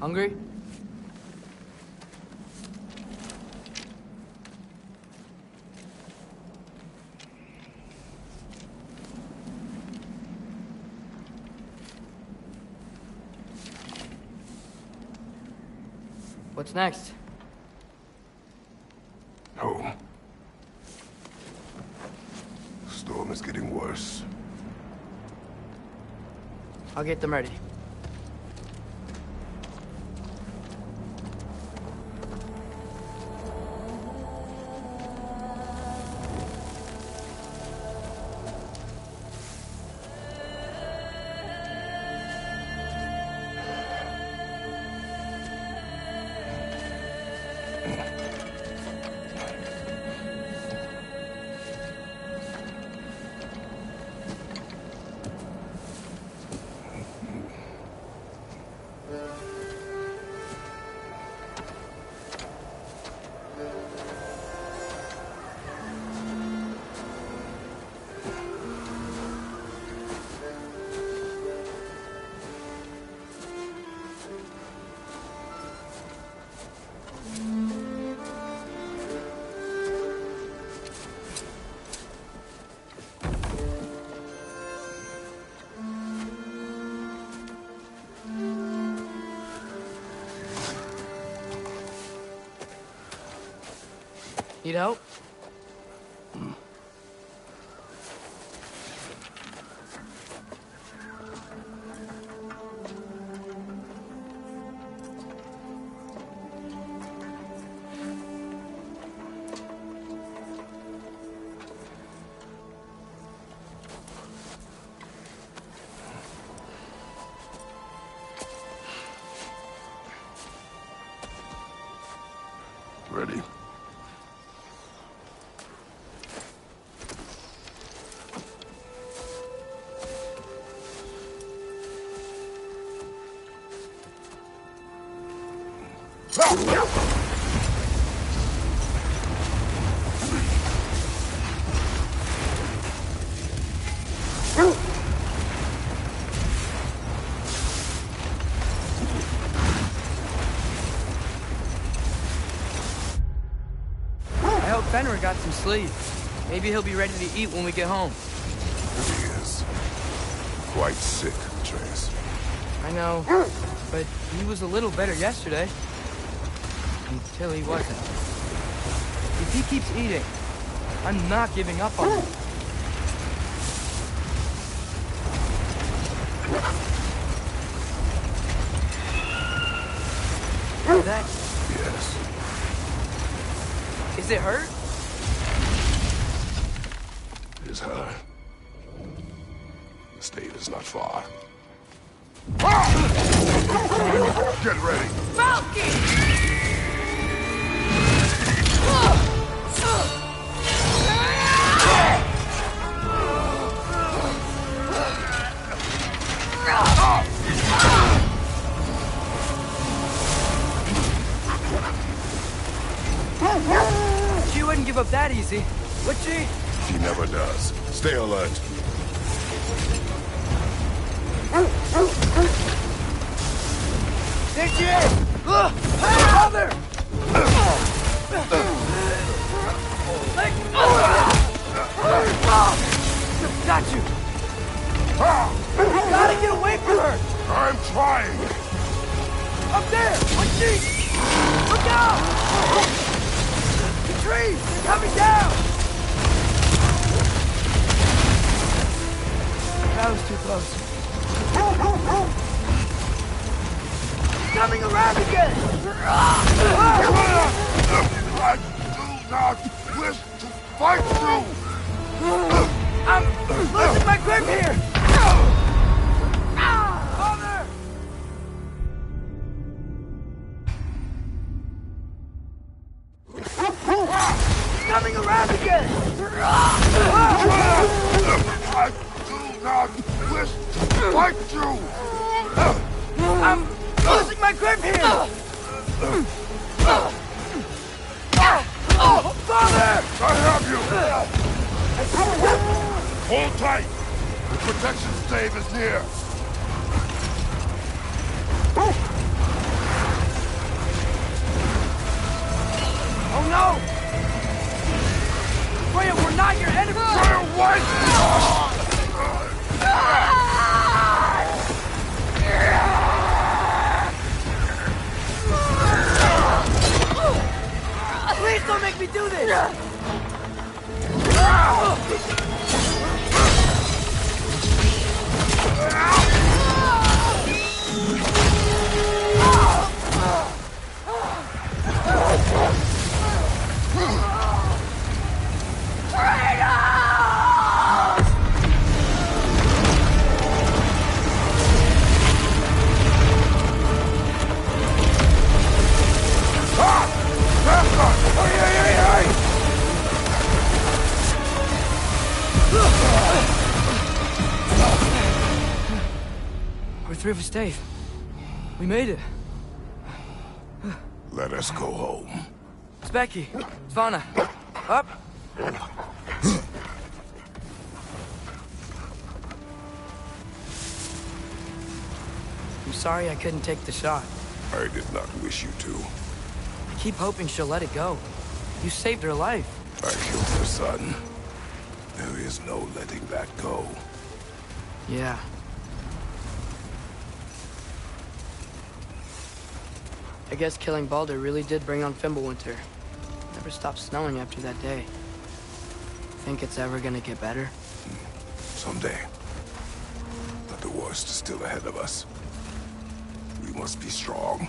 Hungry? What's next? Home. The storm is getting worse. I'll get them ready. Need help? Ready? I hope Fenrir got some sleep. Maybe he'll be ready to eat when we get home. He is. Quite sick, Trace. I know, but he was a little better yesterday. Until he wasn't. If he keeps eating, I'm not giving up on him. That... Yes. Is it hurt? It is her. The state is not far. Get ready! Falcon! She wouldn't give up that easy, would she? She never does. Stay alert. There she is! Father! Got you! You gotta get away from her! I'm trying! Up there! On sheet! Look out! The trees! They're coming down! That was too close. Coming around again! I do not wish to fight you! I'm losing my grip here! Father! Coming around again! I do not wish to fight you! I'm losing my grip here! Father! I have you! Hold tight! The protection stave is near! Oh no! Freya, we're not your enemy! Freya, what? Please don't make me do this! We're three of us, Dave. We made it. Let us go home. It's Becky. Svana. Up. I'm sorry I couldn't take the shot. I did not wish you to. I keep hoping she'll let it go. You saved her life. I killed her son. There is no letting that go. Yeah. I guess killing Baldur really did bring on Fimbulwinter. Never stopped snowing after that day. Think it's ever gonna get better? Someday. But the worst is still ahead of us. We must be strong.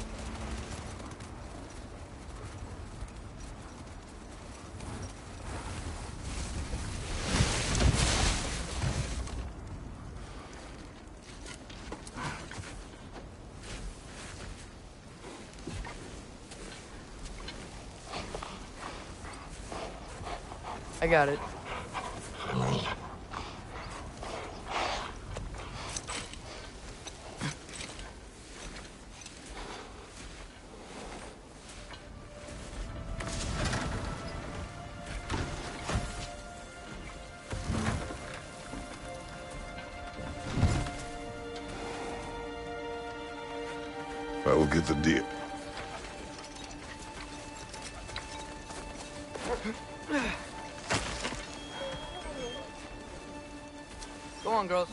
I got it. I will get the deal. Go on, girls.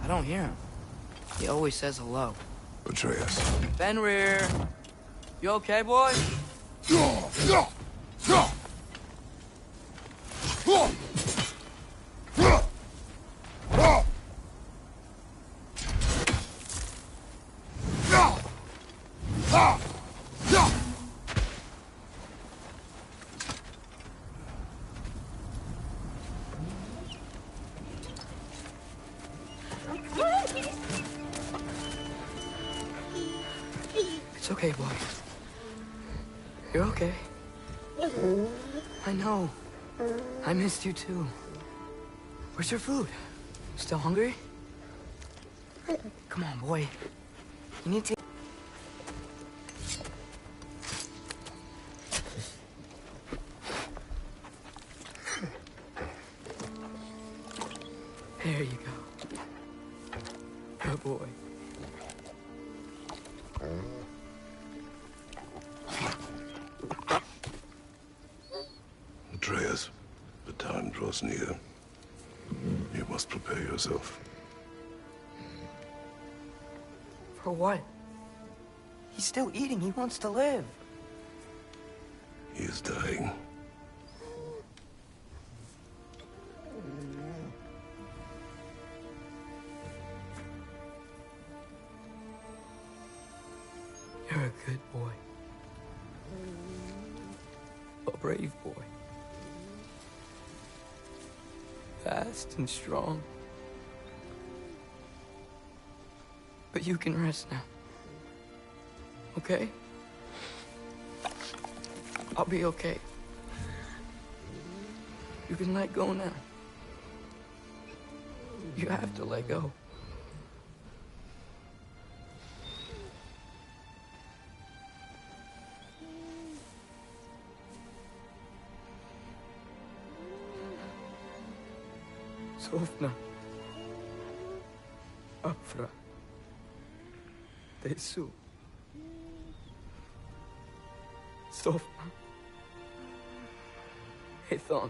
I don't hear him. He always says hello. Atreus. Fenrir. You okay, boy? It's okay, boy. You're okay. I know. I missed you too. Where's your food? Still hungry? Come on, boy. You need to... There you go. Good boy. Atreus, the time draws near. You must prepare yourself. For what? He's still eating. He wants to live. He is dying. You're a good boy. A brave boy. Fast and strong. But you can rest now. Okay? I'll be okay. You can let go now. You have to let go. Sofna. Afra. Tesu. Sofna. Ethon.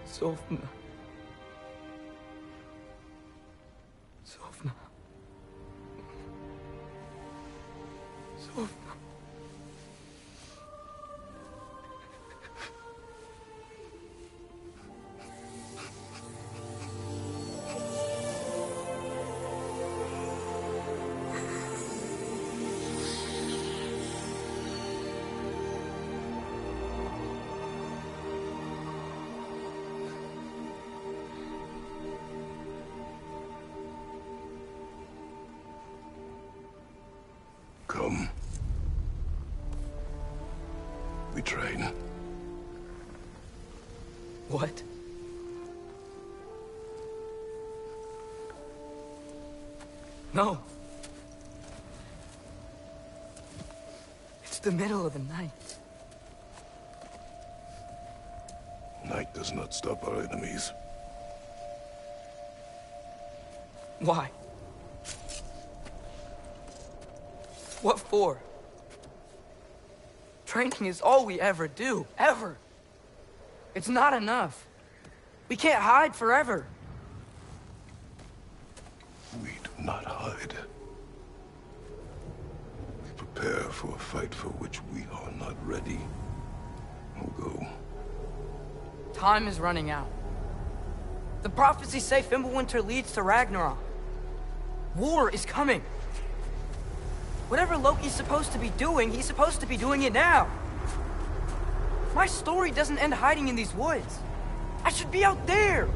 Sofna. Sofna. Sofna. Come. We train. What? No. It's the middle of the night. Night does not stop our enemies. Why? What for? Training is all we ever do, ever. It's not enough. We can't hide forever. We do not hide. We prepare for a fight for which we are not ready. We'll go. Time is running out. The prophecies say Fimbulwinter leads to Ragnarok. War is coming. Whatever Loki's supposed to be doing, he's supposed to be doing it now. My story doesn't end hiding in these woods. I should be out there,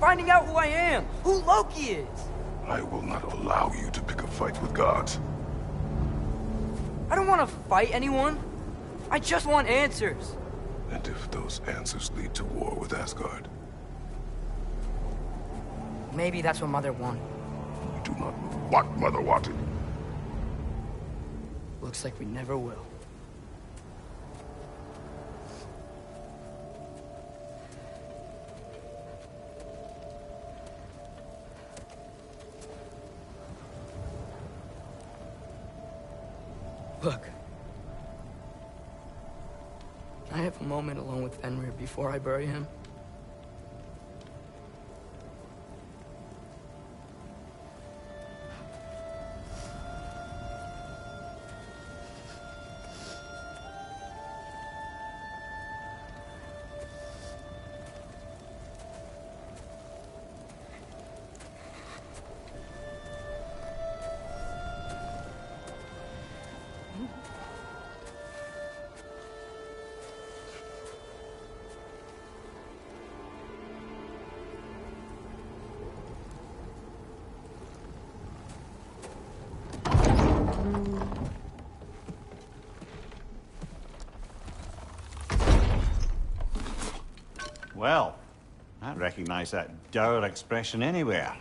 finding out who I am, who Loki is. I will not allow you to pick a fight with gods. I don't want to fight anyone. I just want answers. And if those answers lead to war with Asgard? Maybe that's what Mother wanted. We do not know what Mother wanted. Looks like we never will. Look. Can I have a moment alone with Fenrir before I bury him? Well, I recognize that dour expression anywhere.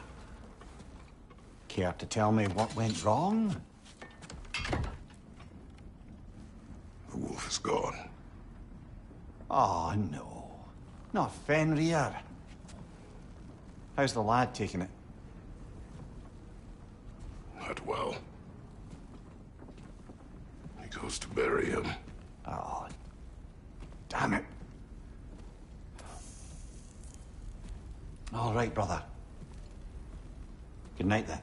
Care to tell me what went wrong? The wolf is gone. Oh, no. Not Fenrir. How's the lad taking it? Not well. He goes to bury him. Oh, damn it. All right, brother. Good night, then.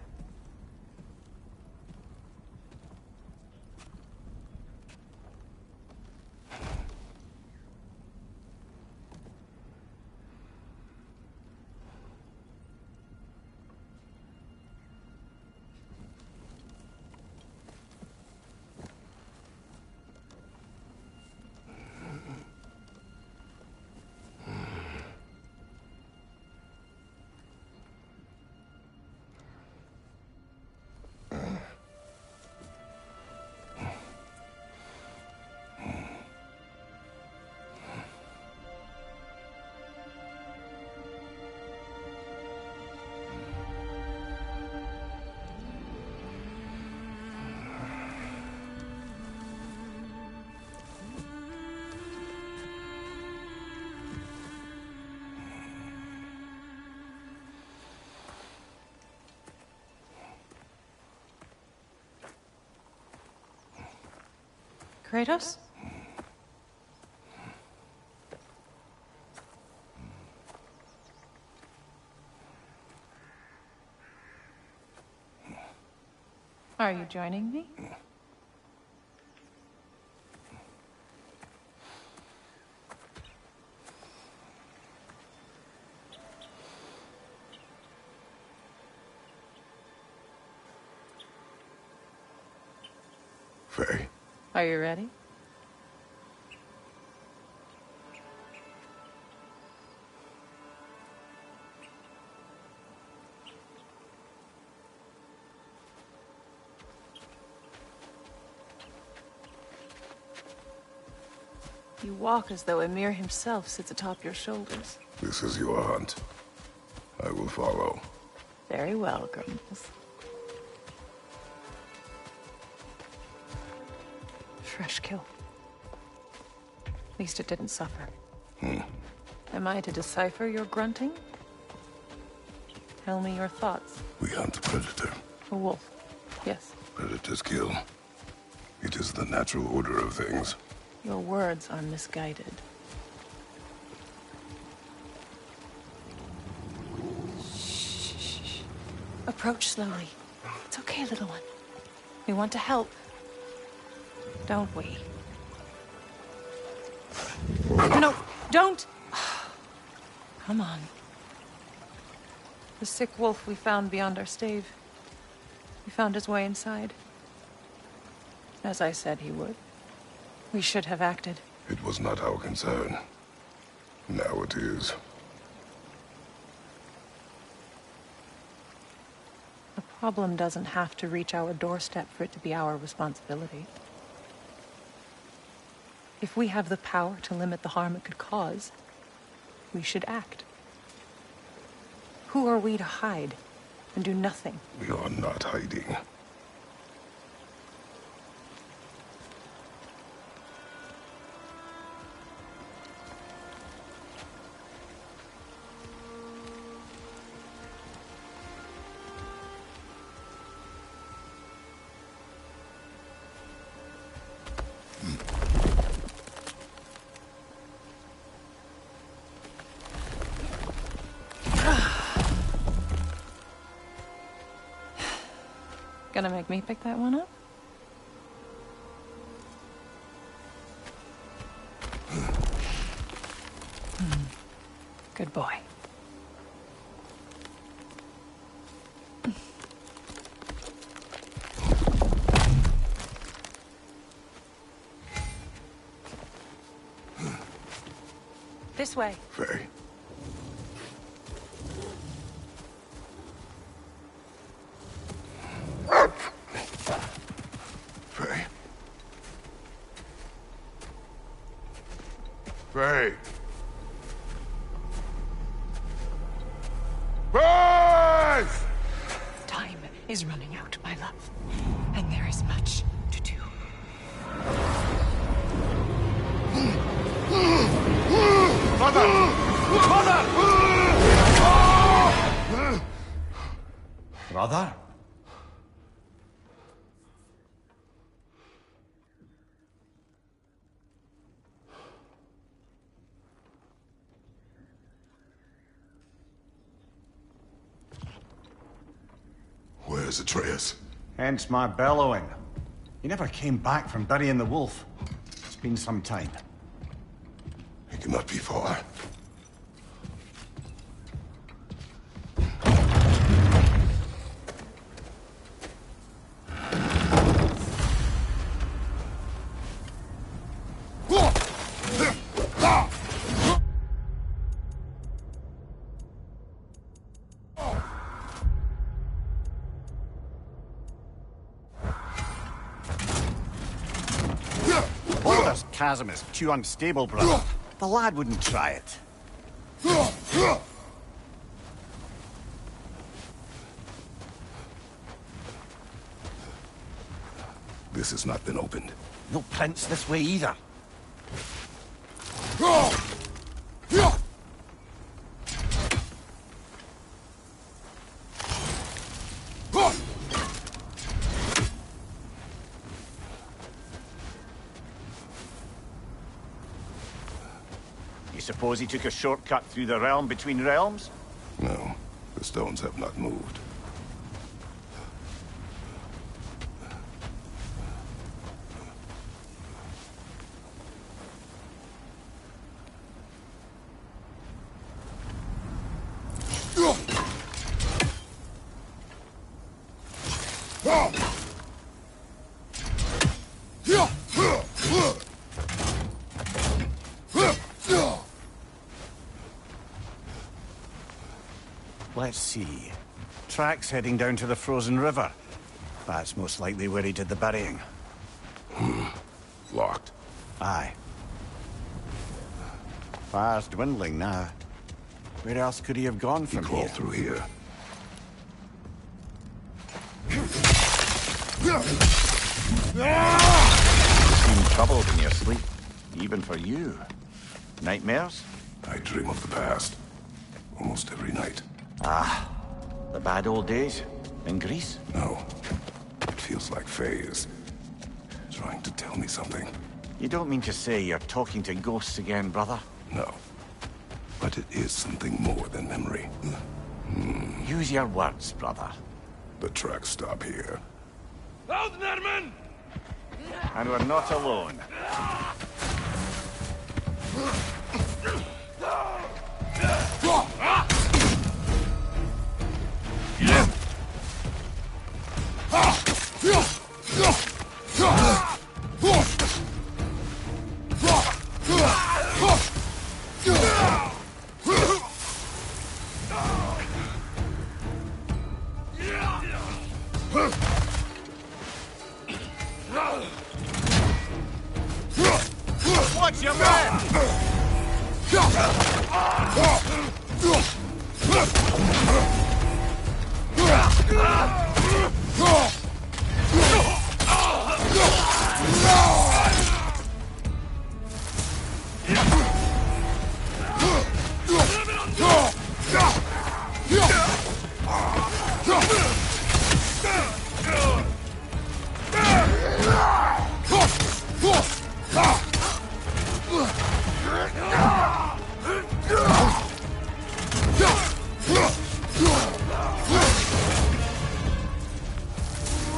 Kratos? Are you joining me? Faye, Are you ready? You walk as though Emir himself sits atop your shoulders. this is your hunt. I will follow. Very well, Grumbles. Fresh kill. At least it didn't suffer. Am I to decipher your grunting? Tell me your thoughts. We hunt the predator. A wolf. Yes. Predators kill. It is the natural order of things. Your words are misguided. Shh. Approach slowly. It's okay, little one. We want to help. Don't we? No, don't! Come on. The sick wolf we found beyond our stave. He found his way inside. As I said he would. We should have acted. It was not our concern. Now it is. The problem doesn't have to reach our doorstep for it to be our responsibility. If we have the power to limit the harm it could cause, we should act. Who are we to hide and do nothing? We are not hiding. Gonna make me pick that one up? Good boy. This way. Faye. Faye. Faye. Faye! Time is running out, my love. And there is much to do. Mother! Mother! Brother? Where's Atreus? Hence my bellowing. He never came back from burying the wolf. It's been some time. He cannot be far. This chasm is too unstable, brother. The lad wouldn't try it. This has not been opened. No prints this way either. You suppose he took a shortcut through the realm between realms? No, the stones have not moved. Let's see. Tracks heading down to the frozen river. That's most likely where he did the burying. Locked. Aye. Fire's dwindling now. Where else could he have gone He from crawled here? through here. You seem troubled in your sleep. Even for you. Nightmares? I dream of the past. Almost every night. The bad old days? In Greece? No. It feels like Faye is trying to tell me something. You don't mean to say you're talking to ghosts again, brother? No. But it is something more than memory. Use your words, brother. The tracks stop here. And we're not alone. Watch your man!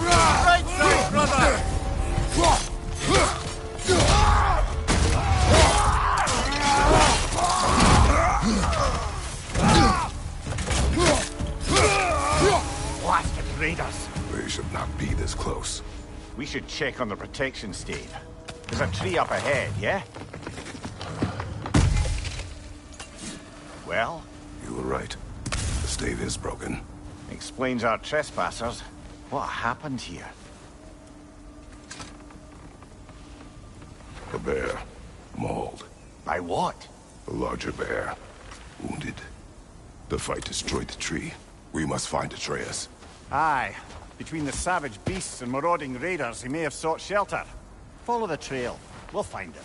Right side, brother! Blasted raiders! They should not be this close. We should check on the protection stave. There's a tree up ahead, yeah? Well, You were right. The stave is broken. explains our trespassers. What happened here? A bear. Mauled. By what? A larger bear. Wounded. The fight destroyed the tree. We must find Atreus. Aye. Between the savage beasts and marauding raiders, he may have sought shelter. Follow the trail. We'll find him.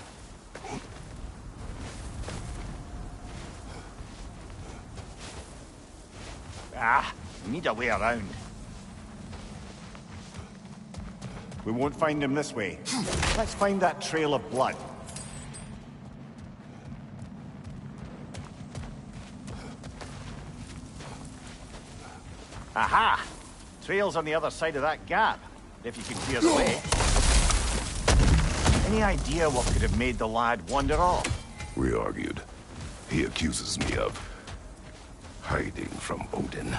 We need a way around. We won't find him this way. Let's find that trail of blood. Aha! Trail's on the other side of that gap, if you can clear the way. Any idea what could have made the lad wander off? We argued. He accuses me of hiding from Odin.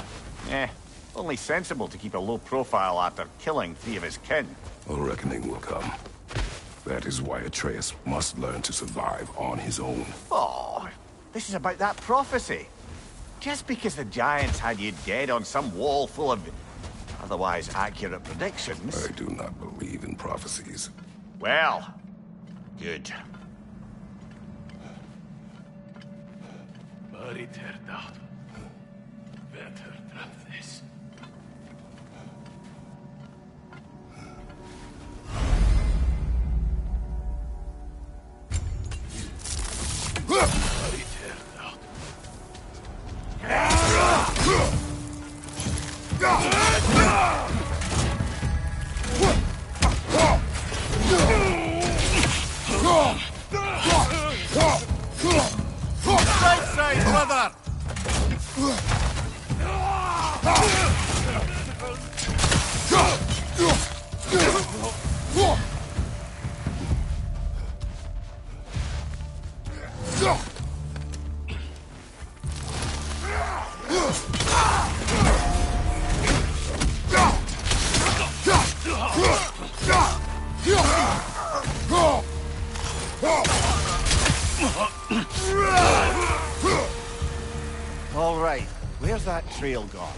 Only sensible to keep a low profile after killing 3 of his kin. A reckoning will come. That is why Atreus must learn to survive on his own. Oh, this is about that prophecy. Just because the Giants had you dead on some wall full of otherwise accurate predictions. I do not believe in prophecies. Well, good. But it turned out better than this. But it turned out. where's that trail gone?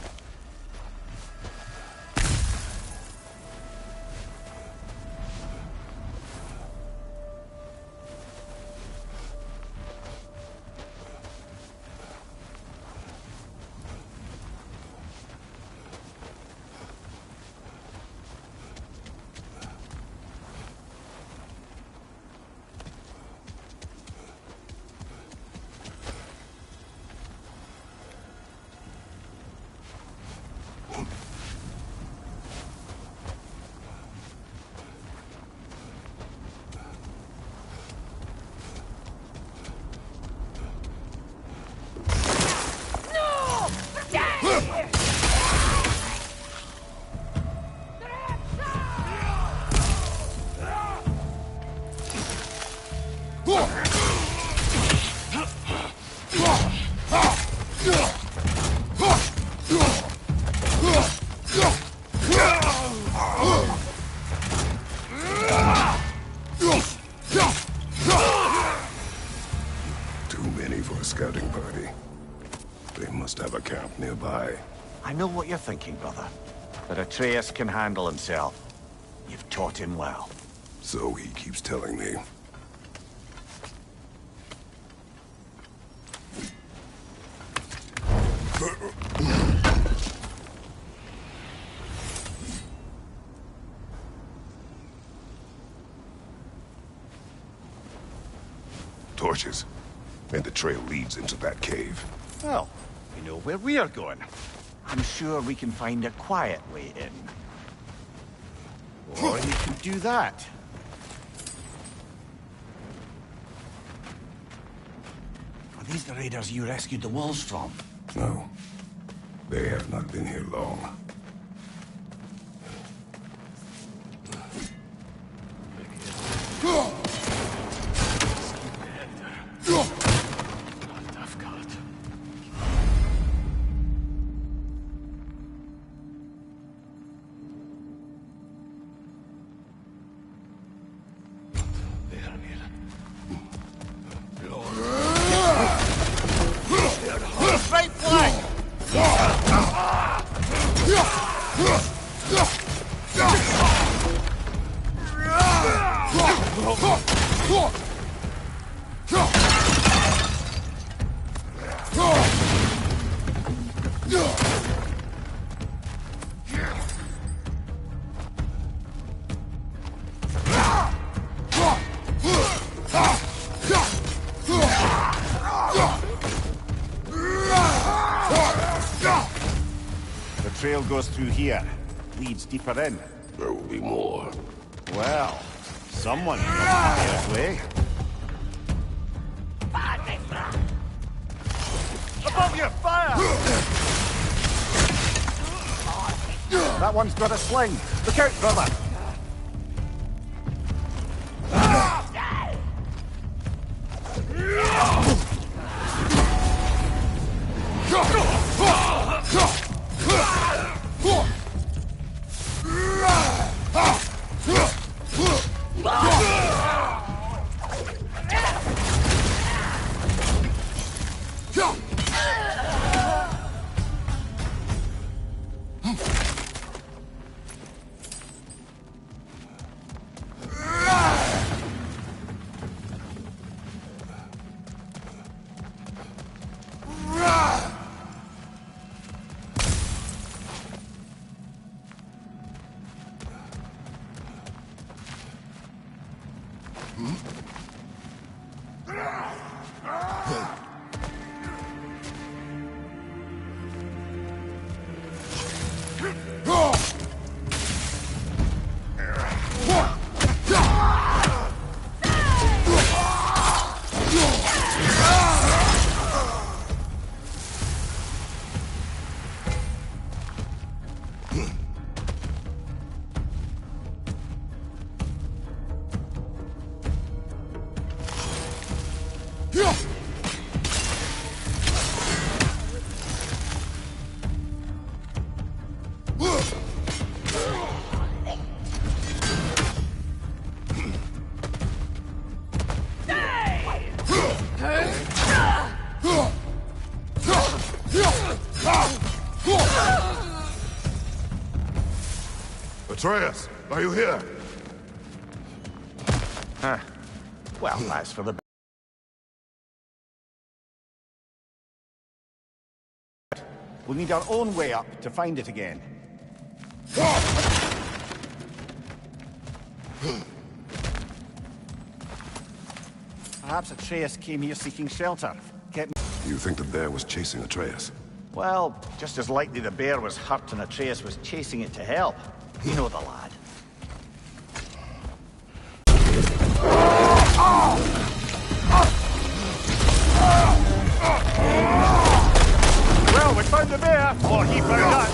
Too many for a scouting party. They must have a camp nearby. I know what you're thinking, brother. But Atreus can handle himself. You've taught him well. So he keeps telling me. Torches. And the trail leads into that cave. Well, we know where we are going. I'm sure we can find a quiet way in. Or you could do that. Are these the raiders you rescued the wolves from? No. They have not been here long. Right flank! The trail goes through here. Leads deeper in. There will be more. Well, someone must be way. Above you, fire! That one's got a sling. Look out, brother! Atreus, are you here? Huh. Well, that's for the... We'll need our own way up to find it again. Perhaps Atreus came here seeking shelter. You think the bear was chasing Atreus? Well, just as likely the bear was hurt and Atreus was chasing it to help. You know the lad. Well, we found the bear, or he found us.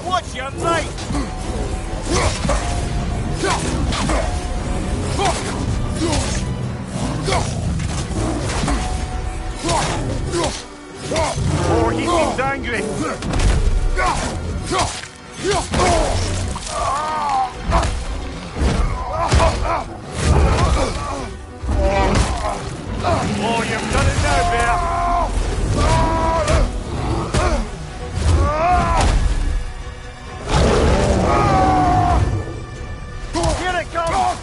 Watch your right! Oh, he seems angry! Oh, you've done it now, bear! Here it comes!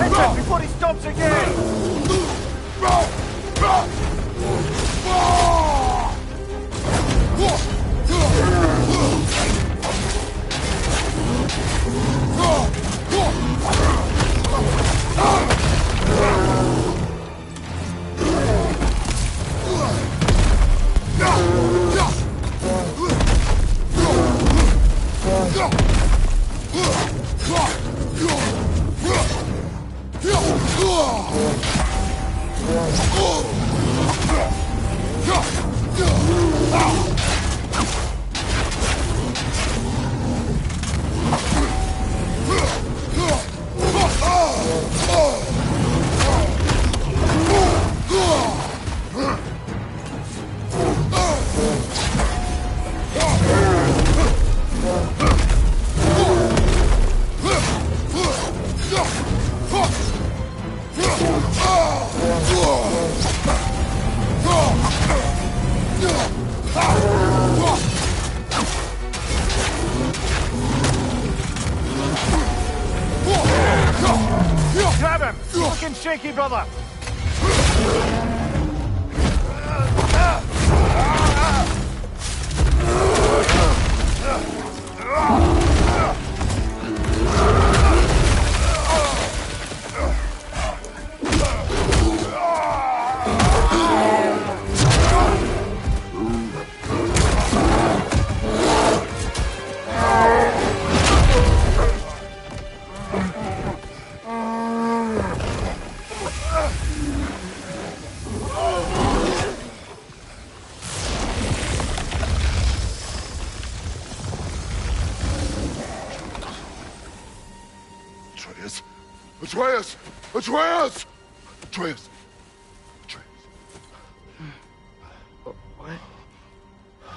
Hit him before he stops again! Grab him! Looking shaky, brother! Atreus! Atreus! Atreus! Atreus! Atreus. What?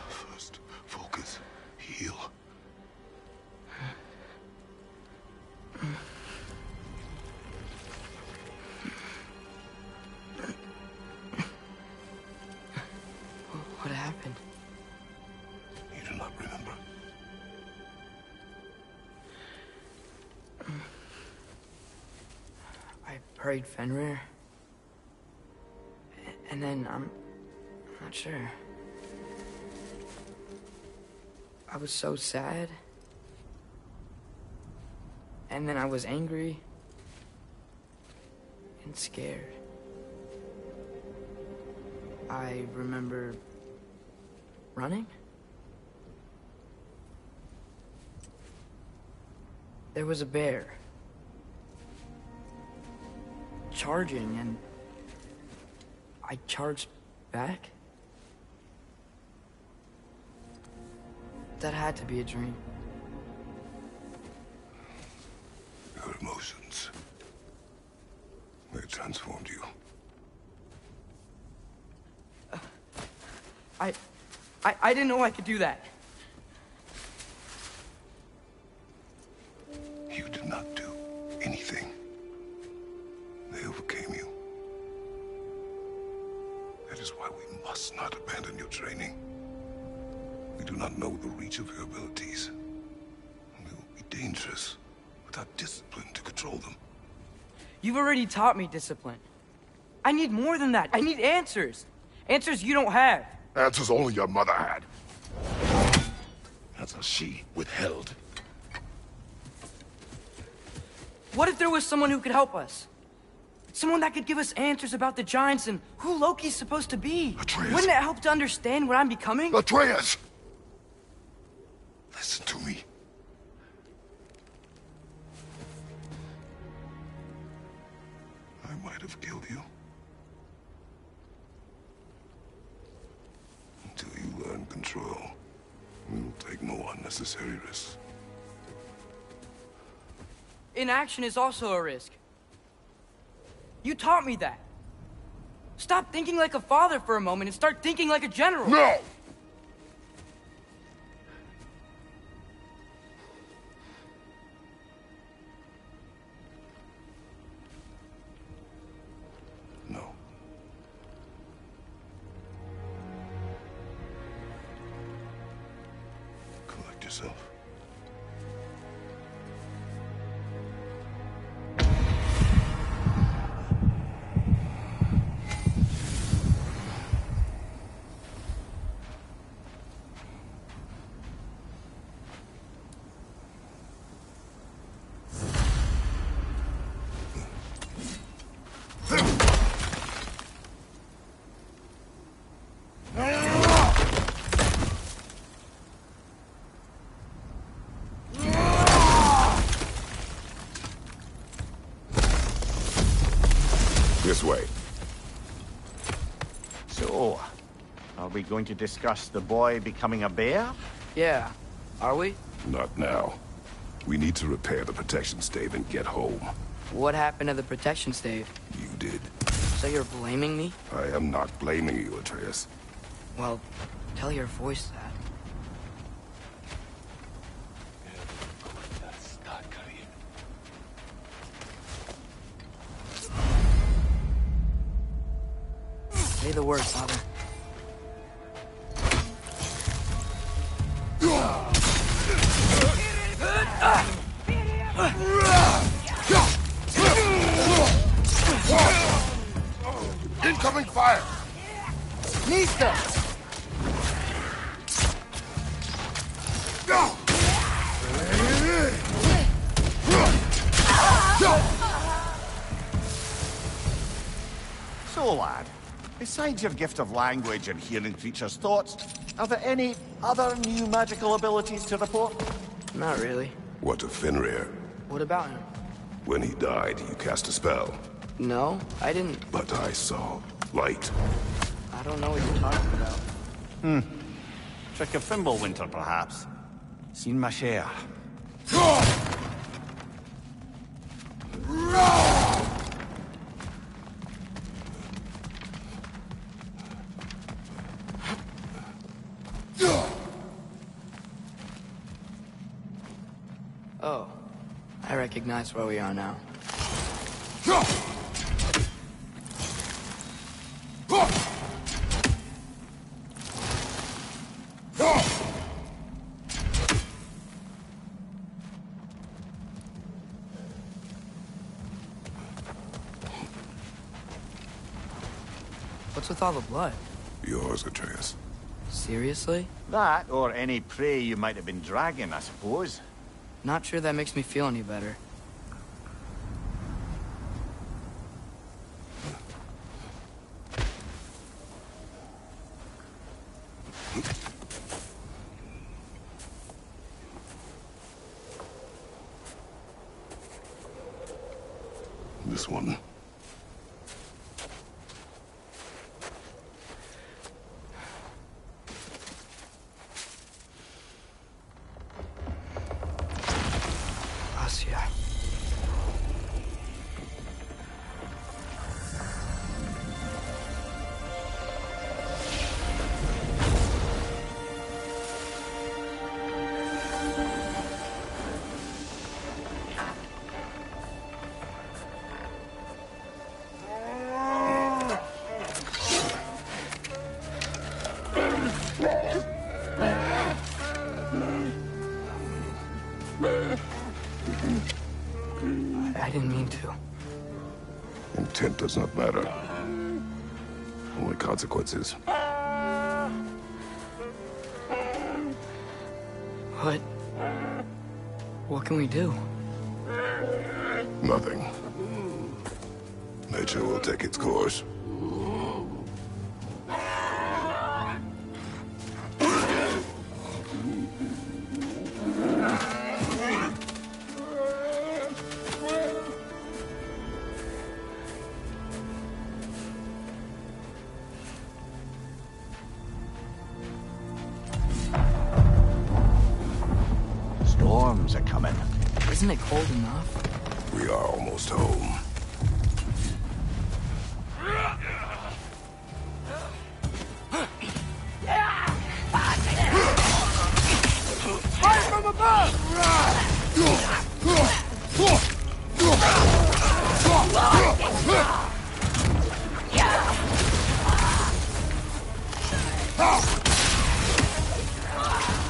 First, focus. Heal. What happened? You do not remember. I prayed Fenrir. And then I'm not sure. I was so sad. And then I was angry. And scared. I remember running. There was a bear. Charging, and I charged back? That had to be a dream. Your emotions. They transformed you. I didn't know I could do that. You did not do anything. They overcame you. That is why we must not abandon your training. We do not know the reach of your abilities. They will be dangerous without discipline to control them. You've already taught me discipline. I need more than that. I need answers. Answers you don't have. Answers only your mother had. Answers she withheld. What if there was someone who could help us? Someone that could give us answers about the Giants and who Loki's supposed to be. Atreus. Wouldn't it help to understand what I'm becoming? Atreus! Listen to me. I might have killed you. Until you learn control, we will take no unnecessary risks. Inaction is also a risk. You taught me that. Stop thinking like a father for a moment and start thinking like a general. No! No. Collect yourself. This way. So, are we going to discuss the boy becoming a bear? Yeah. Are we? Not now. We need to repair the protection stave and get home. What happened to the protection stave? You did. So you're blaming me? I am not blaming you, Atreus. Well, tell your voice that. Say the word, Father. Incoming fire! Nista! So, lad, besides your gift of language and hearing creatures' thoughts, are there any other new magical abilities to report? Not really. What of Fenrir? What about him? When he died, you cast a spell. No, I didn't. But I saw light. I don't know what you're talking about. Trick of Fimbulwinter, perhaps. Seen my share. Oh, I recognize where we are now. What's with all the blood? Yours, Atreus. Seriously? That, or any prey you might have been dragging, I suppose. Not sure that makes me feel any better. This one. didn't mean to. Intent does not matter. Only consequences. What can we do? Nothing. Nature will take its course. Storms are coming. Isn't it cold enough? We are almost home. Fire from above!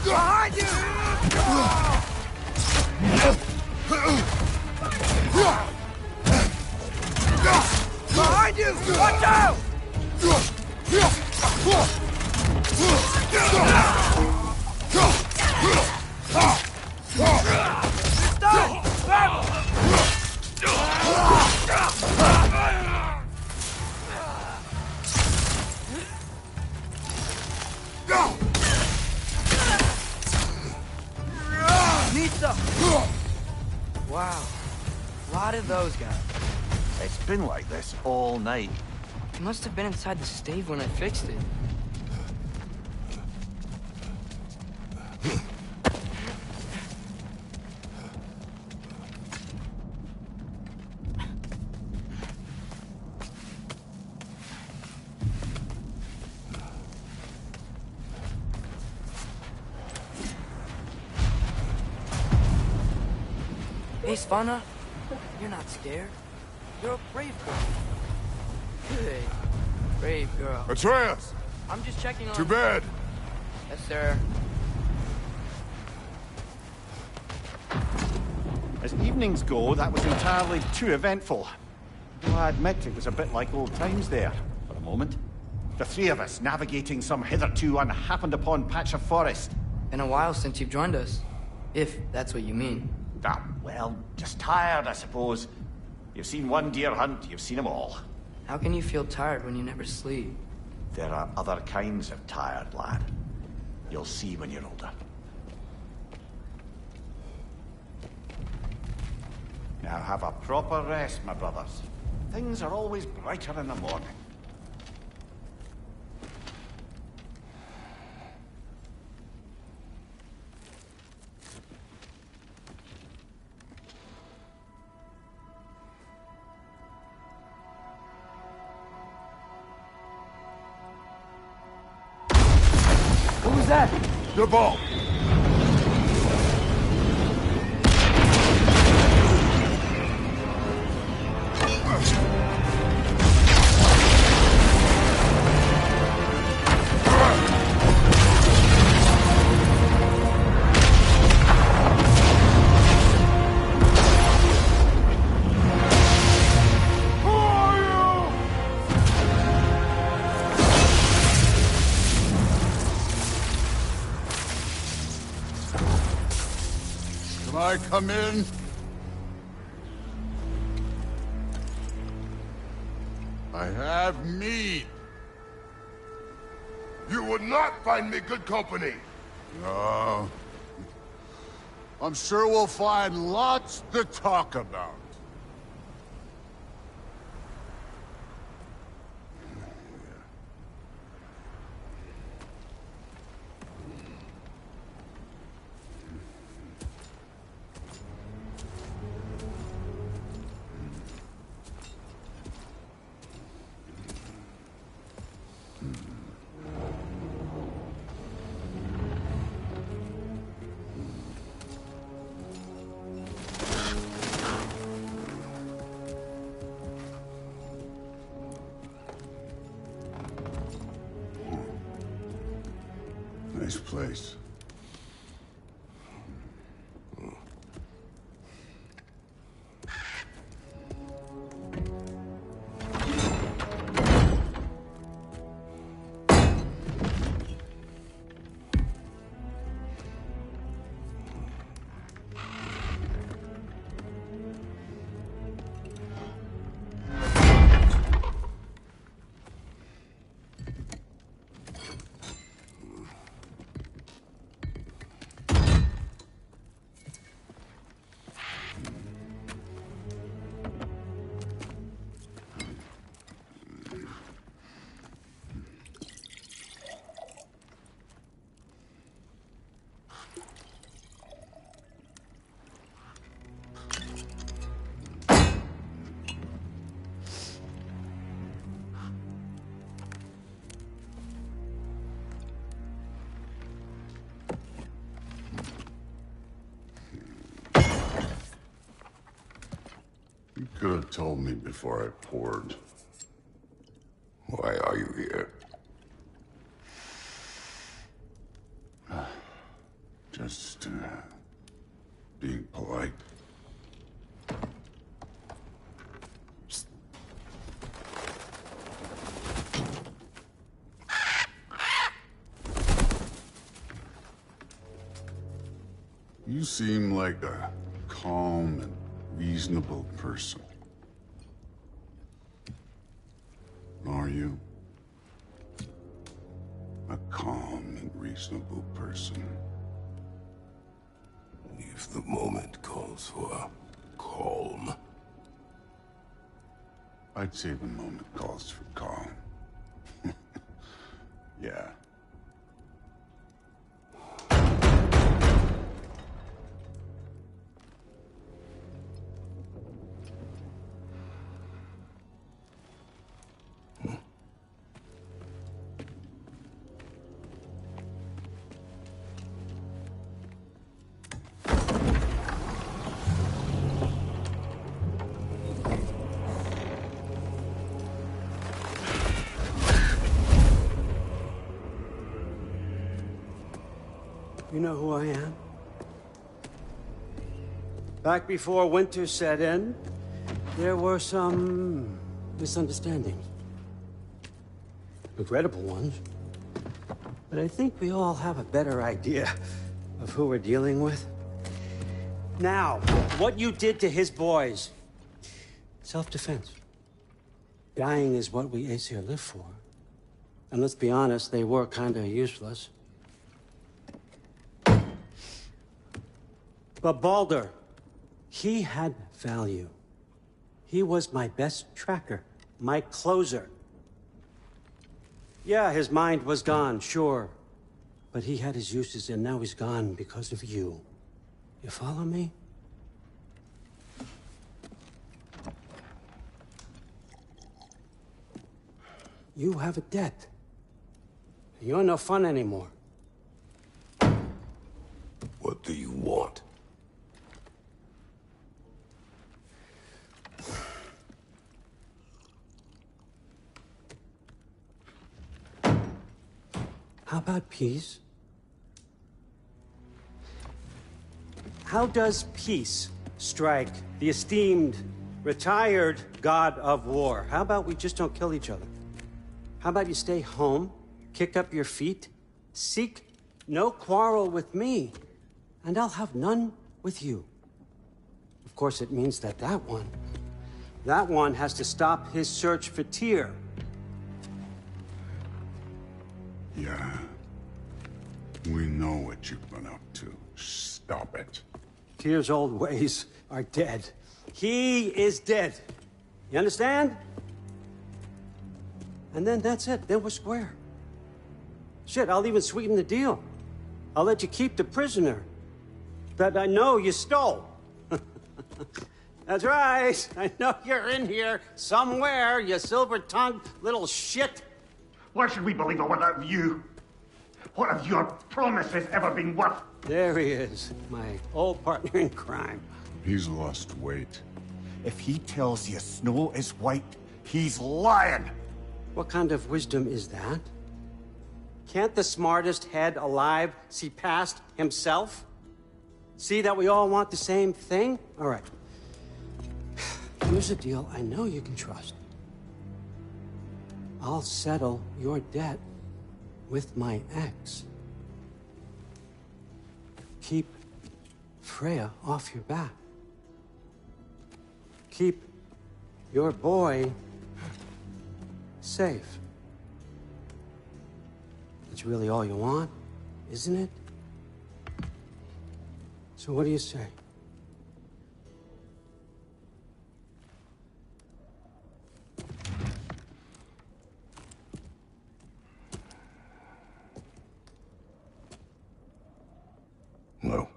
Behind you! Behind you! Watch out! It's done! Grab him! Need some! Wow. A lot of those guys. It's been like this all night. He must have been inside the stave when I fixed it. Hey, Svanna. You're not scared. You're a brave girl. Good. Brave girl. Atreus! I'm just checking on... To bed! Yes, sir. As evenings go, that was entirely too eventful. Though I admit it was a bit like old times there, for a moment. The three of us navigating some hitherto unhappened-upon patch of forest. Been a while since you've joined us. If that's what you mean. Ah, well, just tired, I suppose. You've seen one deer hunt, you've seen them all. How can you feel tired when you never sleep? There are other kinds of tired, lad. You'll see when you're older. Now have a proper rest, my brothers. Things are always brighter in the morning. What was that? The ball! Can I come in? I have meat. You would not find me good company! No. I'm sure we'll find lots to talk about. Nice place. have told me before I poured. Why are you here? Just, being polite. You seem like a calm and reasonable person. Are you? A calm and reasonable person. If the moment calls for calm. I'd say the moment calls for calm. Yeah. You know who I am? Back before winter set in, there were some misunderstandings. Regrettable ones. But I think we all have a better idea of who we're dealing with. Now, what you did to his boys. Self-defense. Dying is what we Aesir live for. And let's be honest, they were kinda useless. But Baldur, he had value. He was my best tracker, my closer. Yeah, his mind was gone, sure. But he had his uses, and now he's gone because of you. You follow me? You have a debt. You're no fun anymore. What do you want? How about peace? How does peace strike the esteemed, retired god of war? How about we just don't kill each other? How about you stay home, kick up your feet, seek no quarrel with me, and I'll have none with you. Of course, it means that that one has to stop his search for Tyr. Yeah. We know what you've been up to. Stop it. Tyr's old ways are dead. He is dead. You understand? And then that's it. Then we're square. Shit, I'll even sweeten the deal. I'll let you keep the prisoner that I know you stole. That's right. I know you're in here somewhere, you silver-tongued little shit. Why should we believe a word out of you? What have your promises ever been worth? There he is, my old partner in crime. He's lost weight. If he tells you snow is white, he's lying. What kind of wisdom is that? Can't the smartest head alive see past himself? See that we all want the same thing? All right. Here's a deal I know you can trust. I'll settle your debt with my ex. Keep Freya off your back. Keep your boy safe. That's really all you want, isn't it? So what do you say? No.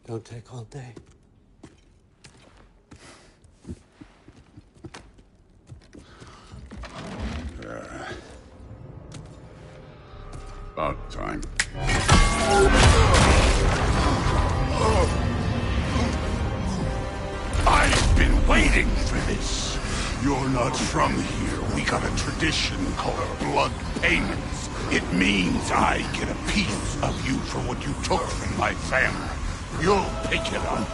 Don't take all day. waiting for this. You're not from here. We got a tradition called blood payments. It means I get a piece of you for what you took from my family. You'll pick it up.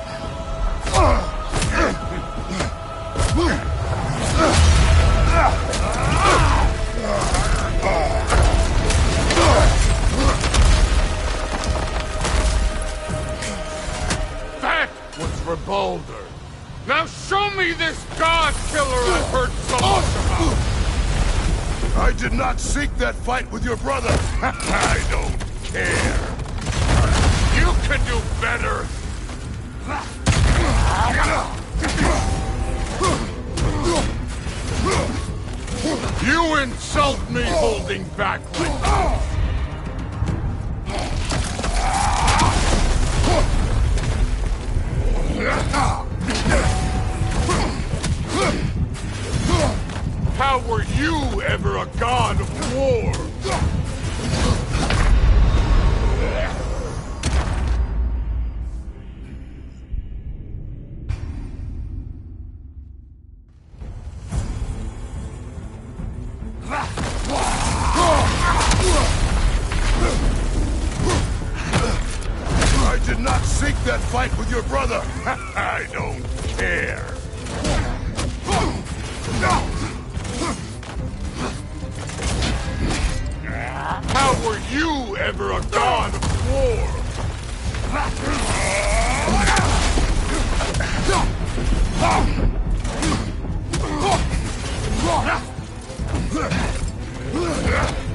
That was for Baldur. Now show me this god killer I've heard so much about! I did not seek that fight with your brother. I don't care. You could do better. You insult me holding back like this. How were you ever a god of war? I did not seek that fight with your brother. I don't care. How were you ever a god of war?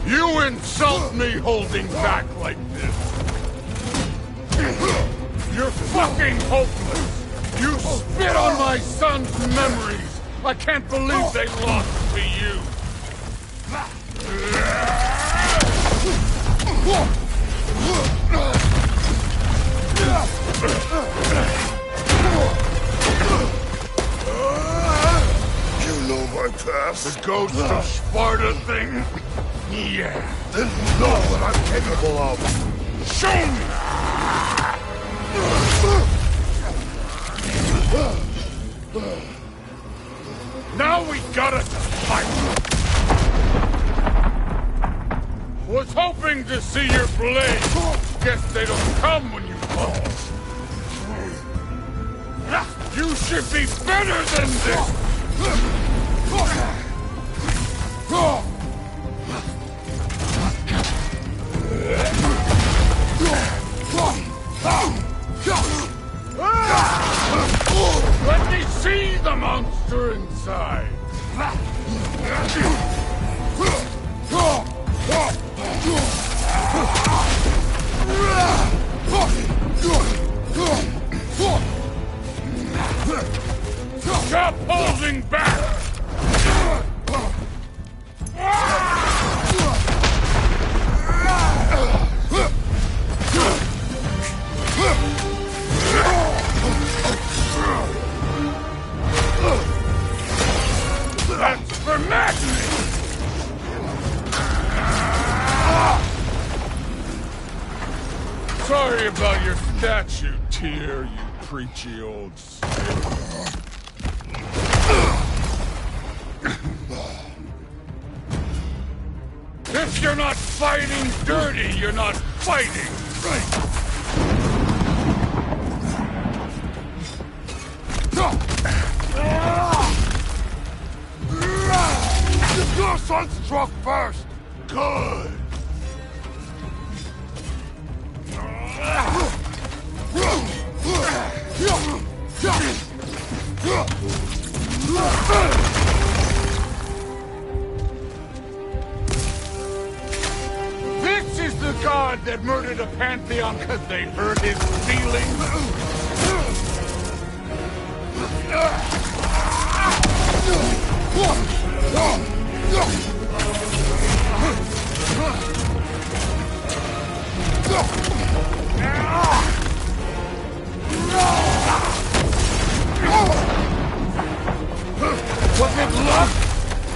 You insult me holding back like this. You're fucking hopeless. You spit on my son's memories. I can't believe they lost to you. You know my past. The ghost of Sparta thing? Yeah. Then you know what I'm capable of. Show me! Now we gotta fight! Was hoping to see your blade. Guess they don't come when you fall. You should be better than this! Let me see the monster inside! Stop holding back! That's for madness! Sorry about your statue, Tyr, you preachy old stick. If you're not fighting dirty, you're not fighting right. Your son struck first. Good. This is the god that murdered a pantheon because they hurt his feelings? Was it luck?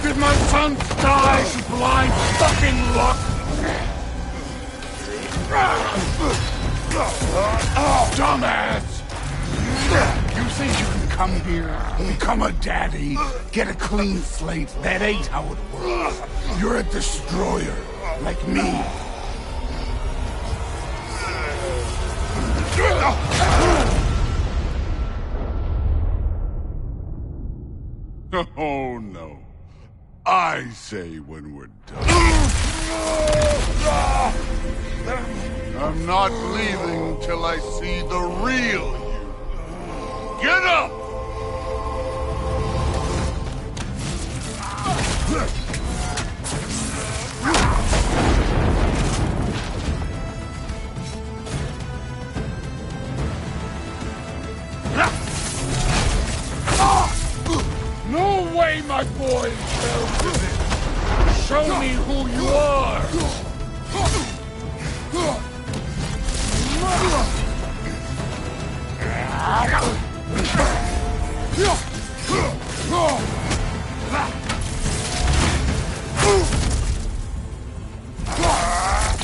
Did my son die to blind fucking luck? Dumbass! You think you can come here, become a daddy, get a clean slate. That ain't how it works. You're a destroyer, like me. Oh, no. I say when we're done. I'm not leaving till I see the real you. Get up! No way, my boy fell to this. Show me who you are.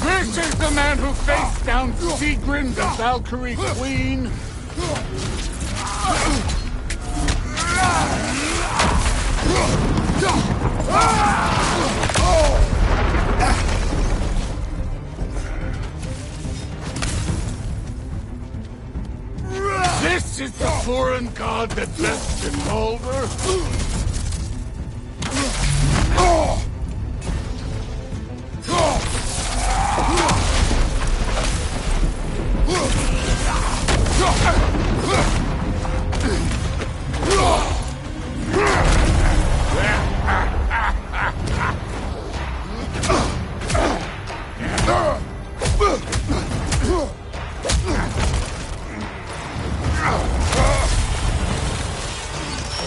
This is the man who faced down Sigrun, the Valkyrie Queen. This is the foreign god that bested Baldur.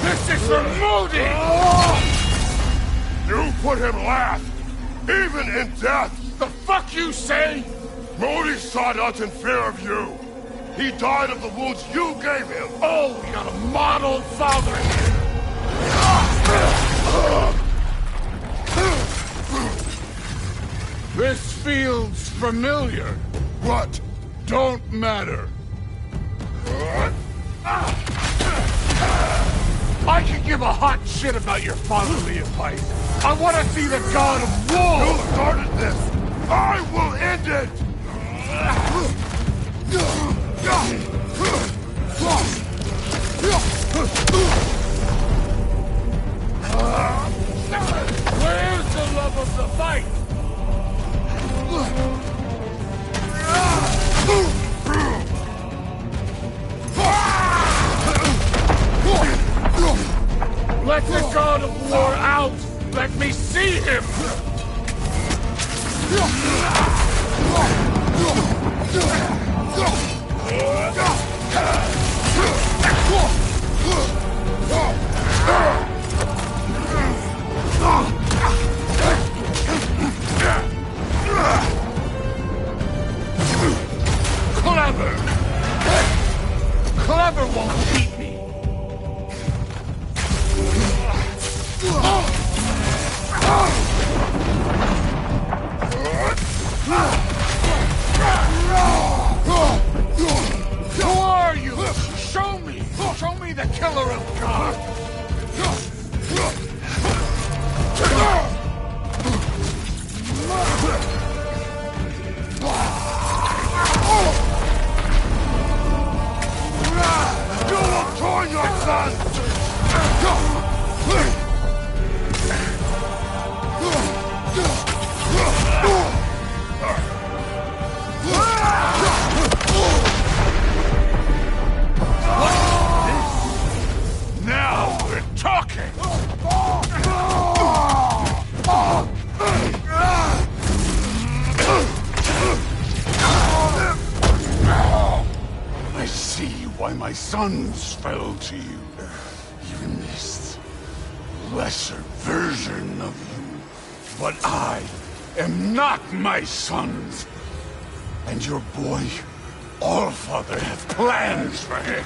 This is for Modi! You put him last, even in death. The fuck you say? Modi sought out in fear of you. He died of the wounds you gave him. Oh, we got a model father here. This feels familiar. What? Don't matter. I can give a hot shit about your fatherly advice. I want to see the god of war! You started this! I will end it! Where's the love of the fight? Let the god of war out! Let me see him! Clever! Clever won't beat me! Who are you? Show me! Show me the killer of God! You will join your son! Now we're talking! I see why my sons fell to you. Even this lesser version of you. But I am not my sons! And your boy, Allfather, have plans for him.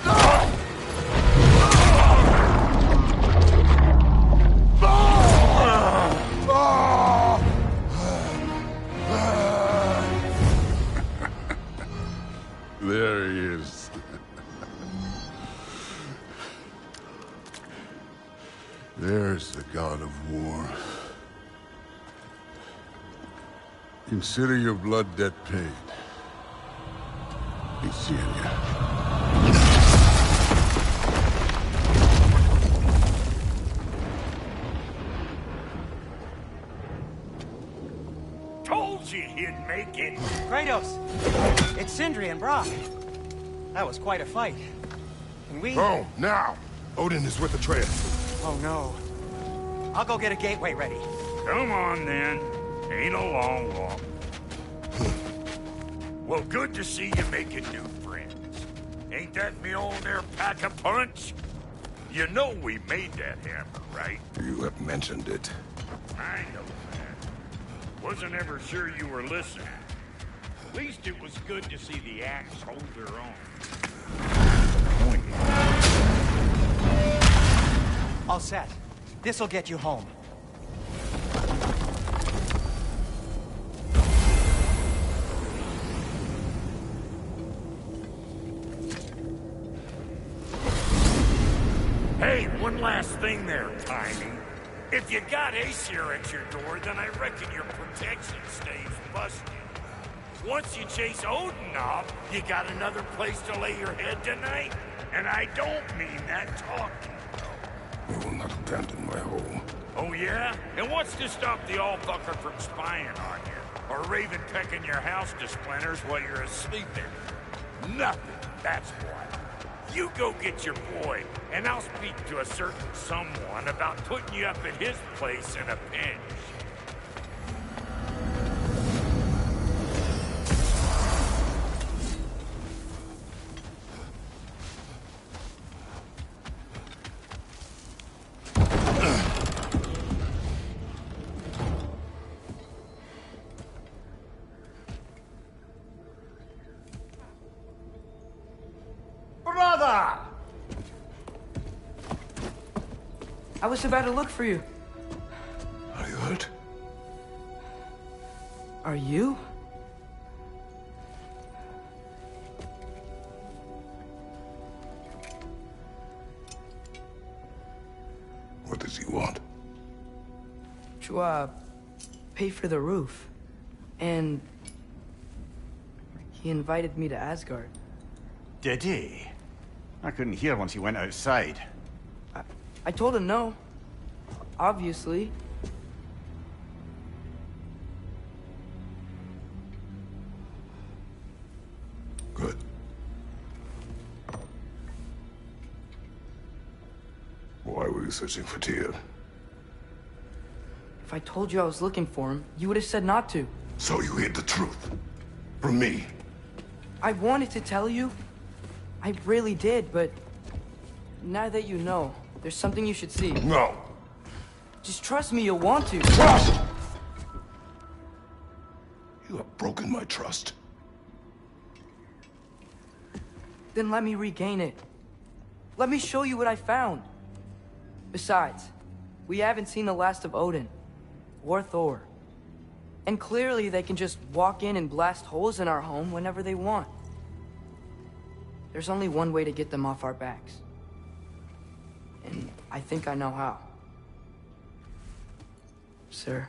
There he is. There's the god of war. Consider your blood debt paid. Be seeing ya. Told you he'd make it. Kratos! It's Sindri and Brock. That was quite a fight. Can we... Oh, now! Odin is with Atreus. Oh, no. I'll go get a gateway ready. Come on, then. Ain't a long walk. Well, good to see you making new friends. Ain't that me old there pack a punch? You know we made that hammer, right? You have mentioned it. I know that. Wasn't ever sure you were listening. At least it was good to see the axe hold their own. All set. This'll get you home. Hey, one last thing there, Tiny. If you got Aesir at your door, then I reckon your protection stays busted. Once you chase Odin off, you got another place to lay your head tonight? And I don't mean that talking. We will not abandon my home. Oh yeah? And what's to stop the all-fucker from spying on you? Or Raven pecking your house to splinters while you're asleep in? Nothing, that's why. You go get your boy, and I'll speak to a certain someone about putting you up at his place in a pinch. Brother! I was about to look for you. Are you hurt? Are you? What does he want? To, pay for the roof. And... he invited me to Asgard. Did he? I couldn't hear once he went outside. I told him no. Obviously. Good. Why were you searching for Tyr? If I told you I was looking for him, you would have said not to. So you hid the truth. From me. I wanted to tell you. I really did, but... now that you know, there's something you should see. No. Just trust me, you'll want to. Trust! You have broken my trust. Then let me regain it. Let me show you what I found. Besides, we haven't seen the last of Odin. Or Thor. And clearly they can just walk in and blast holes in our home whenever they want. There's only one way to get them off our backs. And I think I know how. Sir.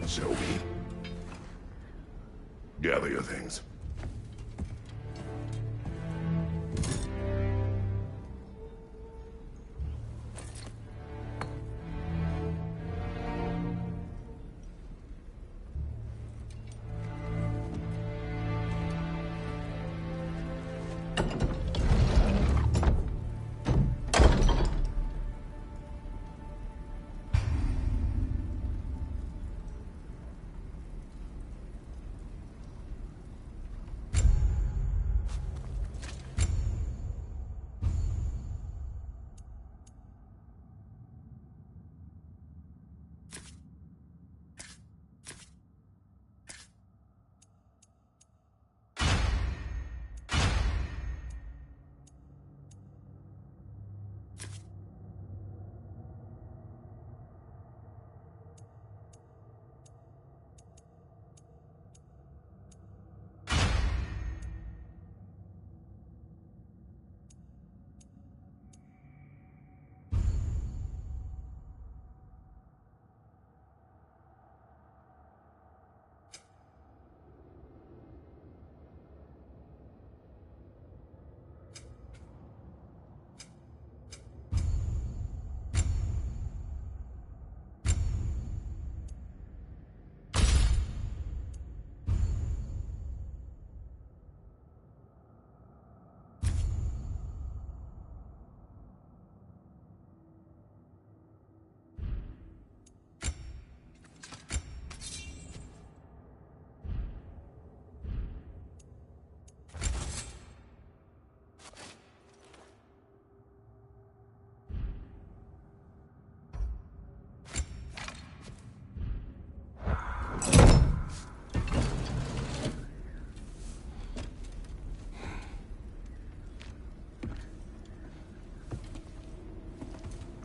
Shall we? Gather your things.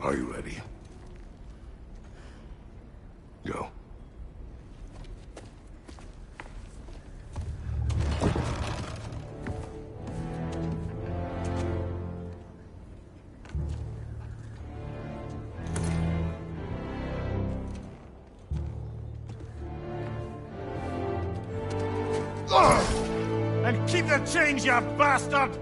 Are you ready? Go. And keep the change, you bastard!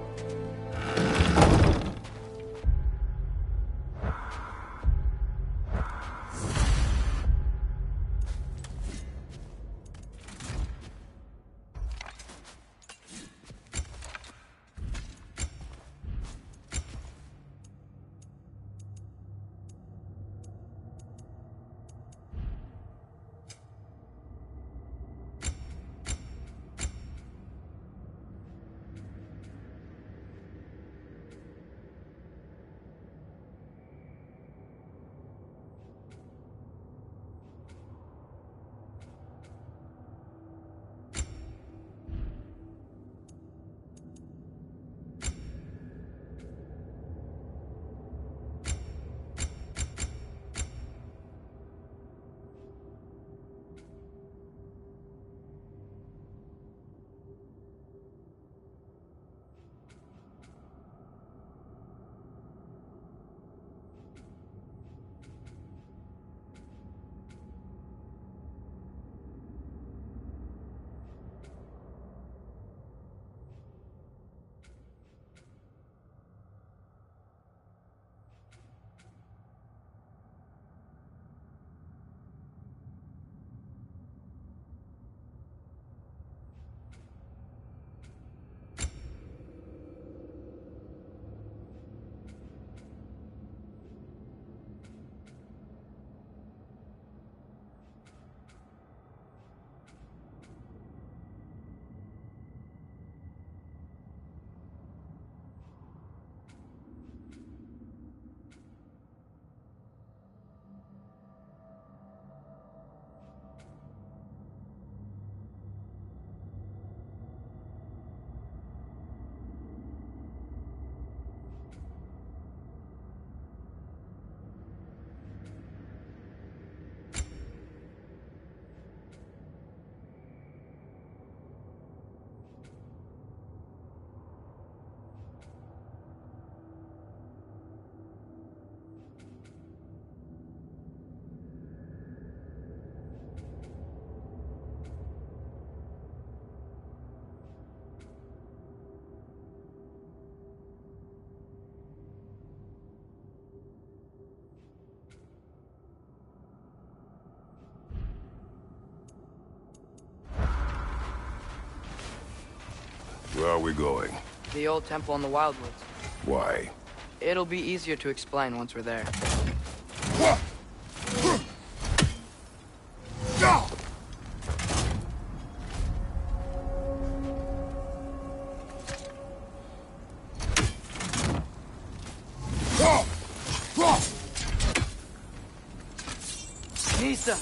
Where are we going? The old temple in the Wildwoods. Why? It'll be easier to explain once we're there. Nisa!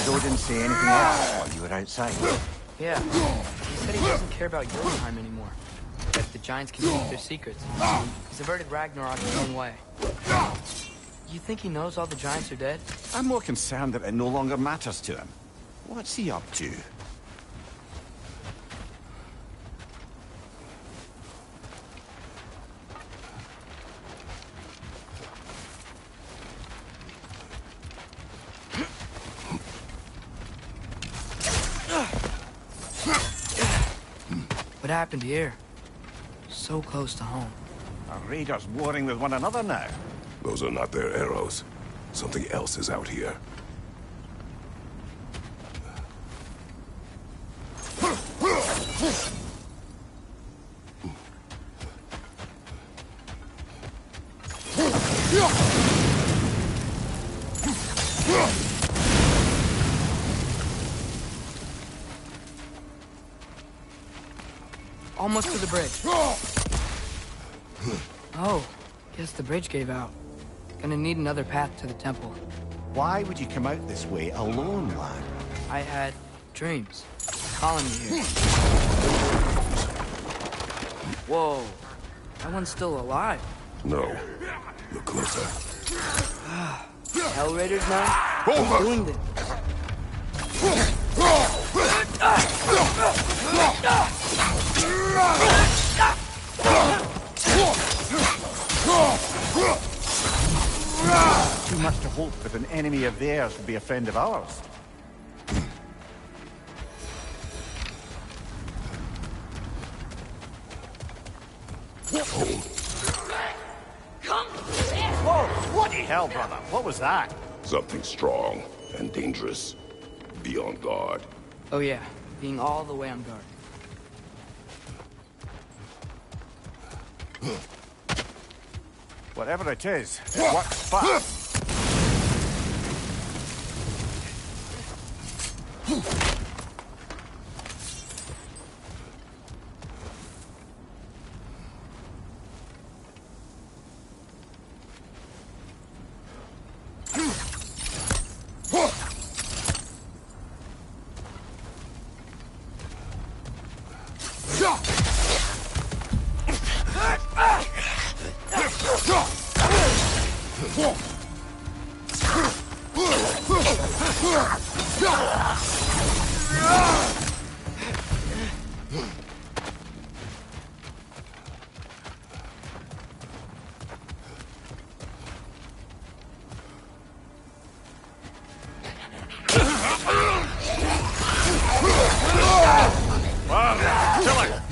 Joe didn't say anything else while you were outside. Yeah. He said he doesn't care about your time anymore. That the Giants can keep their secrets. He's averted Ragnarok his own way. You think he knows all the Giants are dead? I'm more concerned that it no longer matters to him. What's he up to? What happened here? So close to home. Our raiders warring with one another now. Those are not their arrows. Something else is out here. Almost to the bridge. Oh, guess the bridge gave out. Gonna need another path to the temple. Why would you come out this way alone, lad? I had dreams. colony here. Whoa, that one's still alive. No. Look closer. Hell Raiders now? Hold Who's doing this? Too much to hope that an enemy of theirs would be a friend of ours. Whoa! Bloody hell, brother! What was that? Something strong and dangerous. Be on guard. Oh yeah, being all the way on guard. Whatever it is, it works fast.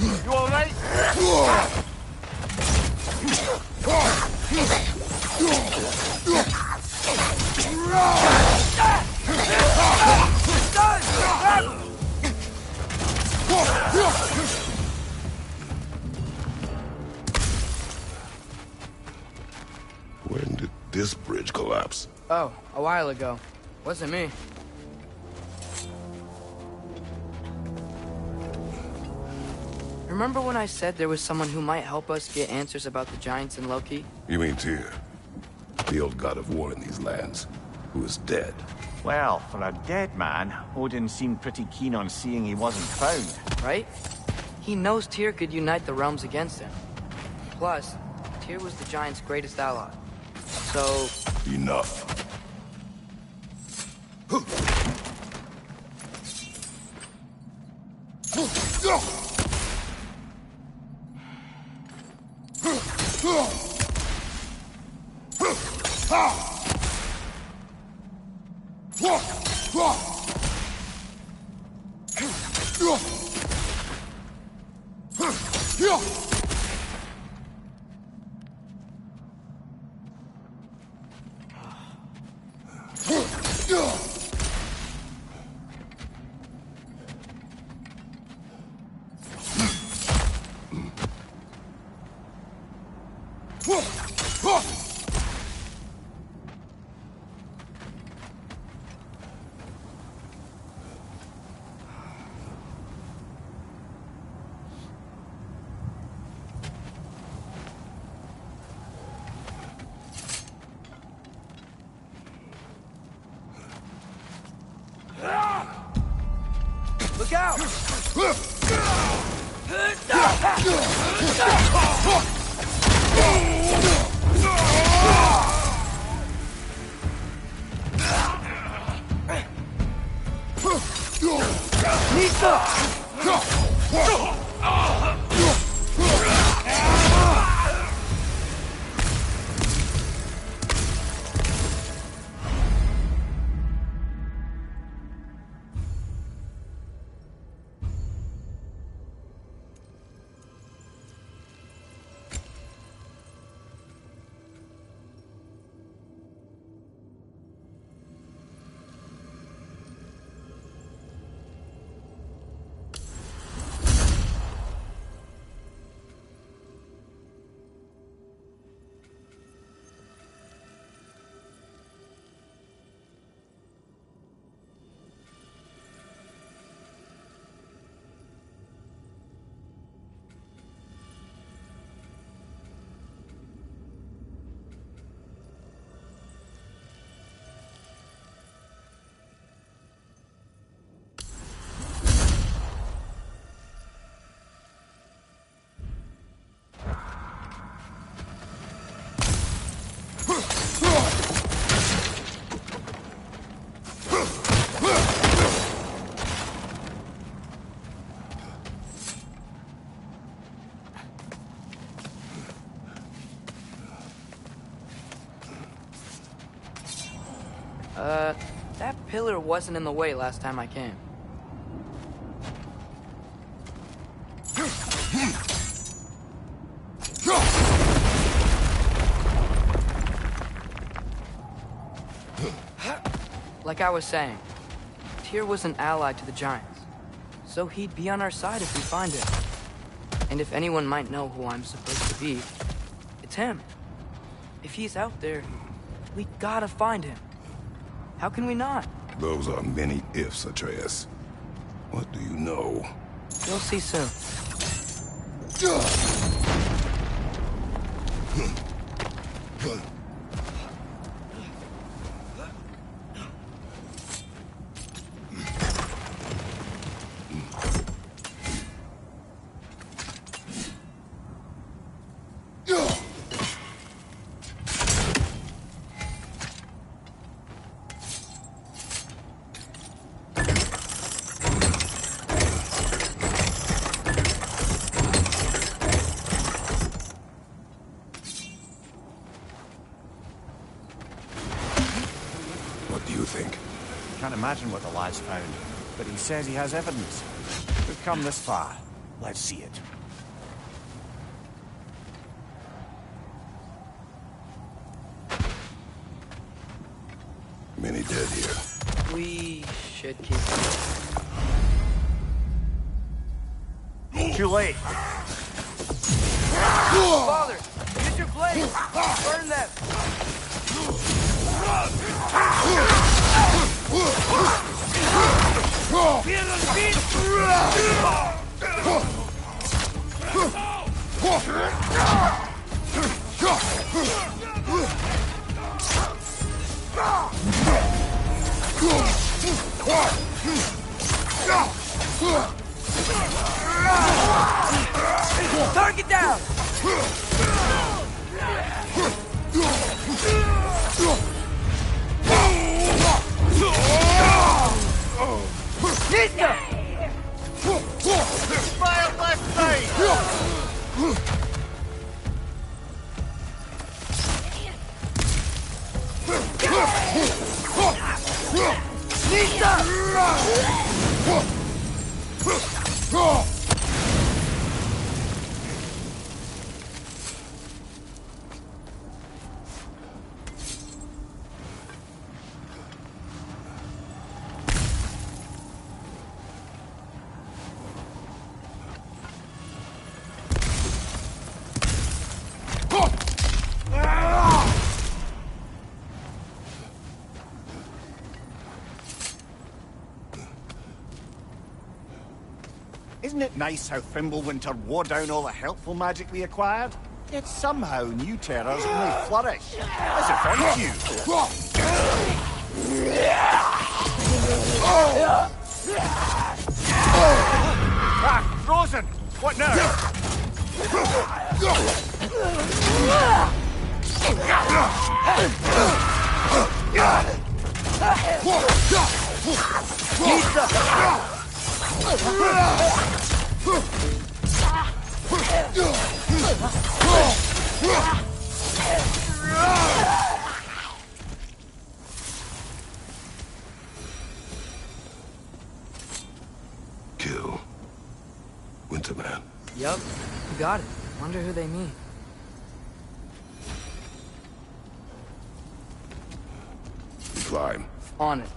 You all right? When did this bridge collapse? Oh, a while ago. Wasn't me. Remember when I said there was someone who might help us get answers about the giants and Loki? You mean Tyr? The old god of war in these lands, who is dead. Well, for a dead man, Odin seemed pretty keen on seeing he wasn't found. Right? He knows Tyr could unite the realms against him. Plus, Tyr was the giant's greatest ally. So... Enough. Look out! That pillar wasn't in the way last time I came. Like I was saying, Tyr was an ally to the Giants, so he'd be on our side if we find him. And if anyone might know who I'm supposed to be, it's him. If he's out there, we gotta find him. How can we not? Those are many ifs, Atreus. What do you know? You'll see soon. Can't imagine what the lad's found, but he says he has evidence. We've come this far. Let's see it. Many dead here. We should keep them. Too late. Father, use your blade! Burn them! Target down! Nista! Fire left side! Nista! Isn't it nice how Fimbulwinter wore down all the helpful magic we acquired? Yet somehow new terrors only flourish. As if on you. Ah, frozen! What now? Kill. Winterman. Yup, you got it. Wonder who they mean. Climb. On it.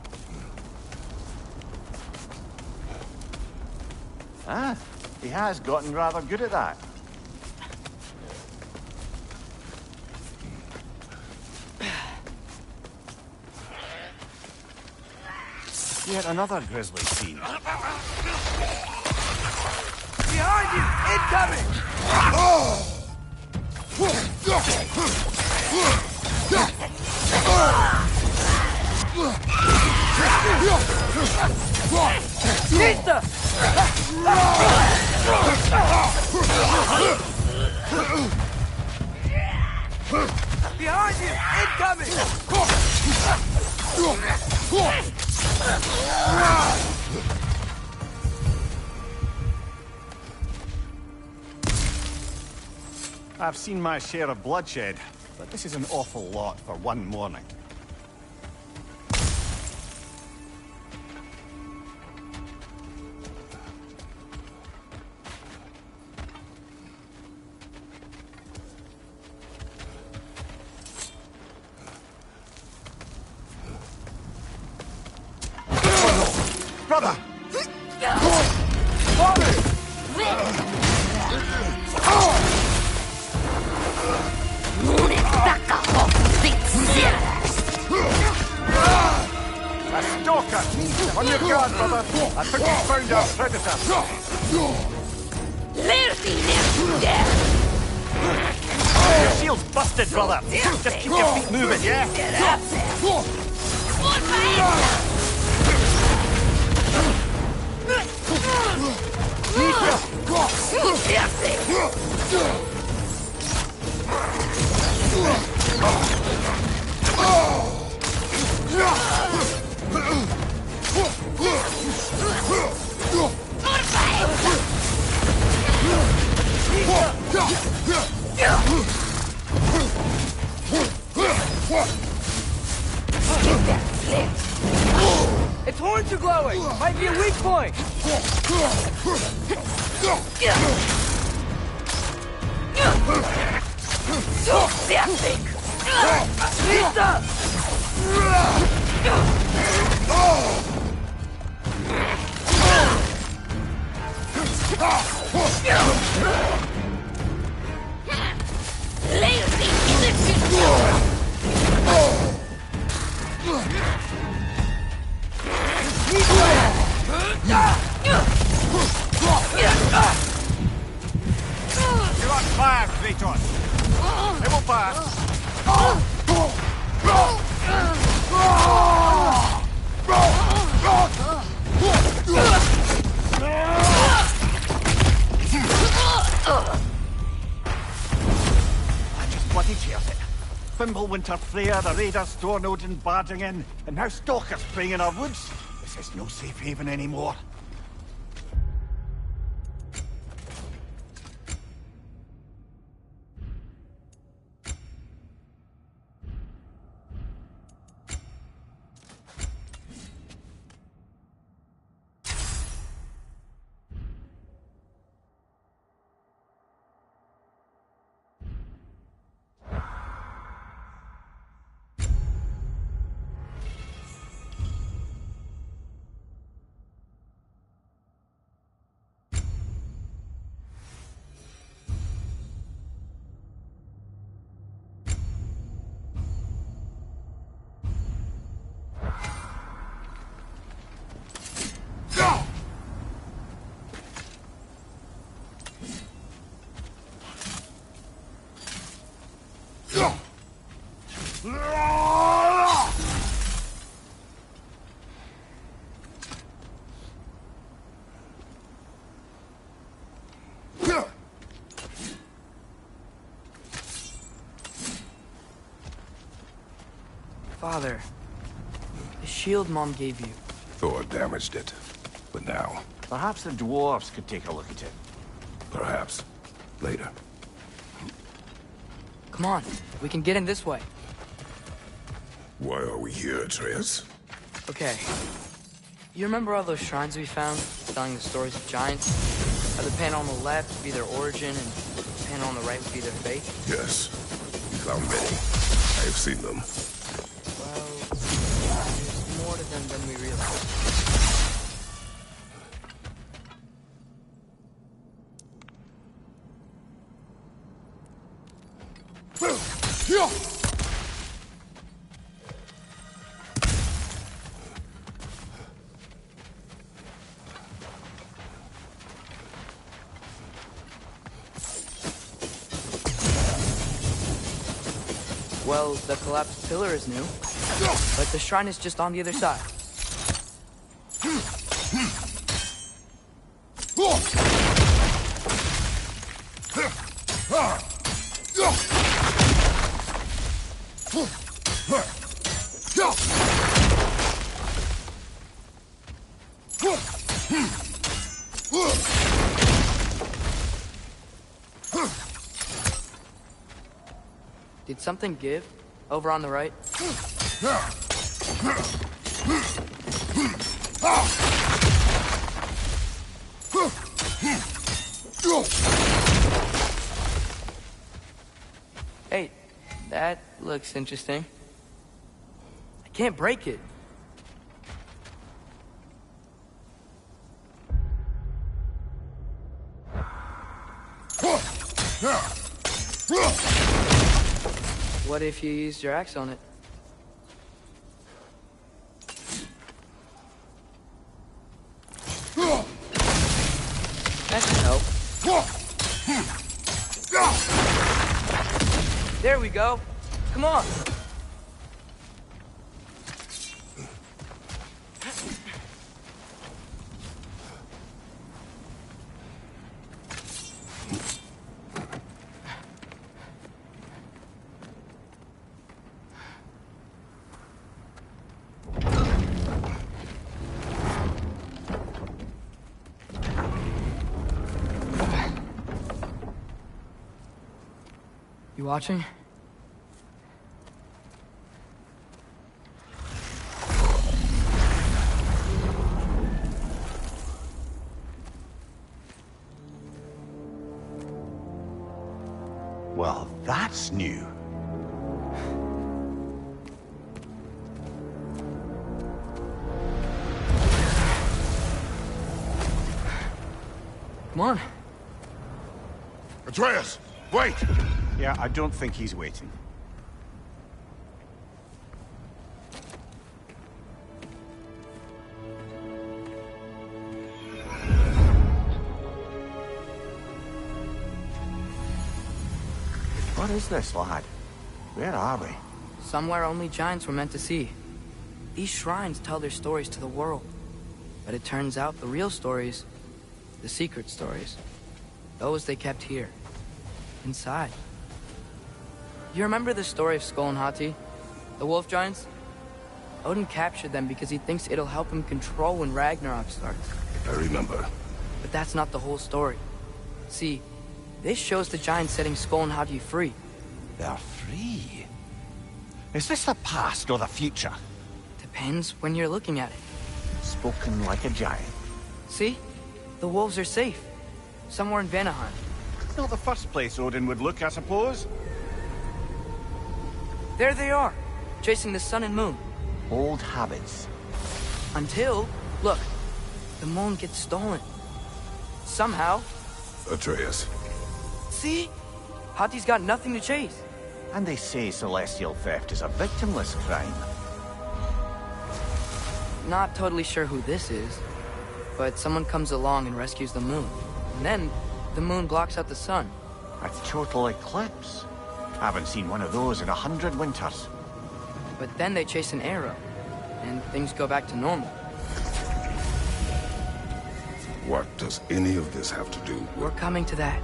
Ah, he has gotten rather good at that. Yet another grisly scene. Behind you! Incoming! Nista! Behind you! Incoming! I've seen my share of bloodshed, but this is an awful lot for one morning. brother! A stalker! On your guard, brother! I think we found our predator! Your shield's busted, brother! Just keep your feet moving, yeah? Its horns are glowing! Might be a weak point! Lisa! You're on fire, Kratos! It will pass! I just bloody cheers it. Fimbulwinter, Freya, the raiders, Storm Odin barging in, and now stalkers preying in our woods. This is no safe haven anymore. Father, the shield Mom gave you. Thor damaged it. But now, Perhaps the dwarves could take a look at it. perhaps, later. Come on, we can get in this way. Why are we here, Atreus? Okay. You remember all those shrines we found, telling the stories of giants? How the panel on the left would be their origin, and the panel on the right would be their fate? Yes. We found many. I have seen them. Well, there's more to them than we realize. Well, the collapsed pillar is new, but the shrine is just on the other side. Did something give? Over on the right? Hey, that looks interesting. I can't break it. What if you used your axe on it? That should help. There we go. Come on. You watching? Well, that's new. Come on. Atreus, wait! Yeah, I don't think he's waiting. What is this, lad? Where are we? Somewhere only giants were meant to see. These shrines tell their stories to the world. But it turns out the real stories, the secret stories, those they kept here, inside. You remember the story of Skull and Hati? The wolf giants? Odin captured them because he thinks it'll help him control when Ragnarok starts. I remember. But that's not the whole story. See, this shows the giants setting Skull and Hati free. They're free. Is this the past or the future? Depends when you're looking at it. Spoken like a giant. See? The wolves are safe. Somewhere in Vanaheim. Not the first place Odin would look, I suppose. There they are, chasing the sun and moon. Old habits. Until, look, the moon gets stolen. Somehow. Atreus. See? Hati's got nothing to chase. And they say celestial theft is a victimless crime. Not totally sure who this is, but someone comes along and rescues the moon. And then, the moon blocks out the sun. A total eclipse. Haven't seen one of those in 100 winters. But then they chase an arrow, and things go back to normal. What does any of this have to do with... We're coming to that.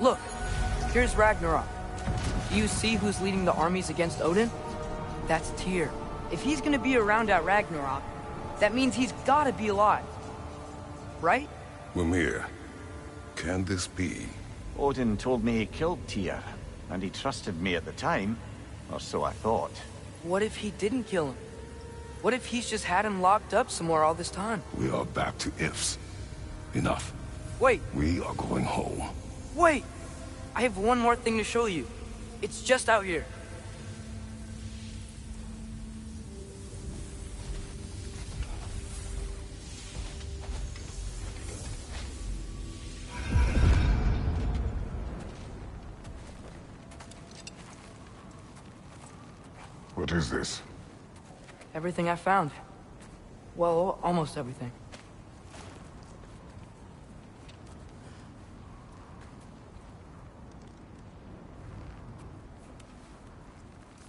Look, here's Ragnarok. Do you see who's leading the armies against Odin? That's Tyr. If he's gonna be around at Ragnarok, that means he's gotta be alive. Right? Mimir, can this be? Odin told me he killed Tyr, and he trusted me at the time, or so I thought. What if he didn't kill him? What if he's just had him locked up somewhere all this time? We are back to ifs. Enough. Wait, We are going home. wait! I have one more thing to show you. It's just out here. What is this? Everything I found. Well, almost everything.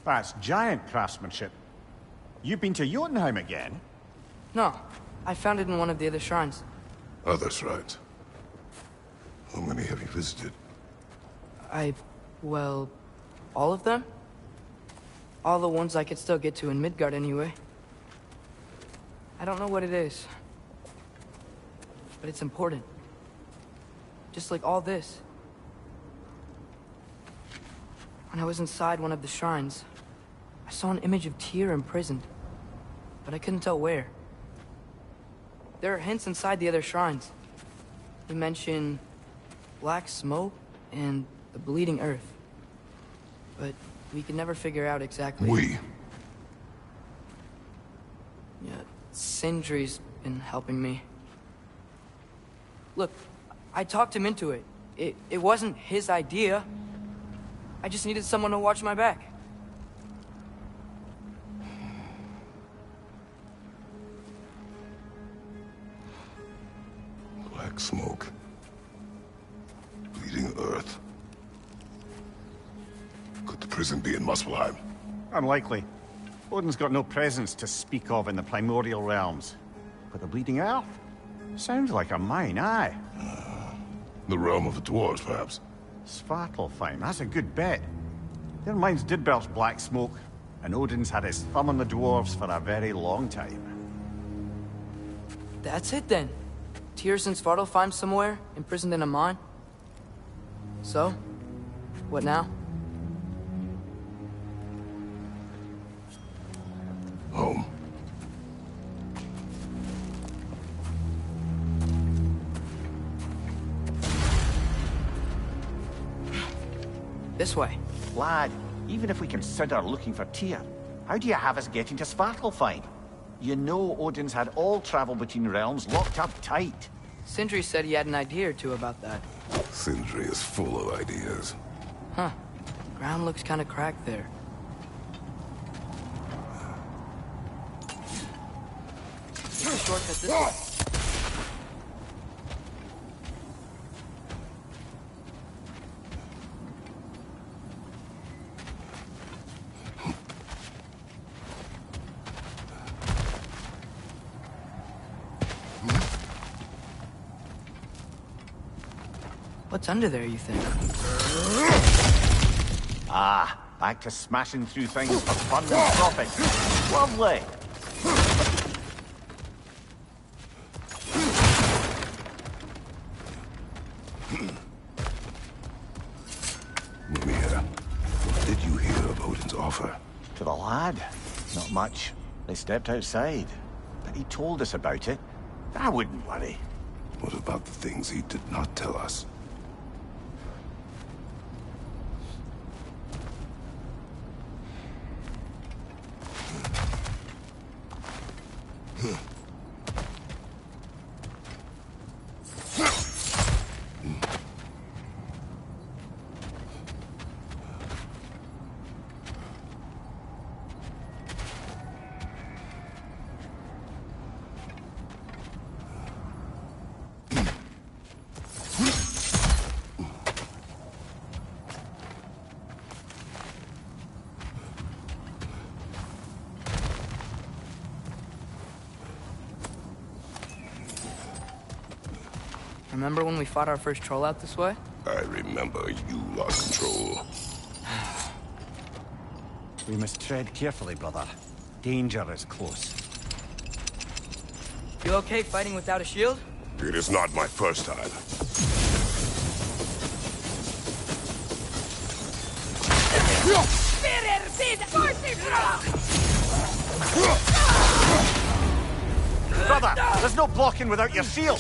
That's giant craftsmanship. You've been to Jotunheim again? No, I found it in one of the other shrines. Others, right? How many have you visited? Well, all of them? All the ones I could still get to in Midgard anyway. I don't know what it is. But it's important. Just like all this. When I was inside one of the shrines, I saw an image of Tyr imprisoned. But I couldn't tell where. There are hints inside the other shrines. They mention black smoke and the bleeding earth. But we could never figure out exactly... We? Yeah, Sindri's been helping me. Look, I talked him into it. It wasn't his idea. I just needed someone to watch my back. Black smoke. Bleeding earth. Could the prison be in Muspelheim? Unlikely. Odin's got no presence to speak of in the primordial realms. But the Bleeding Earth? Sounds like a mine, aye. The realm of the dwarves, perhaps? Svartalfheim, that's a good bet. Their mines did belch black smoke, and Odin's had his thumb on the dwarves for a very long time. That's it then. Tears in Svartalfheim somewhere, imprisoned in a mine. So, what now? Home. This way. Lad, even if we consider looking for Tyr, how do you have us getting to Svartalfheim? You know Odin's had all travel between realms locked up tight. Sindri said he had an idea or two about that. Sindri is full of ideas. Huh. Ground looks kind of cracked there. Shortcut this way. What's under there, you think? Ah, back to smashing through things for fun and profit. Lovely. Mimir, what did you hear of Odin's offer? To the lad? Not much. They stepped outside. But he told us about it. I wouldn't worry. What about the things he did not tell us? Remember when we fought our first troll out this way? I remember you lost control. We must tread carefully, brother. Danger is close. You okay fighting without a shield? It is not my first time. Brother, there's no blocking without your shield!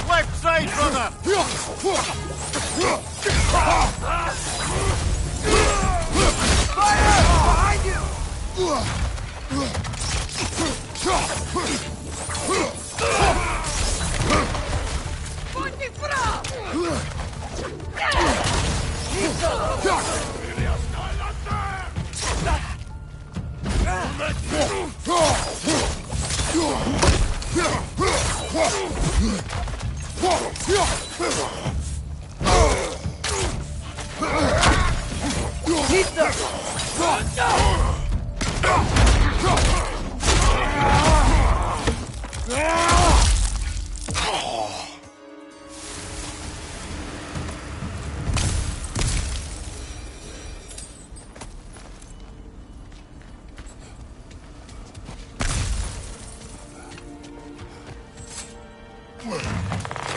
Left side, brother! Fire! Behind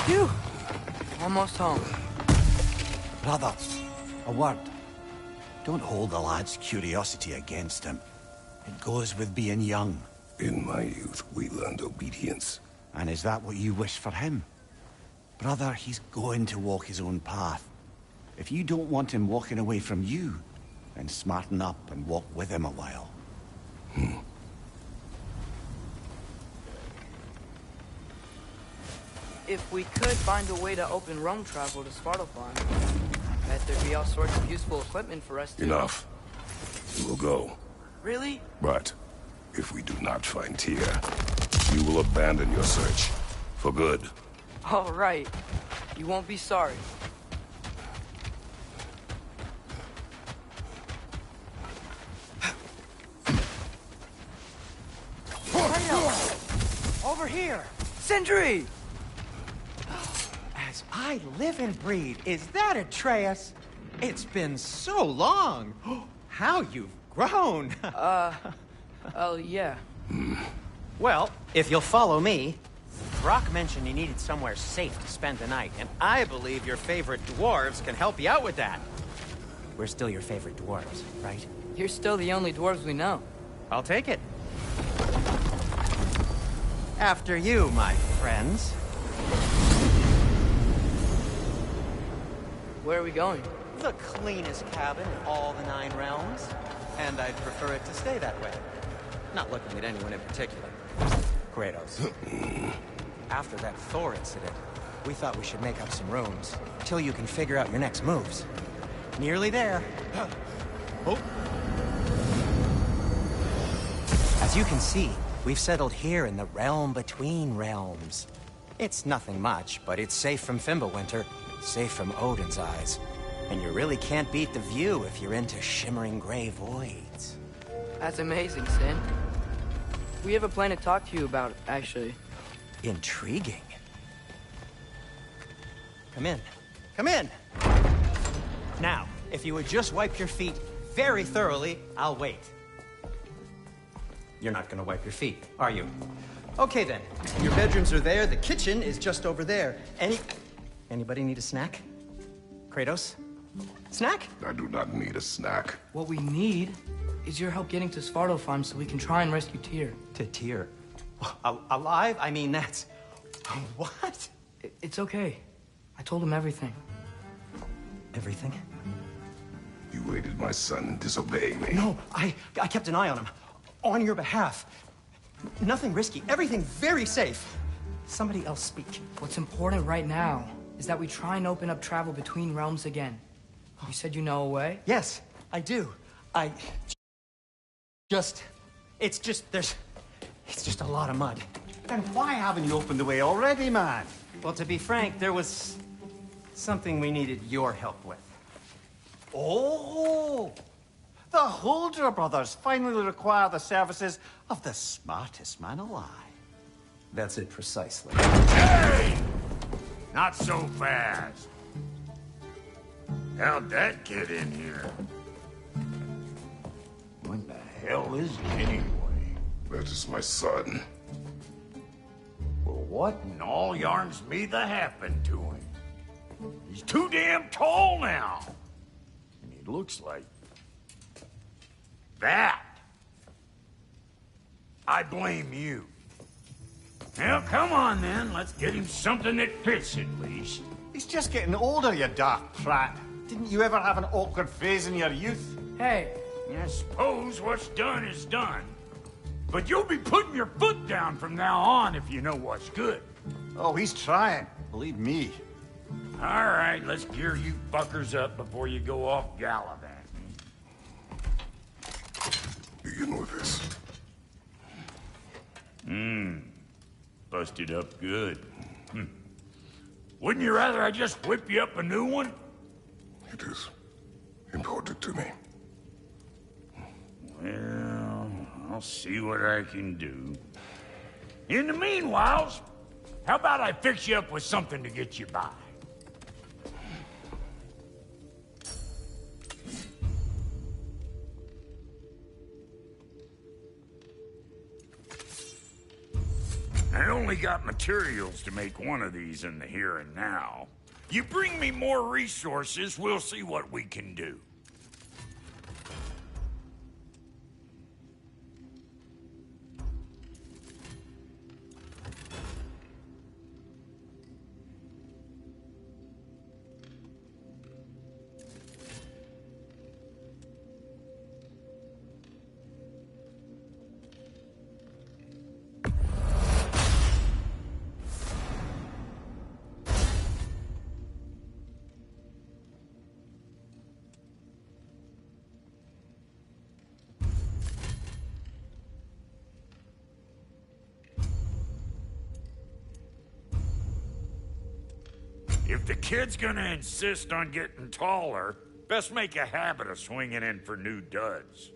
Phew! Almost home. Brother, a word. Don't hold the lad's curiosity against him. It goes with being young. In my youth, we learned obedience. And is that what you wish for him? Brother, he's going to walk his own path. If you don't want him walking away from you, then smarten up and walk with him a while. if we could find a way to open realm travel to Svartalfheim, I bet there'd be all sorts of useful equipment for us to... Enough. We will go. Really? But if we do not find Tyr, you will abandon your search. For good. All right. You won't be sorry. Over here! Sindri! As I live and breathe, is that Atreus? It's been so long! How you've grown! Oh, yeah. Well, if you'll follow me, Brock mentioned you needed somewhere safe to spend the night, and I believe your favorite dwarves can help you out with that. We're still your favorite dwarves, right? You're still the only dwarves we know. I'll take it. After you, my friends. Where are we going? The cleanest cabin in all the 9 realms. And I'd prefer it to stay that way. Not looking at anyone in particular. Kratos. After that Thor incident, we thought we should make up some rooms, till you can figure out your next moves. Nearly there. Oh. As you can see, we've settled here in the realm between realms. It's nothing much, but it's safe from Fimbulwinter, safe from Odin's eyes. And you really can't beat the view if you're into shimmering gray voids. That's amazing, Sin. We have a plan to talk to you about, actually. Intriguing. Come in. Come in! Now, if you would just wipe your feet very thoroughly, I'll wait. You're not gonna wipe your feet, are you? Okay then. Your bedrooms are there, the kitchen is just over there. Anybody need a snack? Kratos? Snack? I do not need a snack. What we need is your help getting to Svartalfheim so we can try and rescue Tyr. To Tyr? Alive? I mean, that's... What? It's okay. I told him everything. Everything? You aided my son disobeying me. No, I kept an eye on him. On your behalf. Nothing risky. Everything very safe. Somebody else speak. What's important right now is that we try and open up travel between realms again. You said you know a way? Yes, I do. It's just a lot of mud. Then why haven't you opened the way already, man? Well, to be frank, there was something we needed your help with. Oh! The Holder brothers finally require the services of the smartest man alive. That's it precisely. Hey! Not so fast. How'd that get in here? What the hell is he anyway? That is my son. Well, what in all yarns me that happened to him? He's too damn tall now. And he looks like... that. I blame you. Well, come on then. Let's get him something that fits at least. He's just getting older, you daft prat. Didn't you ever have an awkward phase in your youth? Hey, I suppose what's done is done. But you'll be putting your foot down from now on if you know what's good. Oh, he's trying. Believe me. All right, let's gear you fuckers up before you go off gallivanting. Begin with this. Busted up good. Wouldn't you rather I just whip you up a new one? It is important to me. Well, I'll see what I can do. In the meanwhile, how about I fix you up with something to get you by? I only got materials to make one of these in the here and now. You bring me more resources, we'll see what we can do. If the kid's gonna insist on getting taller, best make a habit of swinging in for new duds.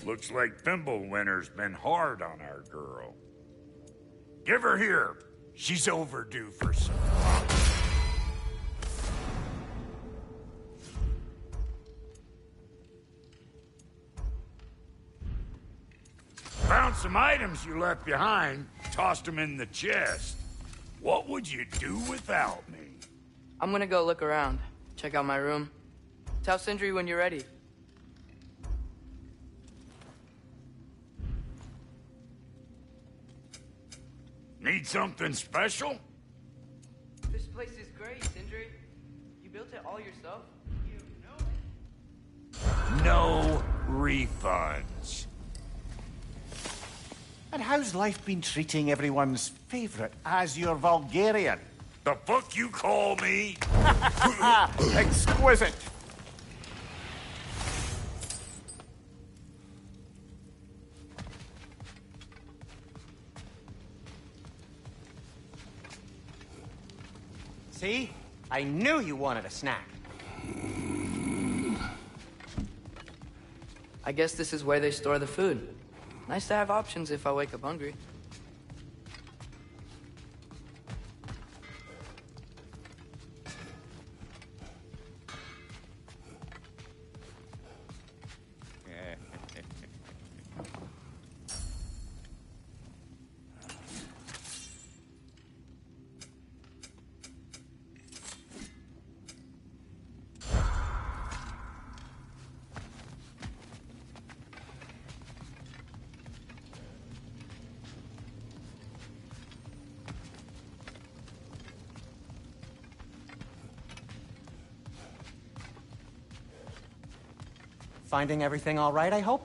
Looks like Thimblewinter's been hard on our girl. Give her here. She's overdue for some rock. Found some items you left behind, tossed them in the chest. What would you do without me? I'm gonna go look around. Check out my room. Tell Sindri when you're ready. Need something special? This place is great, Sindri. You built it all yourself? You know it. No refunds. And how's life been treating everyone's favorite Azure Vulgarian? The fuck you call me? Exquisite. See? I knew you wanted a snack. I guess this is where they store the food. Nice to have options if I wake up hungry. Finding everything all right, I hope?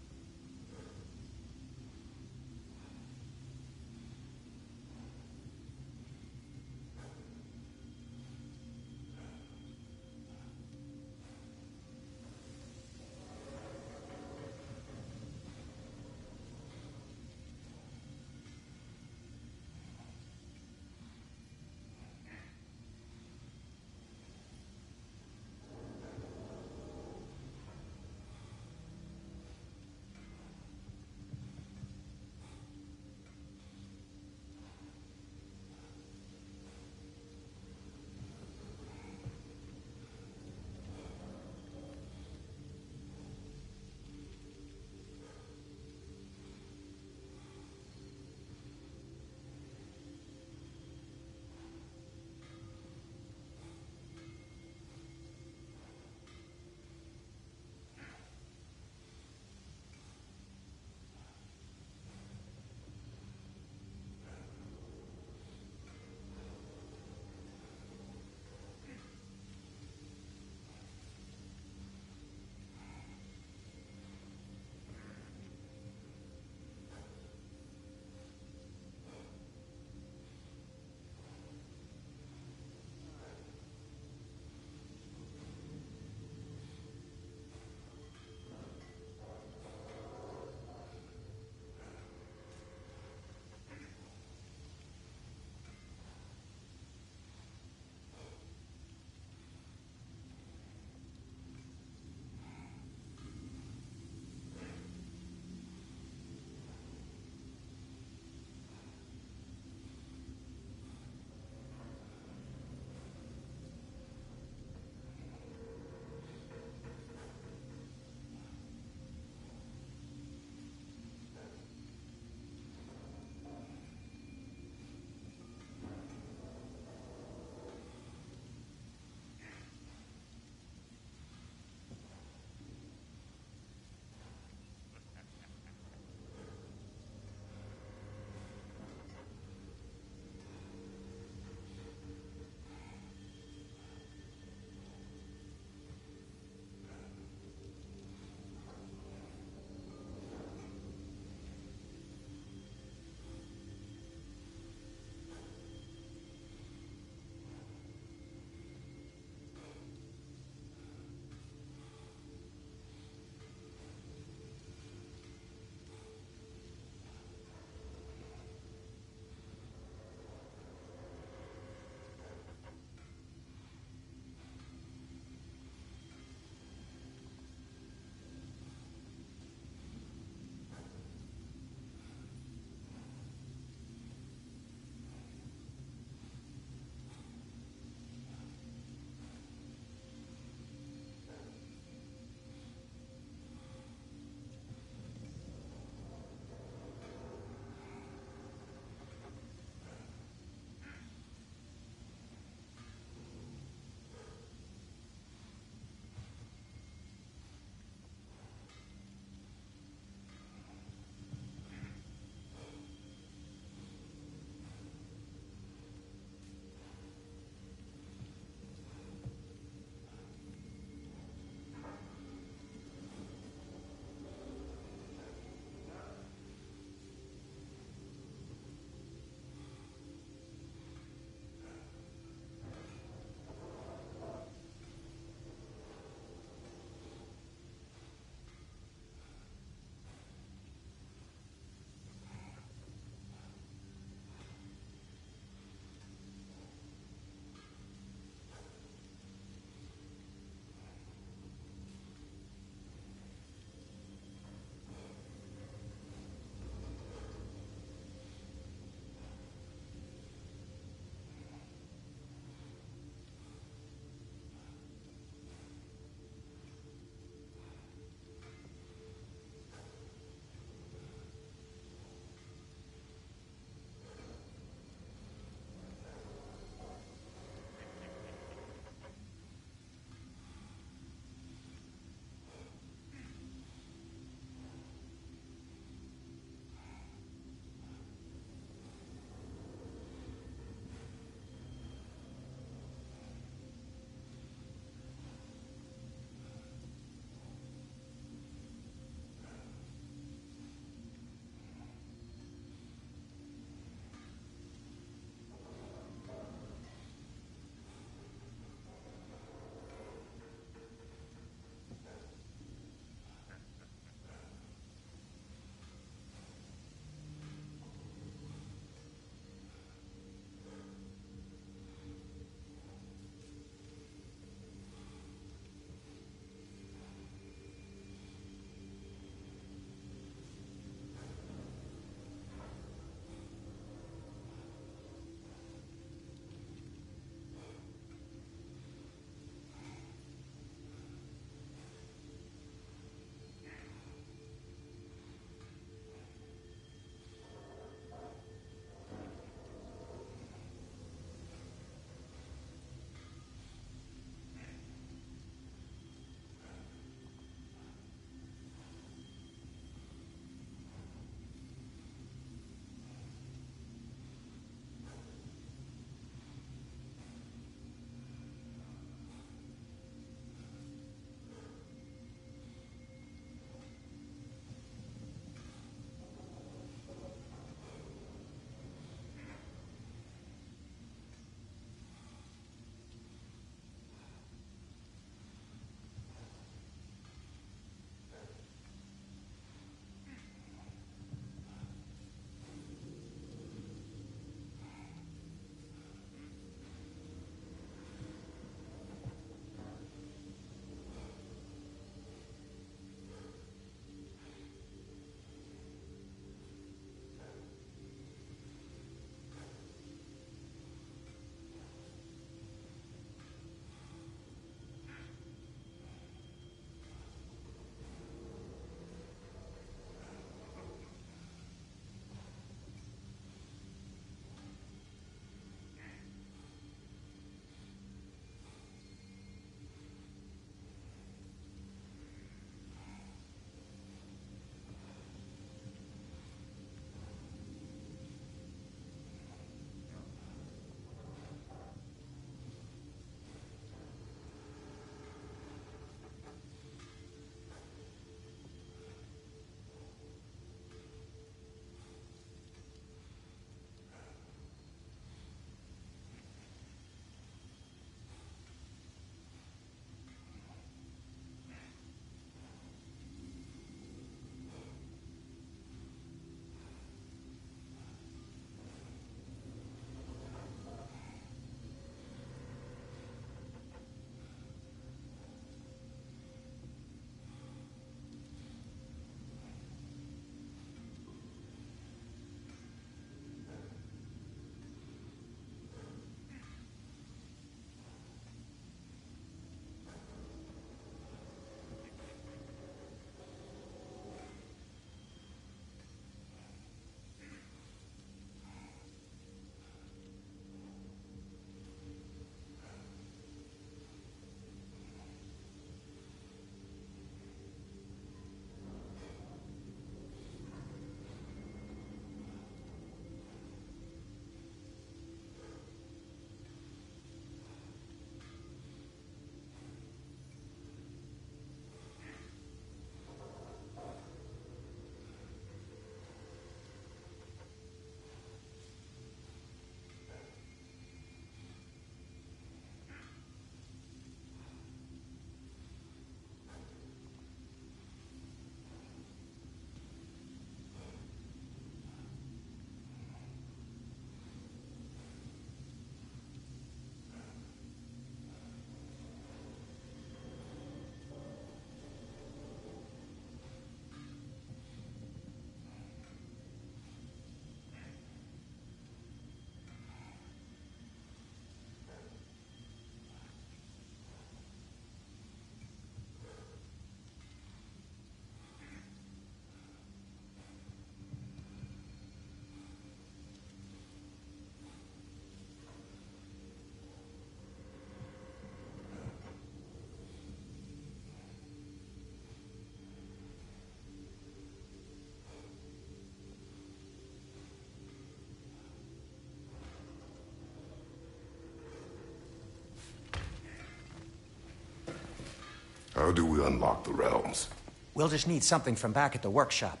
How do we unlock the realms? We'll just need something from back at the workshop.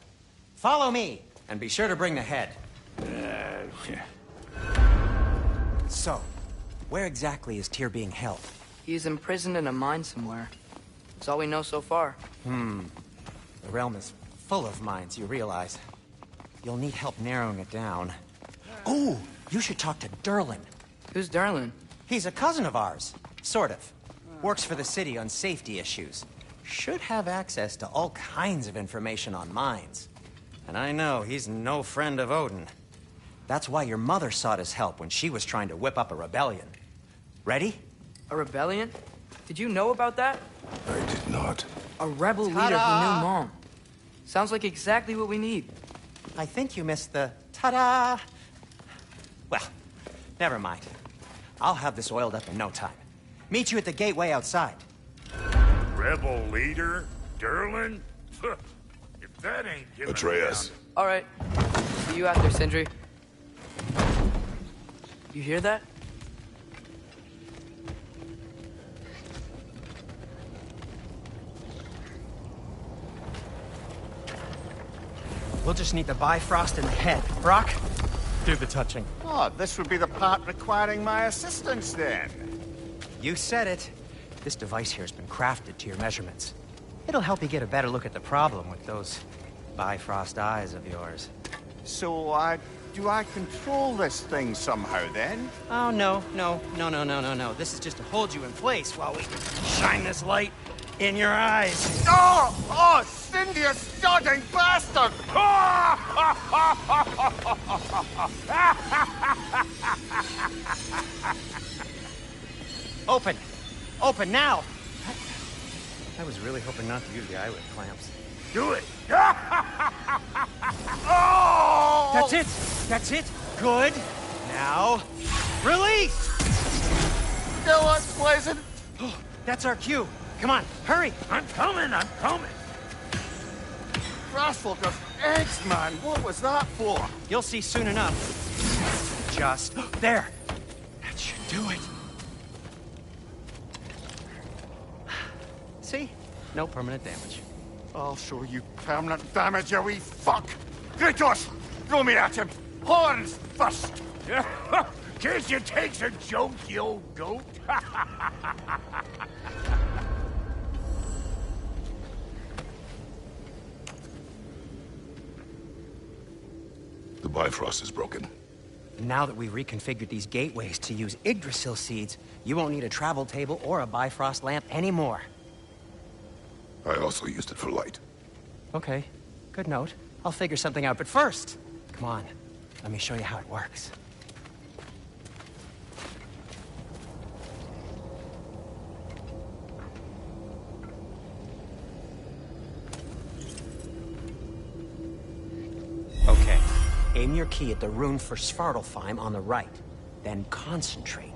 Follow me, and be sure to bring the head. So, where exactly is Tyr being held? He's imprisoned in a mine somewhere. That's all we know so far. The realm is full of mines, you realize. You'll need help narrowing it down. Oh, you should talk to Derlin. Who's Darlin? He's a cousin of ours. Sort of. Works for the city on safety issues. Should have access to all kinds of information on mines. And I know he's no friend of Odin. That's why your mother sought his help when she was trying to whip up a rebellion. Ready? A rebellion? Did you know about that? I did not. A rebel leader who knew Mom. Sounds like exactly what we need. I think you missed the ta-da. Well, never mind. I'll have this oiled up in no time. Meet you at the gateway outside. Rebel leader? Derlin? If that ain't giving Atreus. All right. See you out there, Sindri. You hear that? We'll just need the Bifrost in the head. Brock, do the touching. Oh, this would be the part requiring my assistance then. You said it. This device here has been crafted to your measurements. It'll help you get a better look at the problem with those Bifrost eyes of yours. So, do I control this thing somehow then? Oh, no. This is just to hold you in place while we shine this light in your eyes. Oh, Cindy, you sodding bastard! Open now! I was really hoping not to use the eyelid clamps. Do it! That's it! Good! Now, release! Still unpleasant. That's our cue. Come on, hurry! I'm coming! Rascal of eggs, man. What was that for? You'll see soon enough. Just there. That should do it. See? No permanent damage. I'll show you permanent damage, you wee fuck. Kratos, throw me at him. Horns first. Guess you takes a joke, you old goat. The Bifrost is broken. Now that we've reconfigured these gateways to use Yggdrasil seeds, you won't need a travel table or a Bifrost lamp anymore. I also used it for light. Okay, good note. I'll figure something out, but first, come on, let me show you how it works. Okay, aim your key at the rune for Svartalfheim on the right, then concentrate.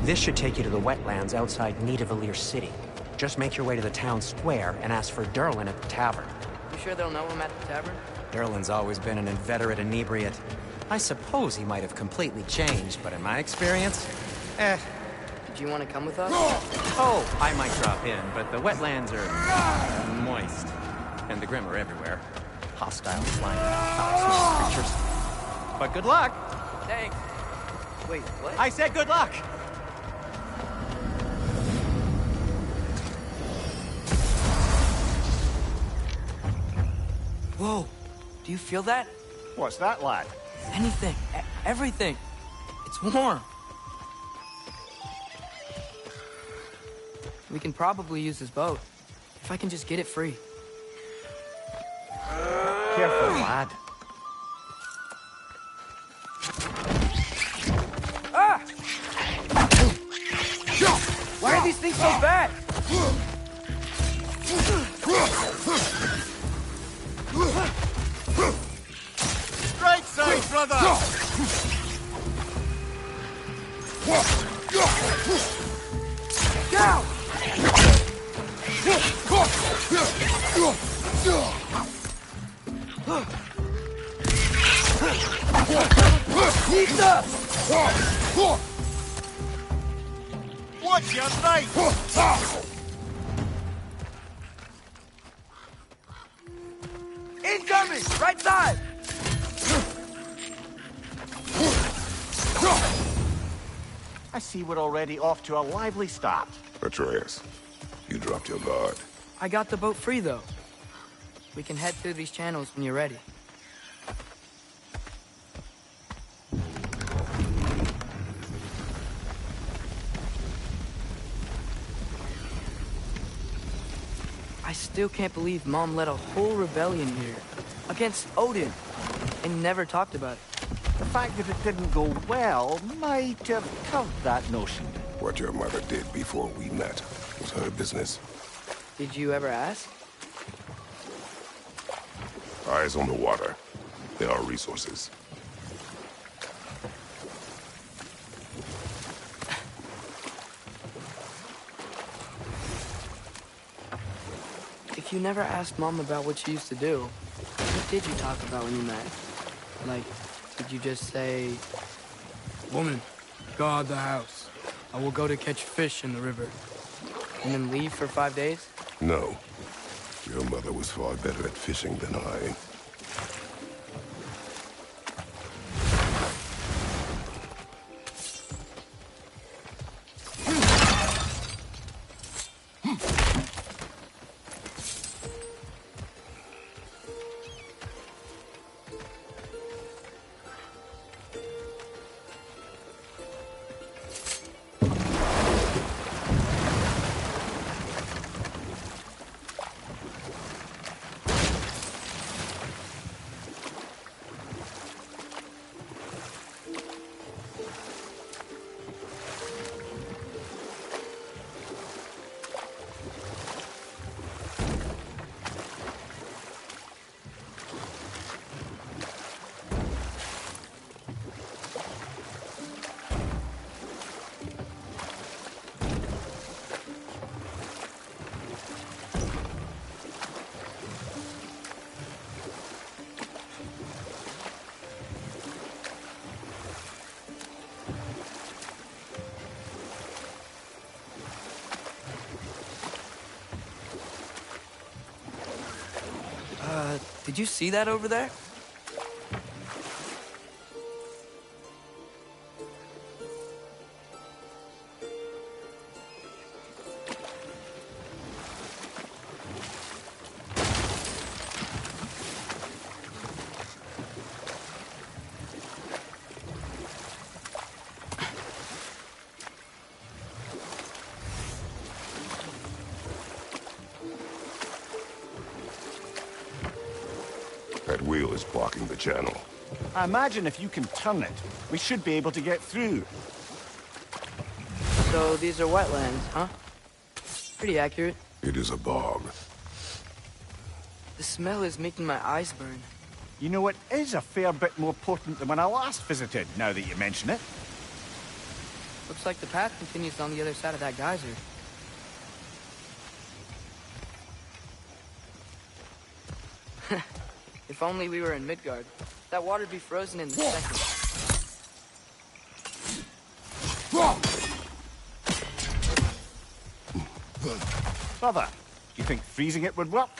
This should take you to the wetlands outside Nidavellir City. Just make your way to the town square and ask for Derlin at the tavern. You sure they'll know him at the tavern? Derlin's always been an inveterate inebriate. I suppose he might have completely changed, but in my experience, Do you want to come with us? Oh, I might drop in, but the wetlands are moist. And the Grim are everywhere. Hostile flying around toxic creatures. But good luck! Thanks. Wait, what? I said good luck! Whoa. Do you feel that? What's that, lad? Anything. Everything. It's warm. We can probably use this boat. If I can just get it free. Careful, lad. Ah! Why are these things so bad? Right side, brother! Down! Watch your right! Incoming! Right side! I see we're already off to a lively start. Atreus, you dropped your guard. I got the boat free, though. We can head through these channels when you're ready. I still can't believe Mom led a whole rebellion here. Against Odin. And never talked about it. The fact that it didn't go well might have covered that notion. What your mother did before we met was her business. Did you ever ask? Eyes on the water. There are resources. If you never asked Mom about what she used to do, what did you talk about when you met? Like, did you just say, "Woman, guard the house. I will go to catch fish in the river," and then leave for 5 days? No. Your mother was far better at fishing than I. Did you see that over there? That wheel is blocking the channel. I imagine if you can turn it, we should be able to get through. So these are wetlands, huh? Pretty accurate. It is a bog. The smell is making my eyes burn. You know, it is a fair bit more potent than when I last visited, now that you mention it. Looks like the path continues on the other side of that geyser. If only we were in Midgard. That water'd be frozen in a second. Brother, you think freezing it would work?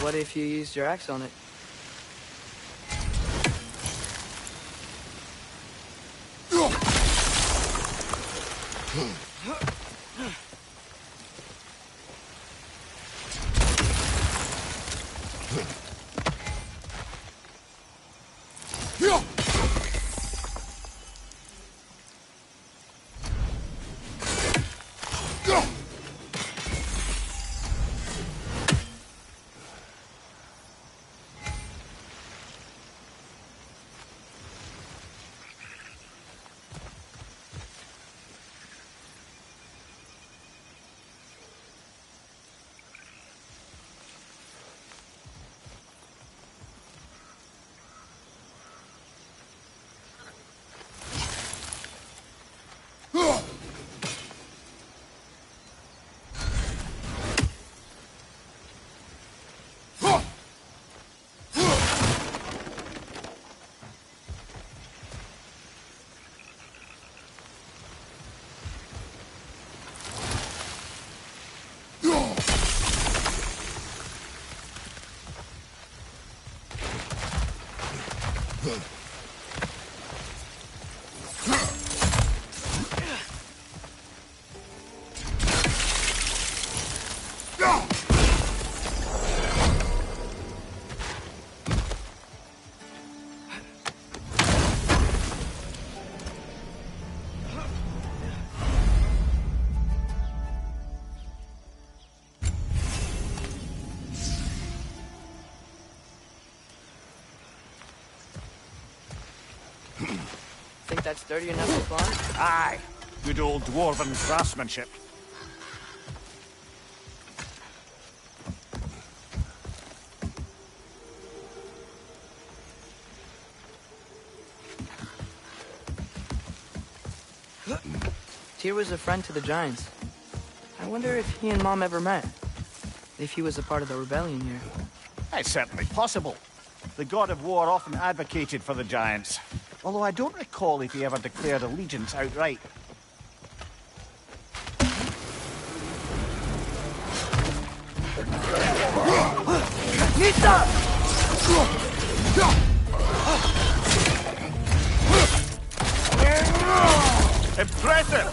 What if you used your axe on it? Think that's sturdy enough to climb? Aye. Good old dwarven craftsmanship. Tyr was a friend to the Giants. I wonder if he and Mom ever met. If he was a part of the rebellion here. It's certainly possible. The God of War often advocated for the Giants. Although I don't recall if he ever declared allegiance outright. Nita! Impressive!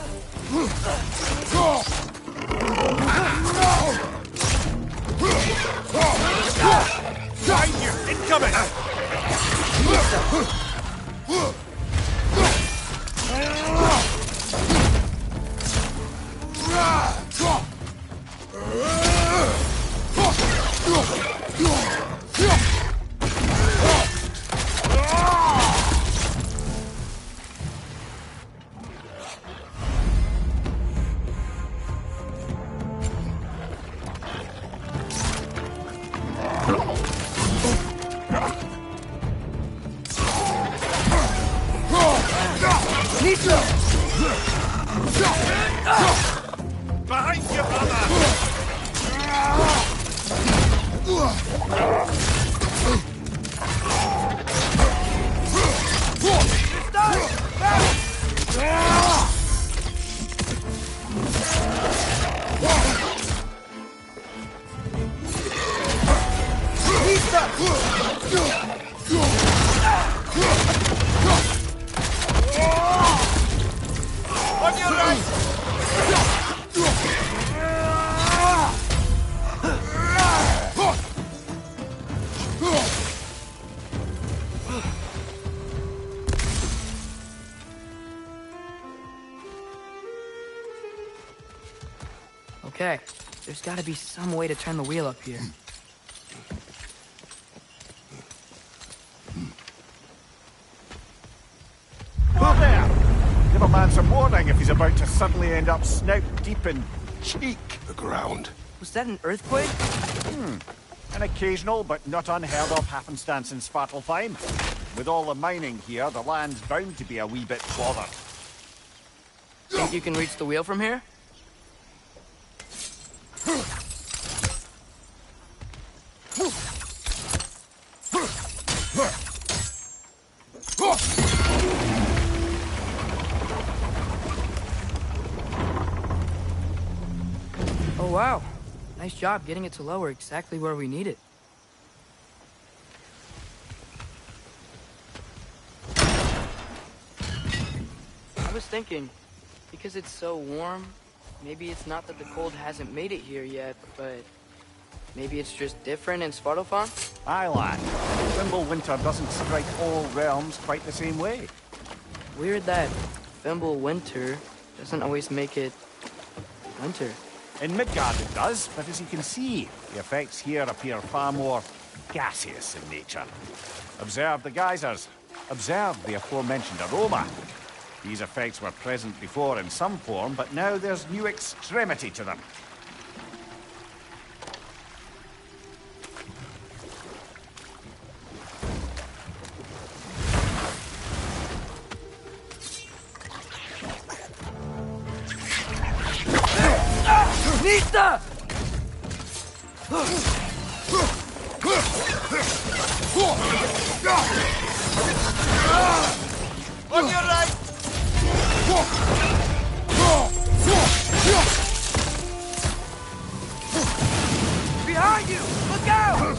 Behind you! Incoming! Behind you, on your right! Okay, there's gotta be some way to turn the wheel up here. Whoa there! Give a man some warning if he's about to suddenly end up snout deep in cheek. The ground. Was that an earthquake? An occasional but not unheard of happenstance in Svartalfheim. With all the mining here, the land's bound to be a wee bit bothered. Think you can reach the wheel from here? Oh wow, nice job getting it to lower exactly where we need it. I was thinking, because it's so warm, maybe it's not that the cold hasn't made it here yet, but maybe it's just different in Svartalfheim? Aye, lad. Winter doesn't strike all realms quite the same way. Weird that Winter doesn't always make it winter. In Midgard it does, but as you can see, the effects here appear far more gaseous in nature. Observe the geysers. Observe the aforementioned aroma. These effects were present before in some form, but now there's new extremity to them. Nita! On your right! Behind you! Look out!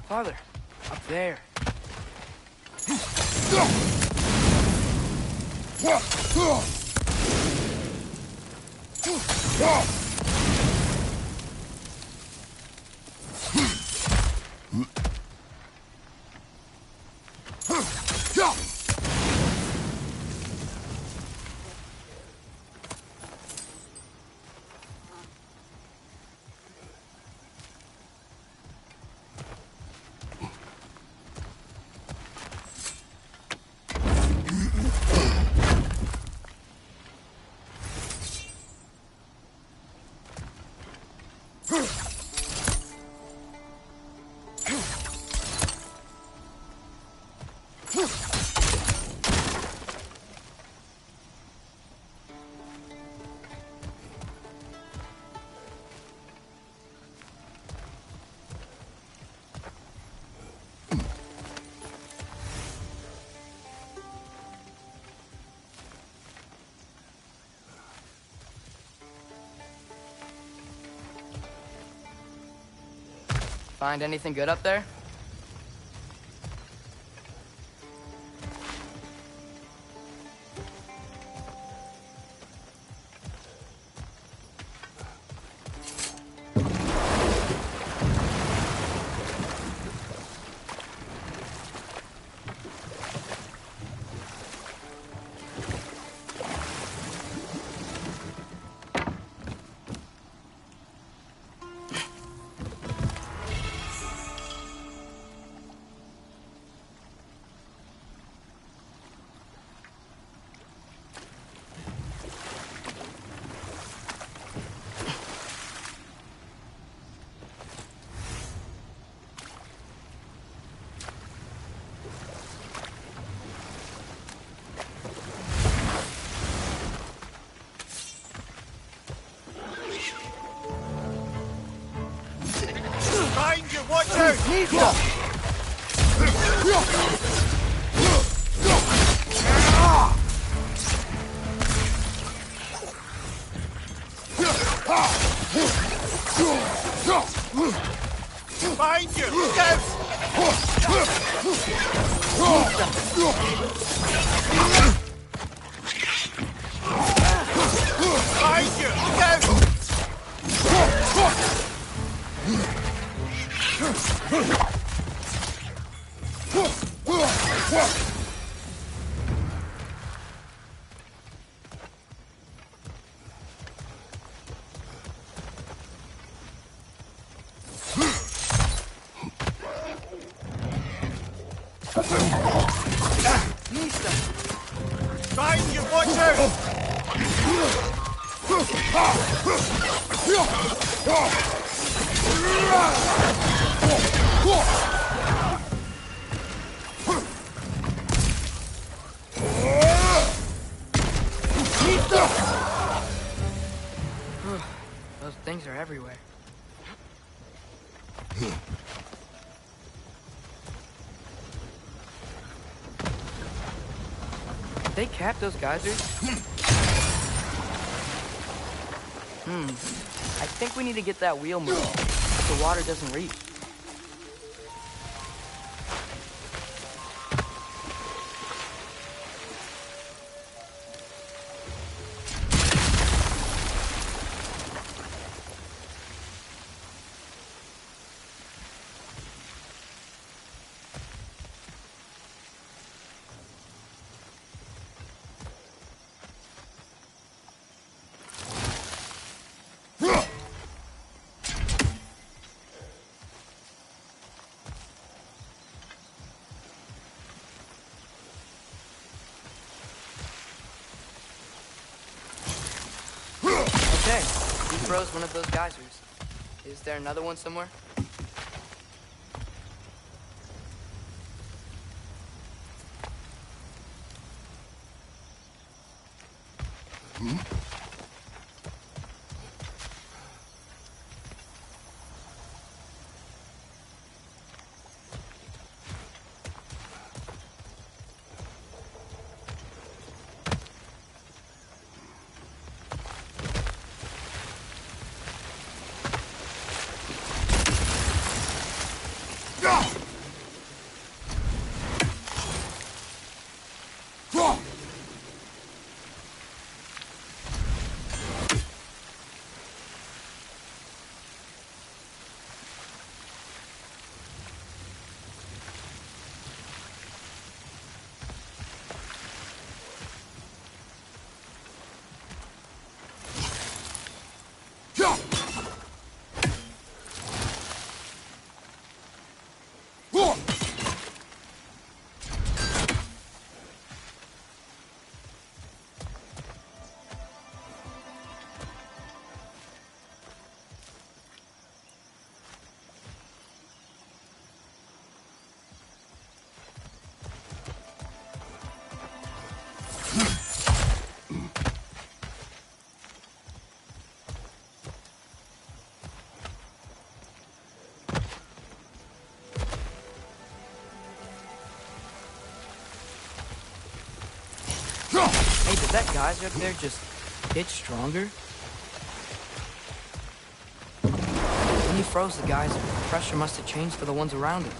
Father, up there. Find anything good up there? Behind you, watch out! Behind you! Look out! Behind you! Look out! Behind you, watch out! Those things are everywhere. Did they cap those geysers? I think we need to get that wheel moving so the water doesn't reach. froze one of those geysers. Is there another one somewhere? Hey, did that geyser up there just get stronger? When he froze the geyser, the pressure must have changed for the ones around it.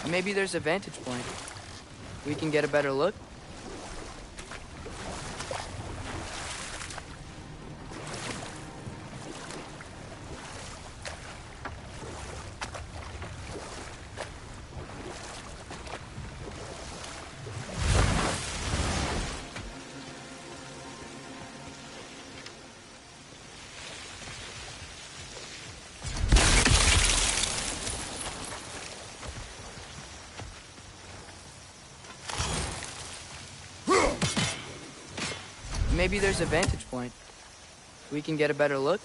Maybe there's a vantage point. We can get a better look. Maybe there's a vantage point. We can get a better look.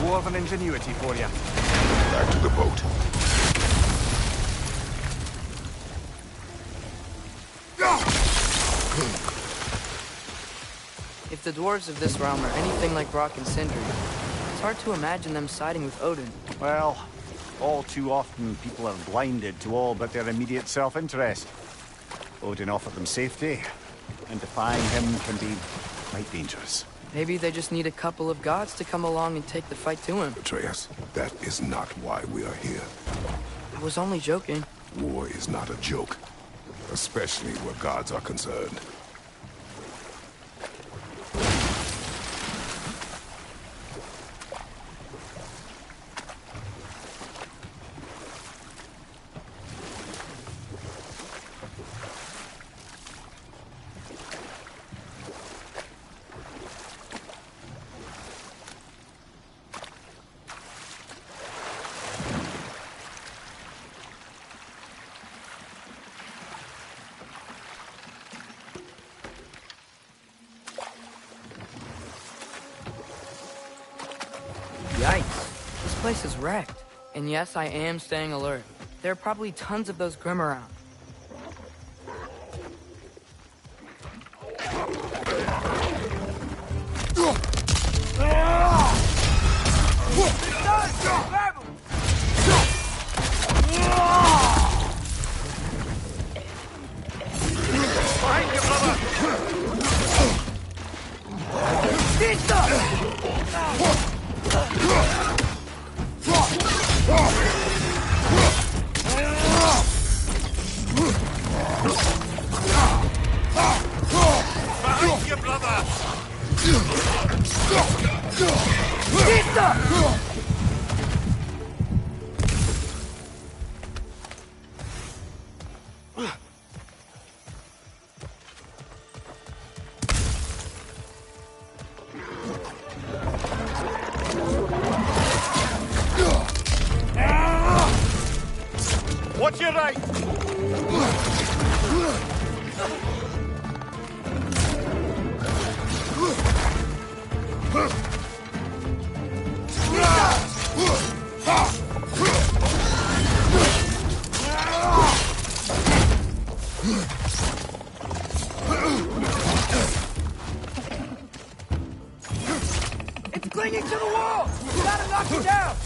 Dwarven ingenuity for you. Back to the boat. If the dwarves of this realm are anything like Rock and Sindri, it's hard to imagine them siding with Odin. Well, all too often people are blinded to all but their immediate self-interest. Odin offered them safety, and defying him can be quite dangerous. Maybe they just need a couple of gods to come along and take the fight to him. Atreus, that is not why we are here. I was only joking. War is not a joke, especially where gods are concerned. Yikes. This place is wrecked. And yes, I am staying alert. There are probably tons of those Grim around. Grab him! Behind you, brother! Behind you, brother! Watch your right! It's clinging to the wall! You gotta knock it down!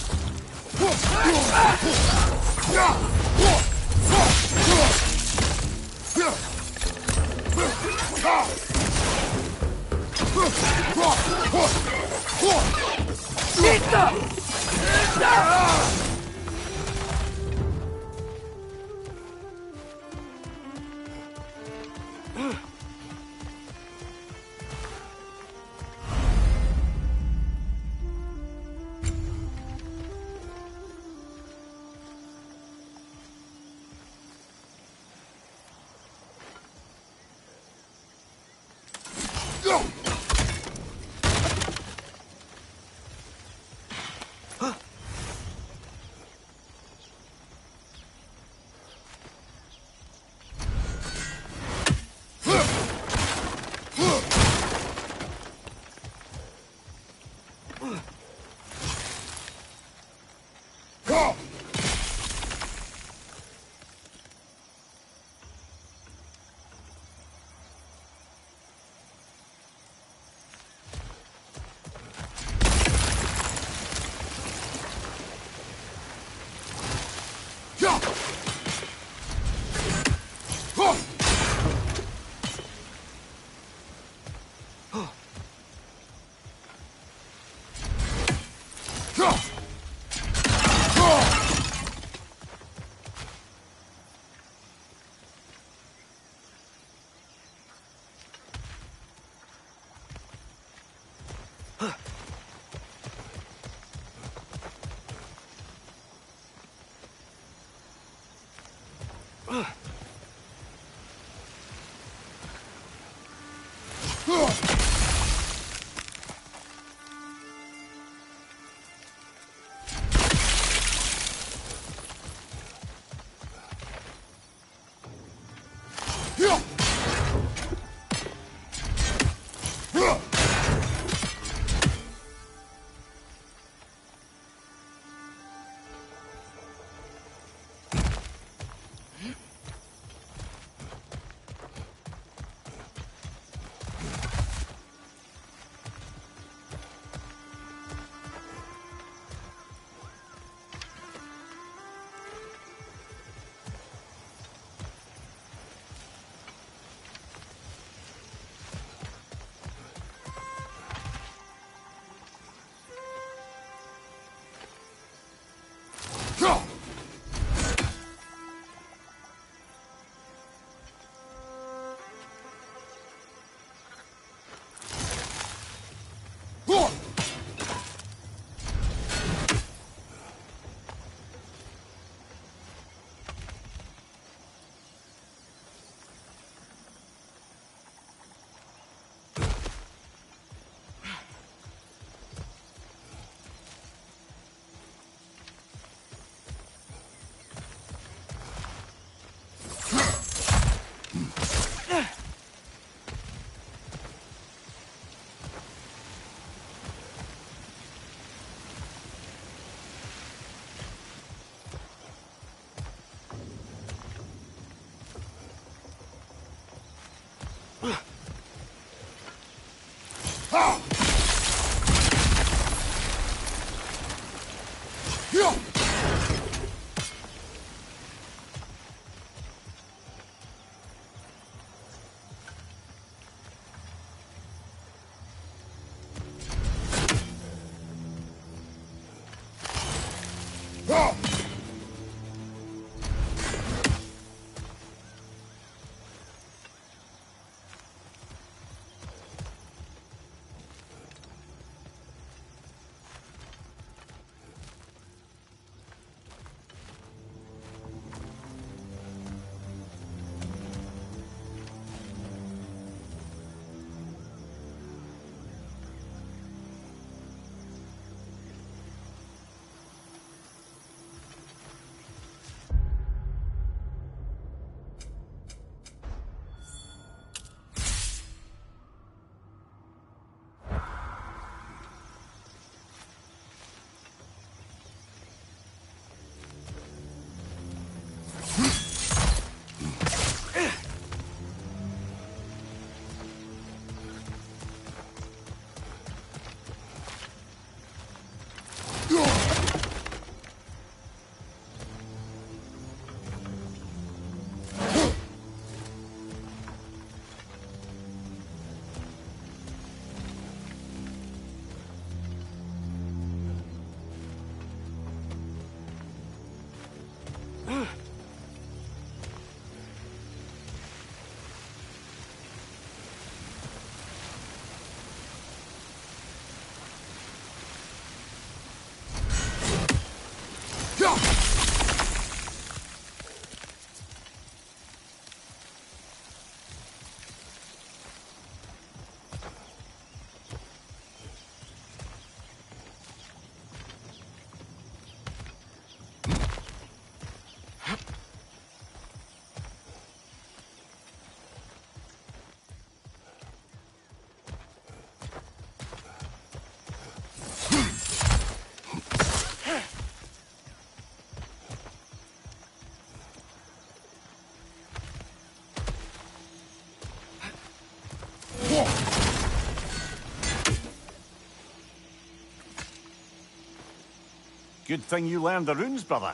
Good thing you learned the runes, brother.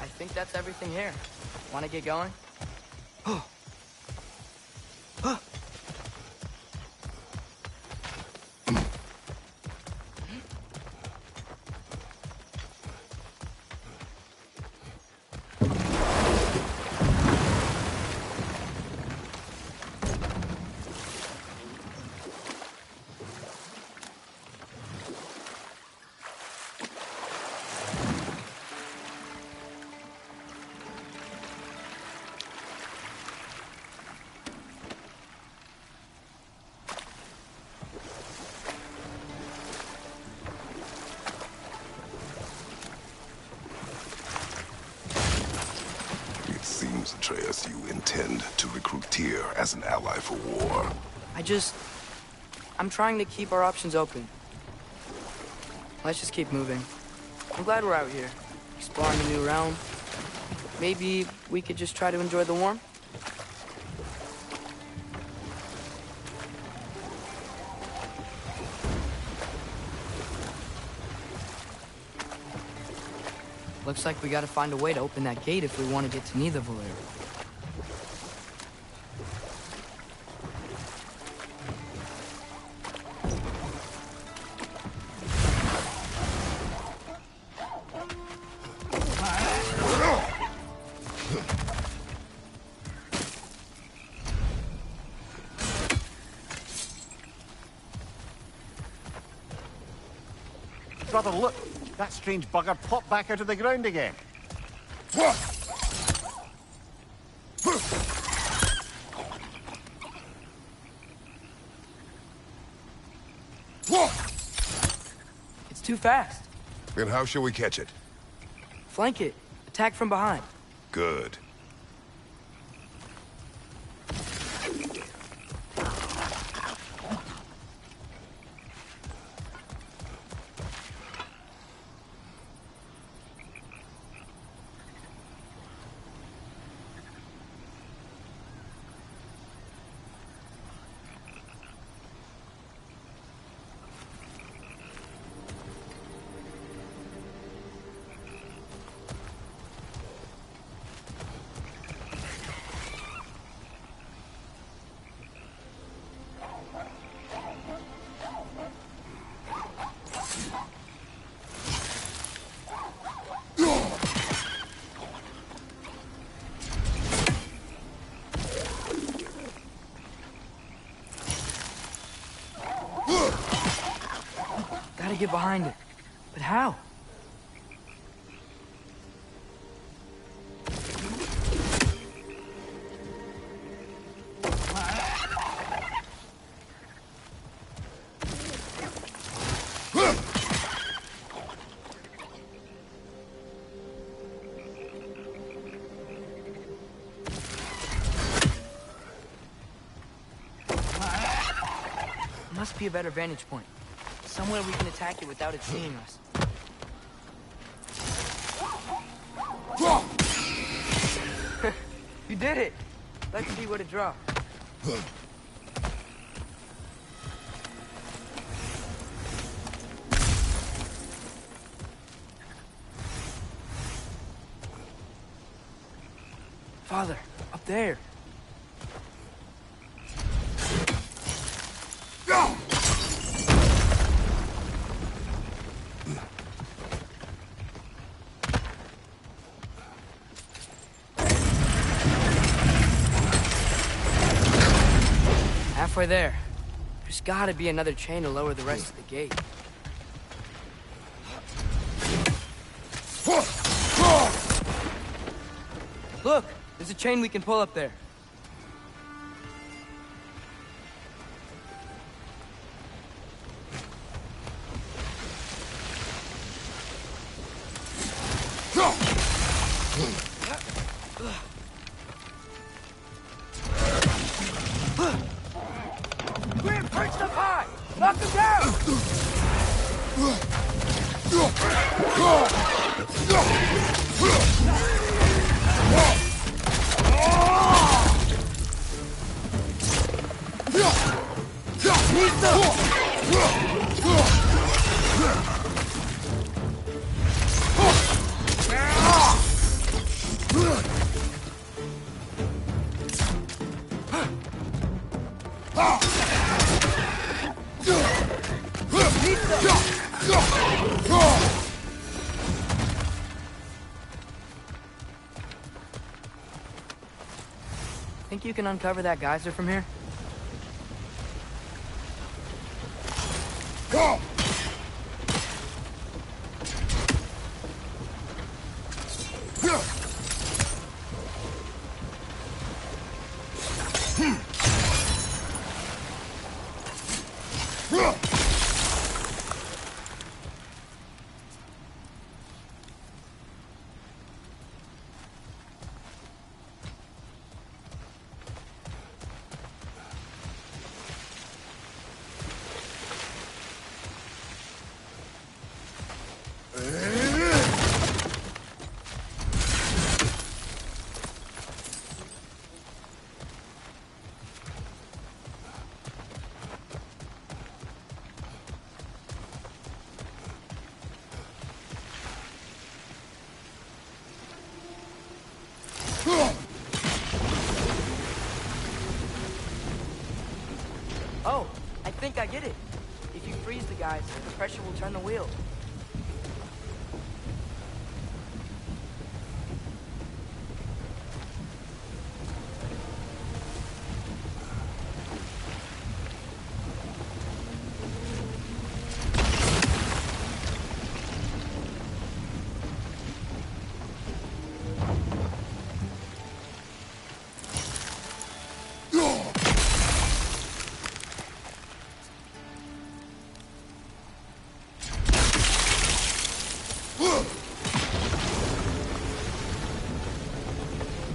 I think that's everything here. Want to get going? Atreus, you intend to recruit Tyr as an ally for war. I'm trying to keep our options open. Let's just keep moving. I'm glad we're out here, exploring a new realm. Maybe we could just try to enjoy the warmth? Looks like we gotta find a way to open that gate if we want to get to Nidavellir. Brother, look! That strange bugger popped back out of the ground again. It's too fast. Then how shall we catch it? Flank it. Attack from behind. Good. Gotta get behind it. But how? be a better vantage point. Somewhere we can attack it without it seeing us. You did it! Let's see what it dropped. Father, up there. Halfway there. There's gotta be another chain to lower the rest of the gate. Look! There's a chain we can pull up there. We're perched up high! Knock him down! Think you can uncover that geyser from here? Go! Oh, I think I get it. If you freeze the guys, the pressure will turn the wheel.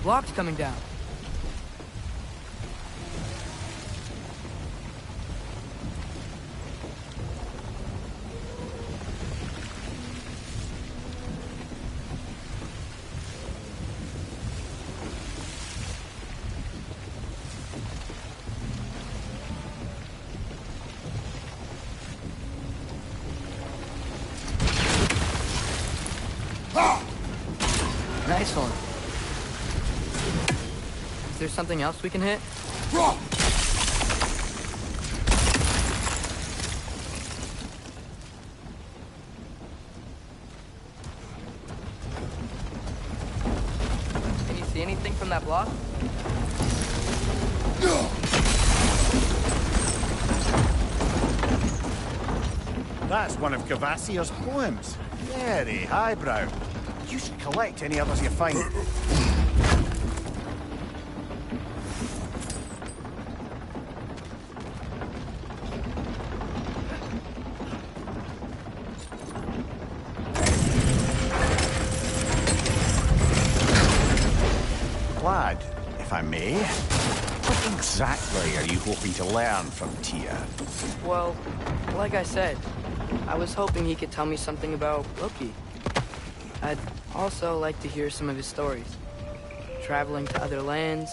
Blocks coming down. Nice one. Is there something else we can hit? Can you see anything from that block? That's one of Gavassier's poems. Very highbrow. You should collect any others you find. Glad, if I may. exactly are you hoping to learn from Tia? Well, like I said, I was hoping he could tell me something about Loki. I'd also like to hear some of his stories. Traveling to other lands,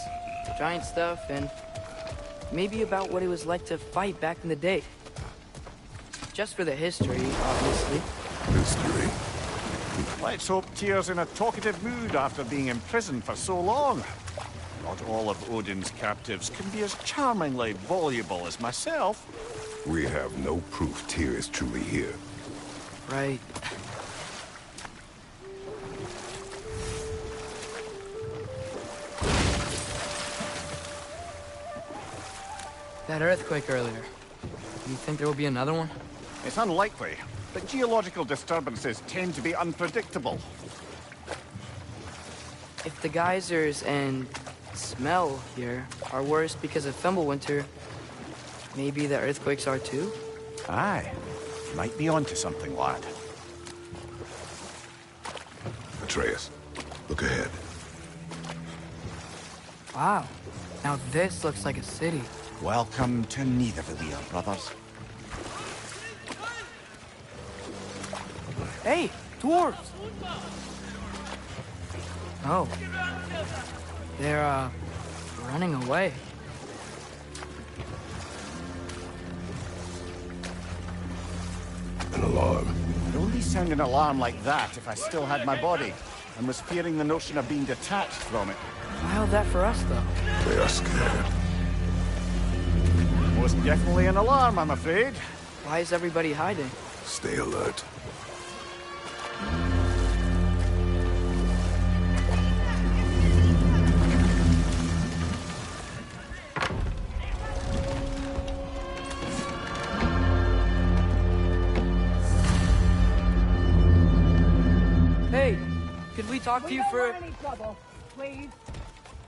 giant stuff, and maybe about what it was like to fight back in the day. Just for the history, obviously. History? Let's hope Tyr's in a talkative mood after being imprisoned for so long. Not all of Odin's captives can be as charmingly voluble as myself. We have no proof Tyr is truly here. Right. That earthquake earlier. You think there will be another one? It's unlikely, but geological disturbances tend to be unpredictable. If the geysers and smell here are worse because of Fimbulwinter, maybe the earthquakes are too? Aye. Might be onto something, lad. Atreus, look ahead. Wow. Now this looks like a city. Welcome to Nidavellir, brothers. Hey, dwarves! Oh. They're, running away. An alarm. I'd only sound an alarm like that if I still had my body, and was fearing the notion of being detached from it. Wild that for us, though. They are scared. Most definitely an alarm, I'm afraid. Why is everybody hiding? Stay alert. Hey, could we talk to you for... any trouble, please.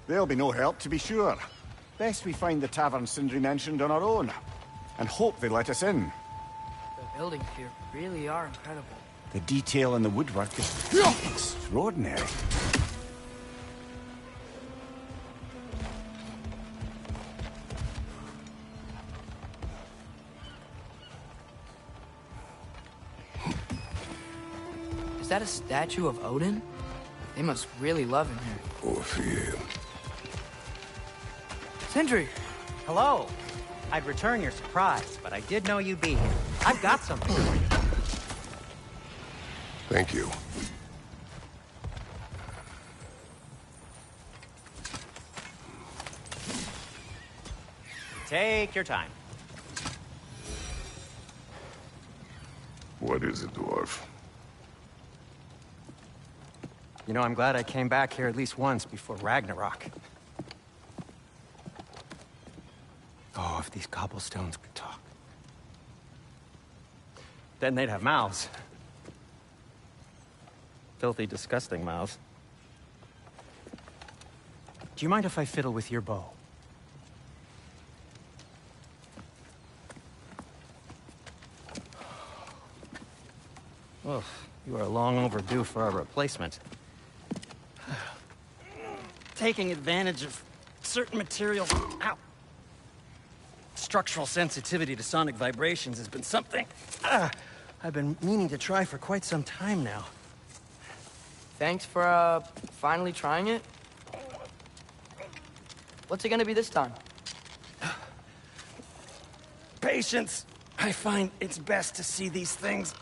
There'll be no help, to be sure. Best we find the tavern Sindri mentioned on our own, and hope they let us in. The buildings here really are incredible. The detail in the woodwork is extraordinary. Is that a statue of Odin? They must really love him here. Or fear. Sindri! Hello. I'd return your surprise, but I did know you'd be here. I've got something for you. Thank you. Take your time. What is it, dwarf? You know, I'm glad I came back here at least once before Ragnarok. Oh, if these cobblestones could talk. Then they'd have mouths. Filthy, disgusting mouths. Do you mind if I fiddle with your bow? Oh, you are long overdue for a replacement. Taking advantage of certain materials. Ow! Structural sensitivity to sonic vibrations has been something I've been meaning to try for quite some time now. Thanks for, finally trying it. What's it gonna be this time? Patience. I find it's best to see these things,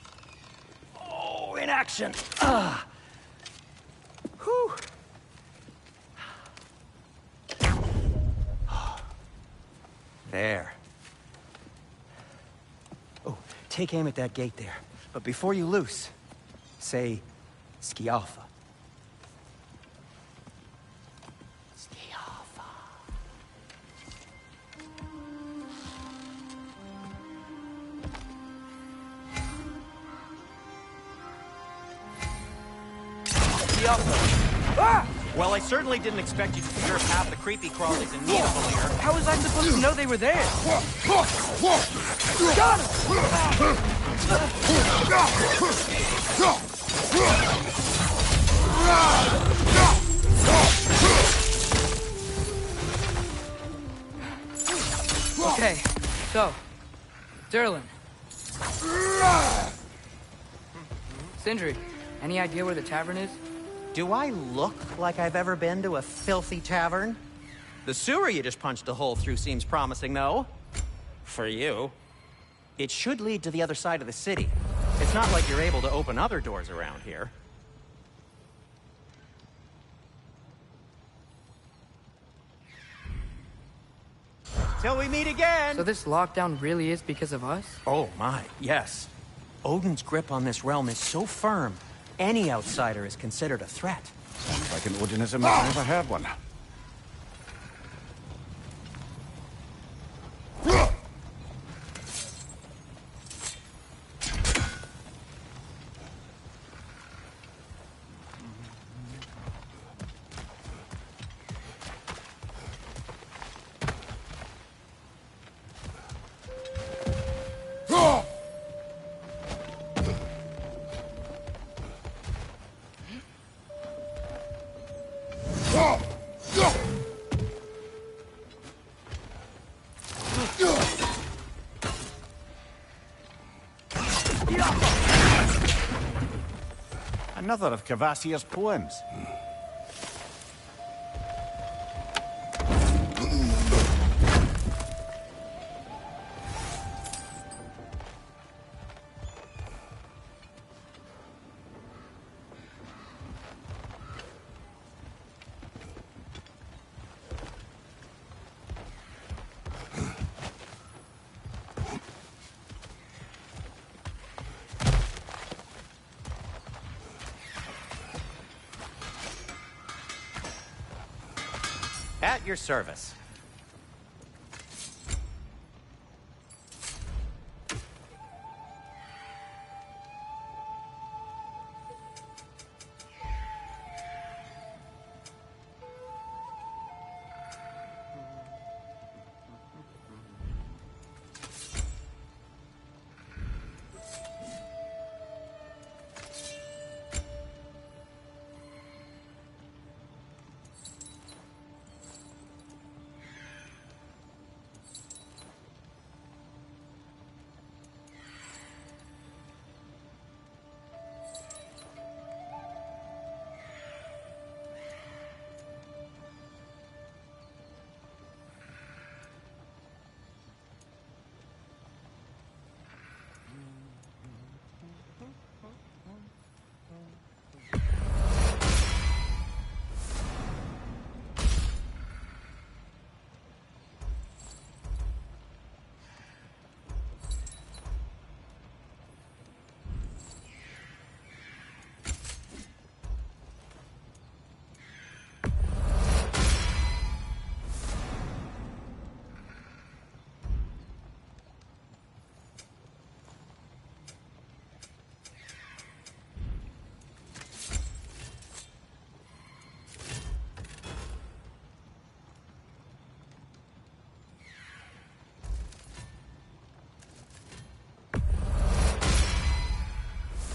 in action. Whew. There. Oh, take aim at that gate there. But before you loose, say, Skialfa. Skialfa. Ah! Well, I certainly didn't expect you to preserve half the creepy crawlies in Nidavellir. How was I supposed to know they were there? Got him! So, Durlin. Sindri, any idea where the tavern is? Do I look like I've ever been to a filthy tavern? The sewer you just punched a hole through seems promising, though. For you. It should lead to the other side of the city. It's not like you're able to open other doors around here. Till we meet again! So this lockdown really is because of us? Oh my, yes. Odin's grip on this realm is so firm, any outsider is considered a threat. Sounds like an Odinism if I ever heard one. Another of Kvasir's poems. At your service.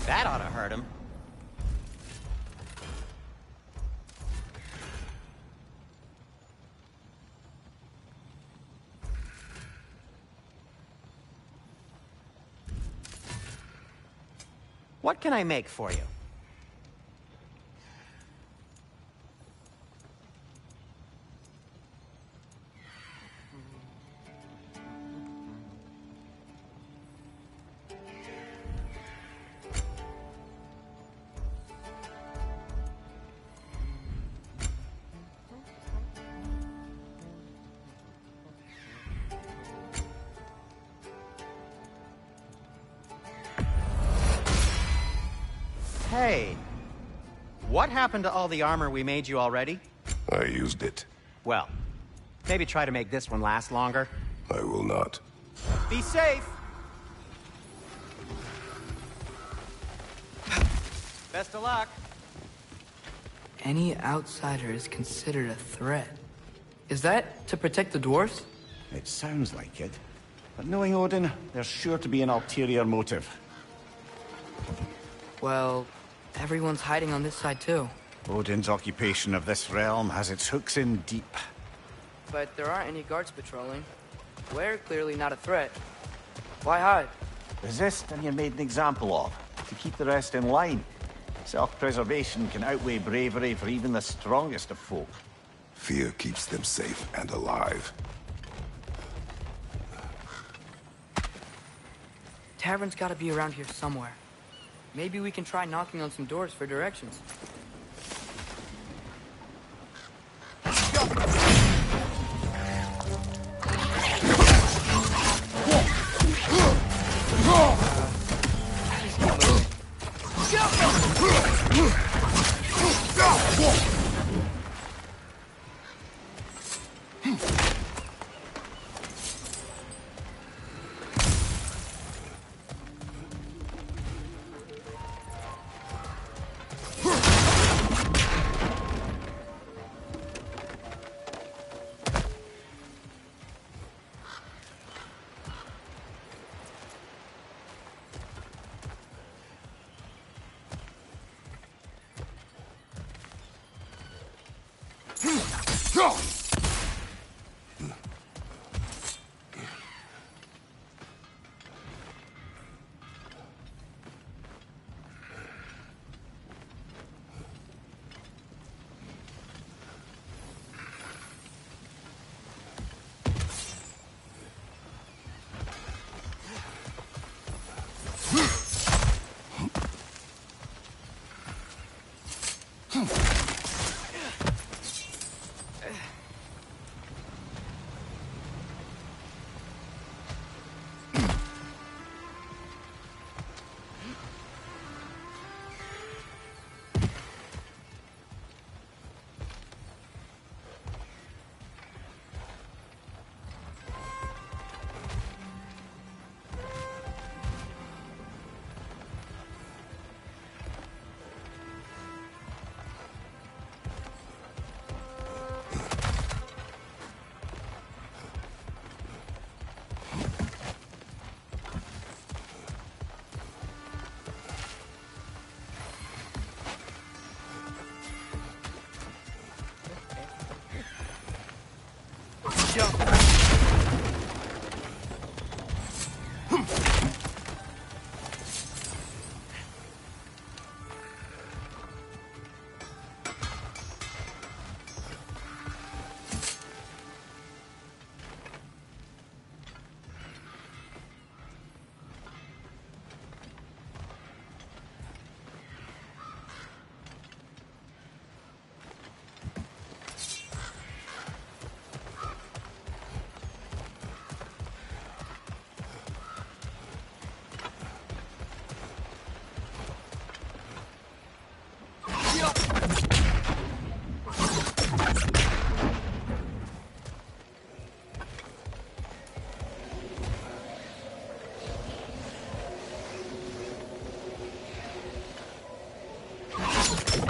That ought to hurt him. What can I make for you? Hey, what happened to all the armor we made you already? I used it. Well, maybe try to make this one last longer. I will not. Be safe! Best of luck. Any outsider is considered a threat. Is that to protect the dwarves? It sounds like it. But knowing Odin, there's sure to be an ulterior motive. Well, everyone's hiding on this side too. Odin's occupation of this realm has its hooks in deep. But there aren't any guards patrolling. We're clearly not a threat. Why hide? Resist and you're made an example of, to keep the rest in line. Self-preservation can outweigh bravery for even the strongest of folk. Fear keeps them safe and alive. Tavern's gotta be around here somewhere. Maybe we can try knocking on some doors for directions.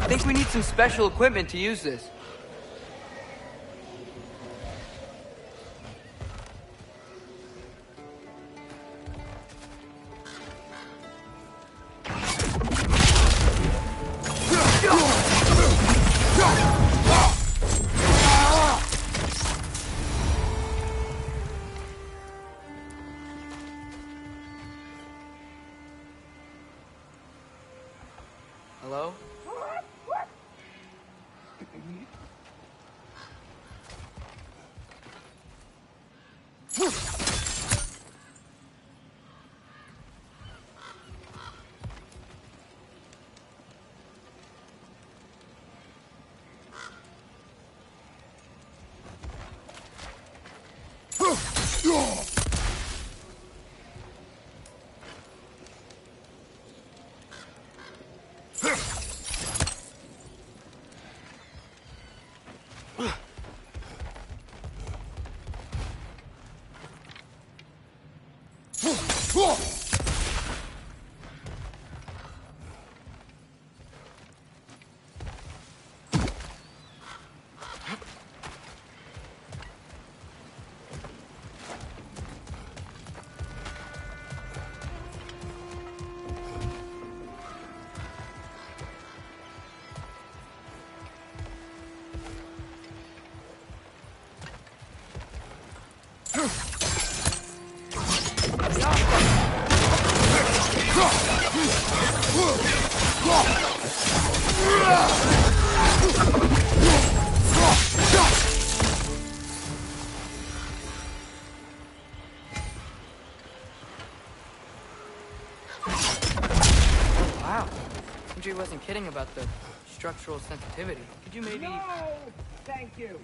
I think we need some special equipment to use this. Hello? Wow. Sindri wasn't kidding about the structural sensitivity. Could you maybe... No! Thank you.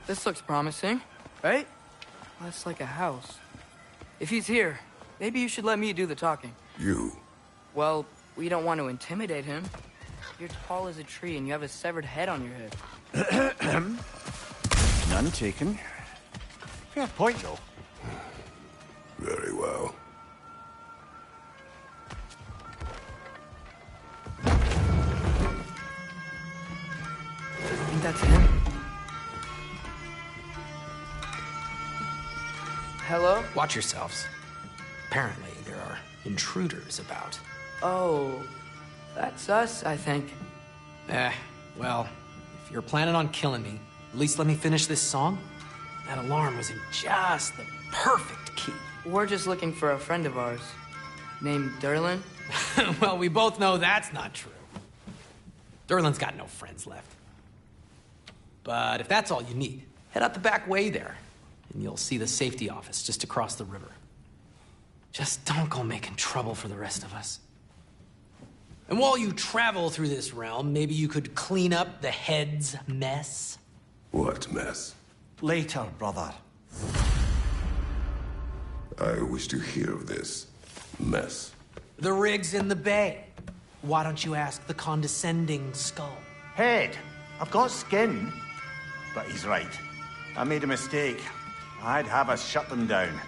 This looks promising, right? That's like a house. If he's here, maybe you should let me do the talking. You? Well, we don't want to intimidate him. You're tall as a tree and you have a severed head on your head. None taken. Fair point, though. Very well. I think that's him. Hello? Watch yourselves. Apparently, there are intruders about. Oh, that's us, I think. Well, if you're planning on killing me, at least let me finish this song. That alarm was in just the perfect key. We're just looking for a friend of ours, named Derlin. Well, we both know that's not true. Derlin's got no friends left. But if that's all you need, head out the back way there, and you'll see the safety office just across the river. Just don't go making trouble for the rest of us. And while you travel through this realm, maybe you could clean up the head's mess? What mess? Later, brother. I wish to hear of this mess. The rig's in the bay. Why don't you ask the condescending skull? Head, I've got skin. But he's right. I made a mistake. I'd have us shut them down.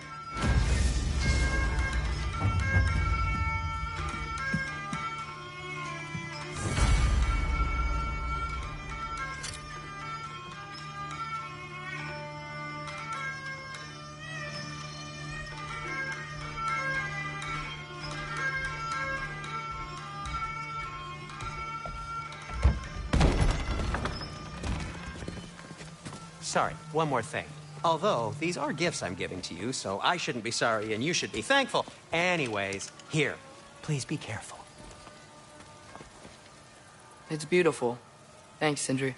Sorry, one more thing. Although, these are gifts I'm giving to you, so I shouldn't be sorry and you should be thankful. Anyways, here, please be careful. It's beautiful. Thanks, Sindri.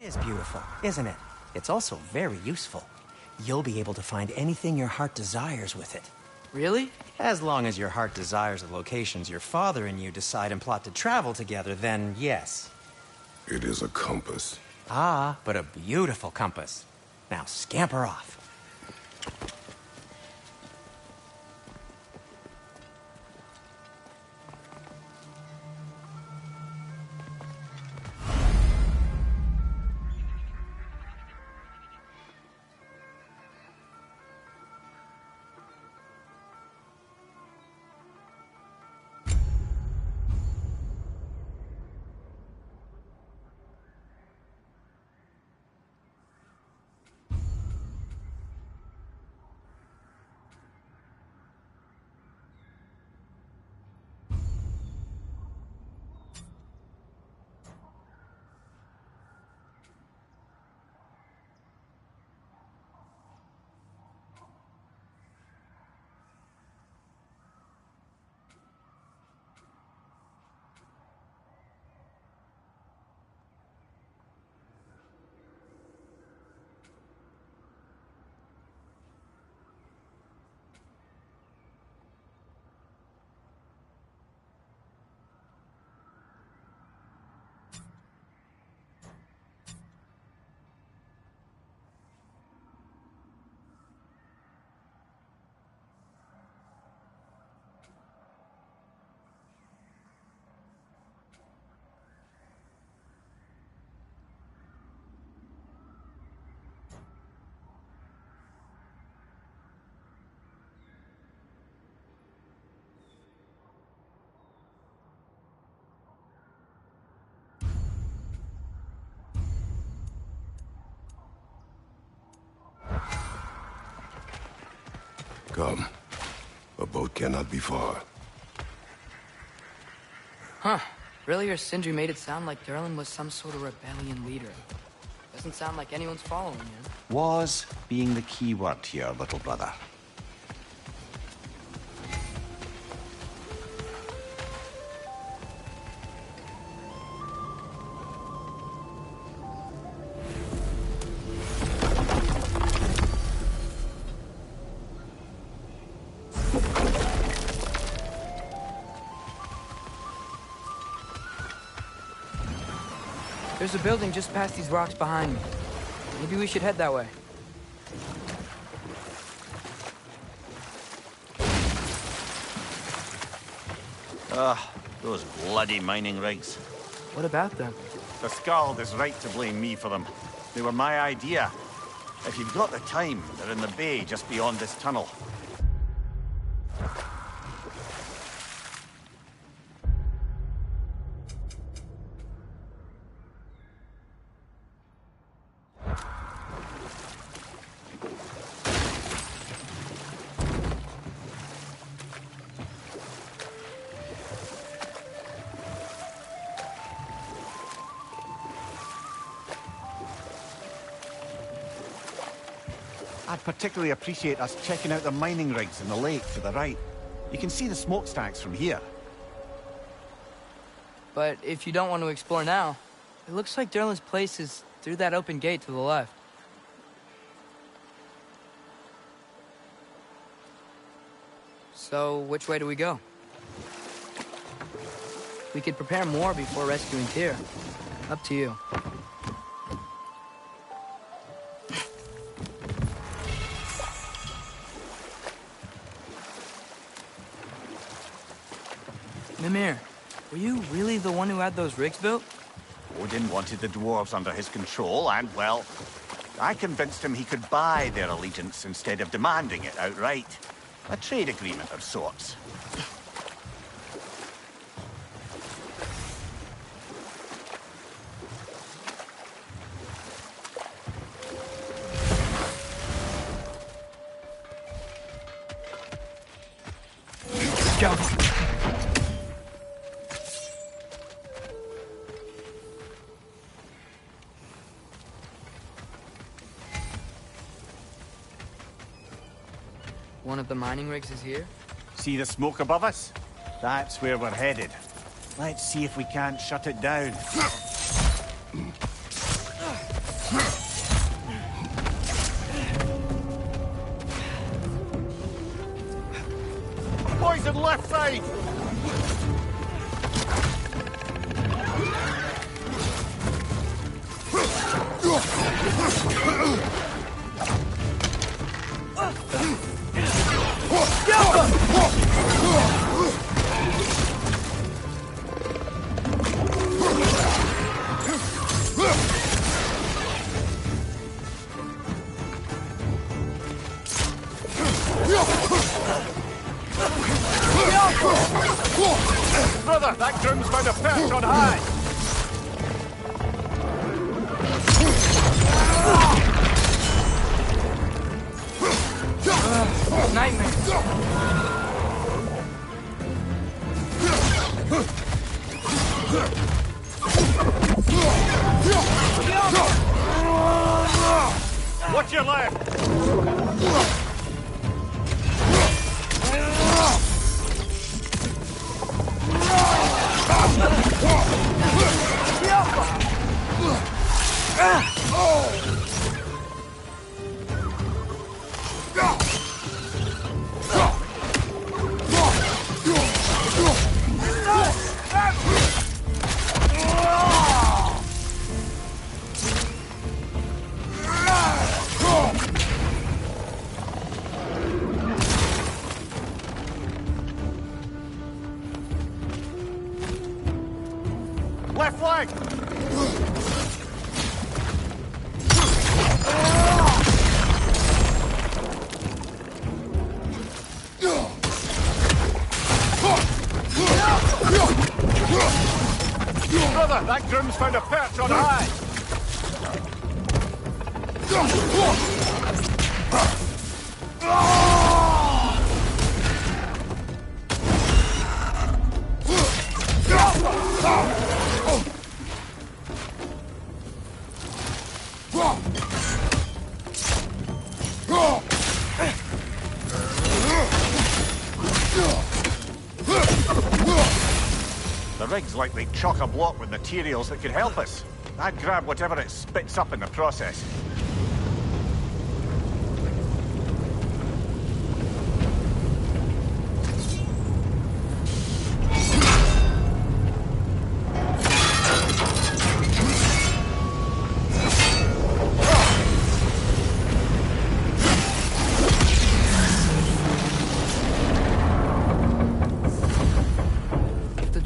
It is beautiful, isn't it? It's also very useful. You'll be able to find anything your heart desires with it. Really? As long as your heart desires the locations your father and you decide and plot to travel together, then yes. It is a compass. Ah, but a beautiful compass. Now scamper off. Come. A boat cannot be far. Huh. Earlier, Sindri made it sound like Durlin was some sort of rebellion leader. Doesn't sound like anyone's following him. Was being the key word here, little brother. There's a building just past these rocks behind me. Maybe we should head that way. Those bloody mining rigs. What about them? The Skald is right to blame me for them. They were my idea. If you've got the time, they're in the bay just beyond this tunnel. I'd particularly appreciate us checking out the mining rigs in the lake to the right. You can see the smokestacks from here. But if you don't want to explore now, it looks like Durlin's place is through that open gate to the left. So, which way do we go? We could prepare more before rescuing Tyr. Up to you. Mimir, were you really the one who had those rigs built? Odin wanted the dwarves under his control, and, well, I convinced him he could buy their allegiance instead of demanding it outright. A trade agreement of sorts. Go! One of the mining rigs is here? See the smoke above us? That's where we're headed. Let's see if we can't shut it down. poison left side! Brother, that groom's found a perch on high! Nightmare. What's your left? Left flank! Brother, that groom's found a perch on high! The rig's likely chock-a-block with materials that could help us. I'd grab whatever it spits up in the process.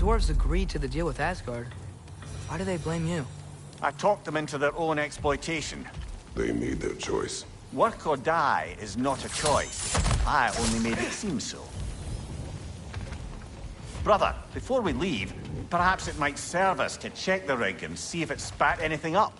Dwarves agreed to the deal with Asgard. Why do they blame you? I talked them into their own exploitation. They made their choice. Work or die is not a choice. I only made it seem so. Brother, before we leave, perhaps it might serve us to check the rig and see if it spat anything up.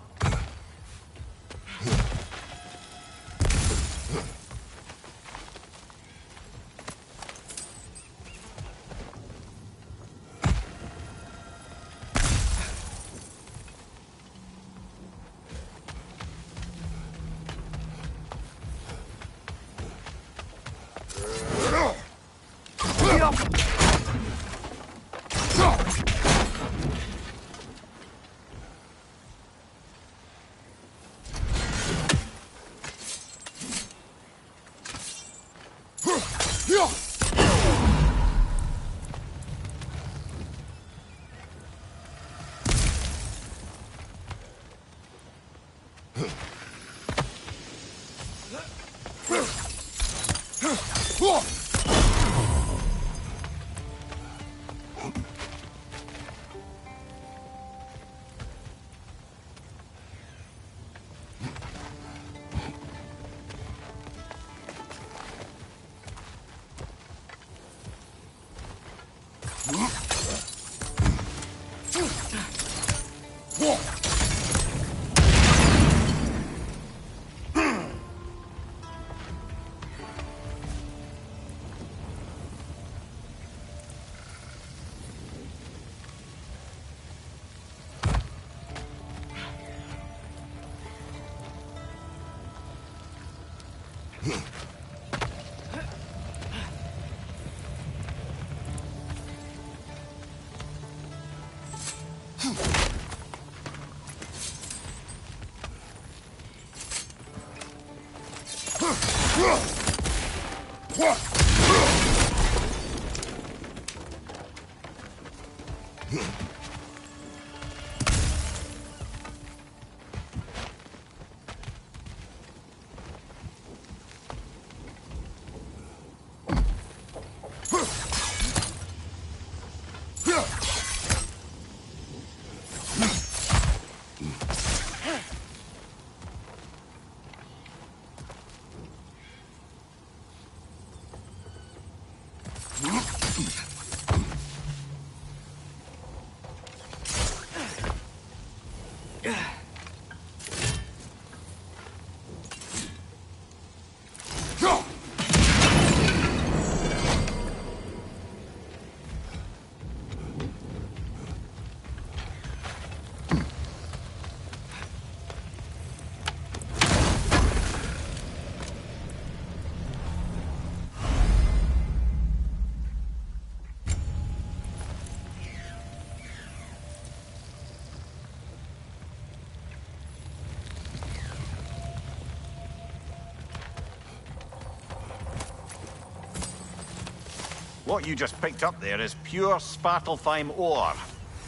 What you just picked up there is pure Svartalfheim ore.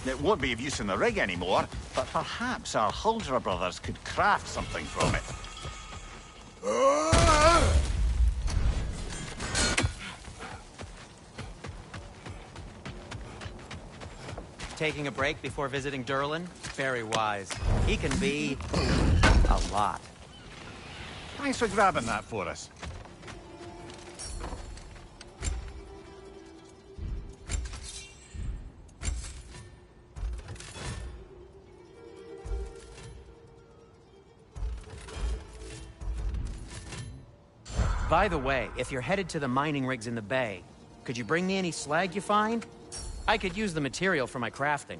It won't be of use in the rig anymore, but perhaps our Huldra brothers could craft something from it. Taking a break before visiting Durlin? Very wise. He can be... a lot. Thanks for grabbing that for us. By the way, if you're headed to the mining rigs in the bay, could you bring me any slag you find? I could use the material for my crafting.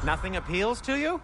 Nothing appeals to you?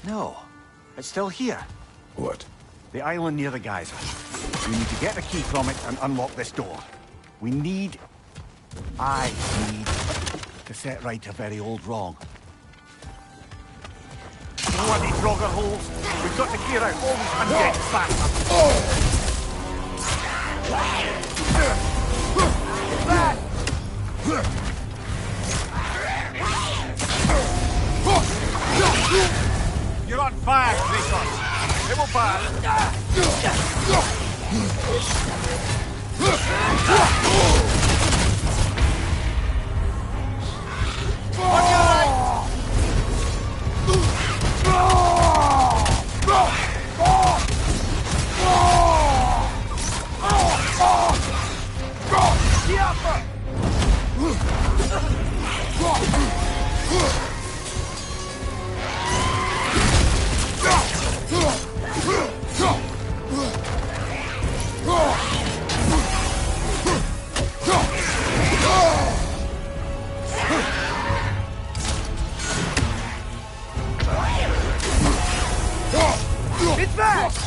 No, it's still here. What? The island near the geyser. We need to get the key from it and unlock this door. I need to set right a very old wrong. Bloody Frogger holes! We've got to clear out all these undead bastards! You're on fire, Kratos! It will pass! back!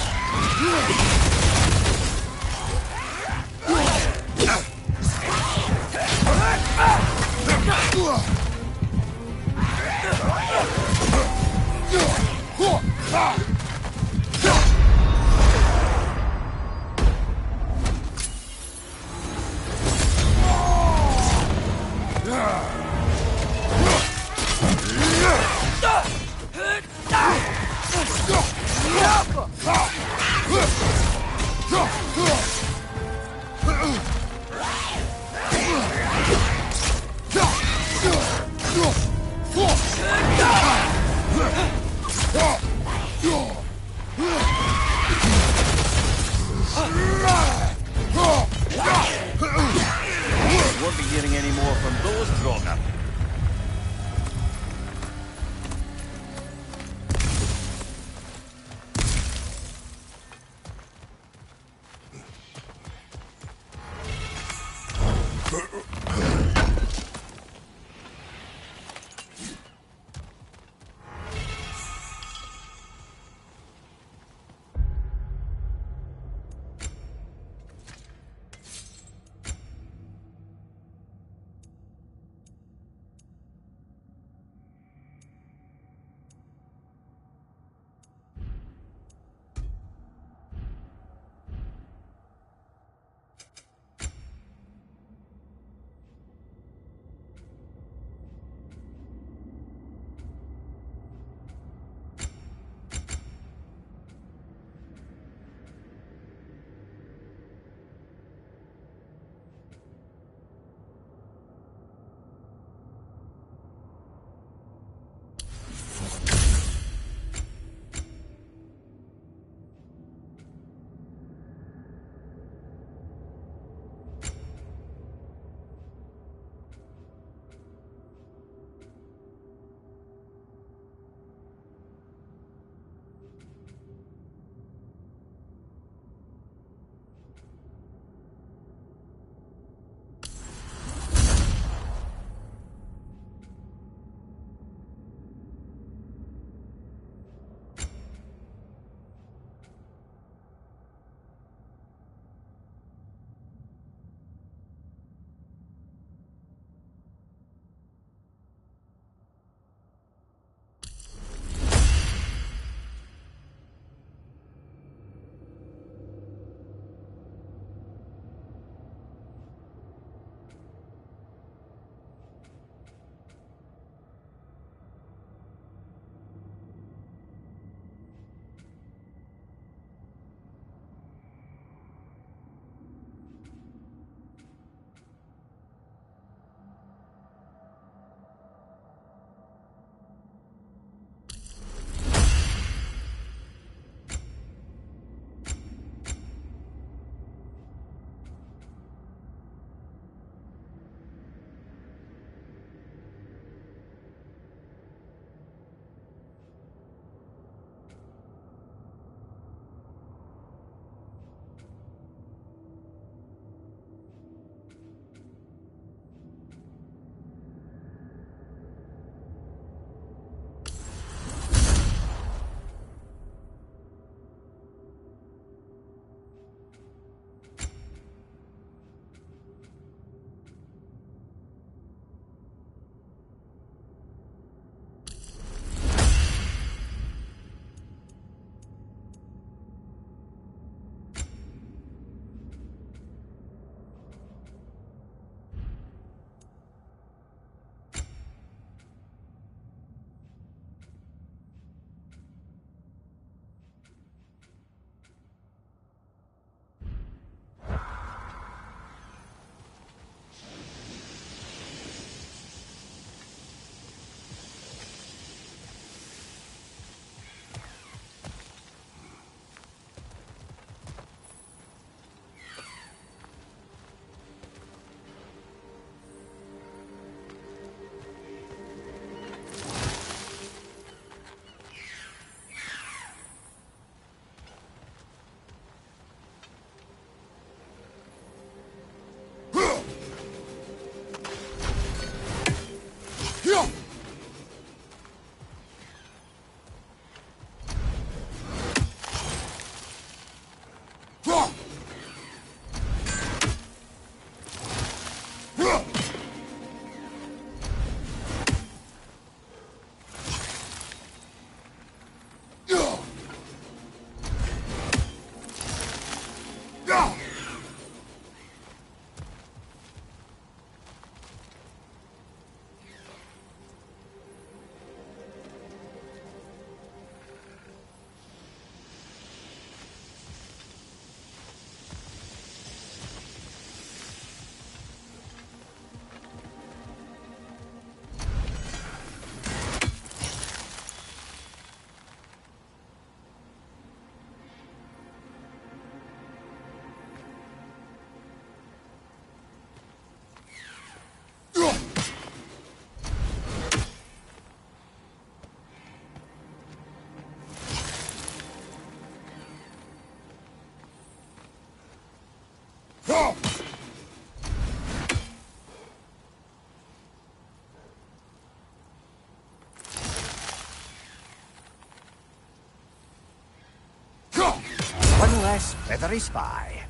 Yes, feathery spy.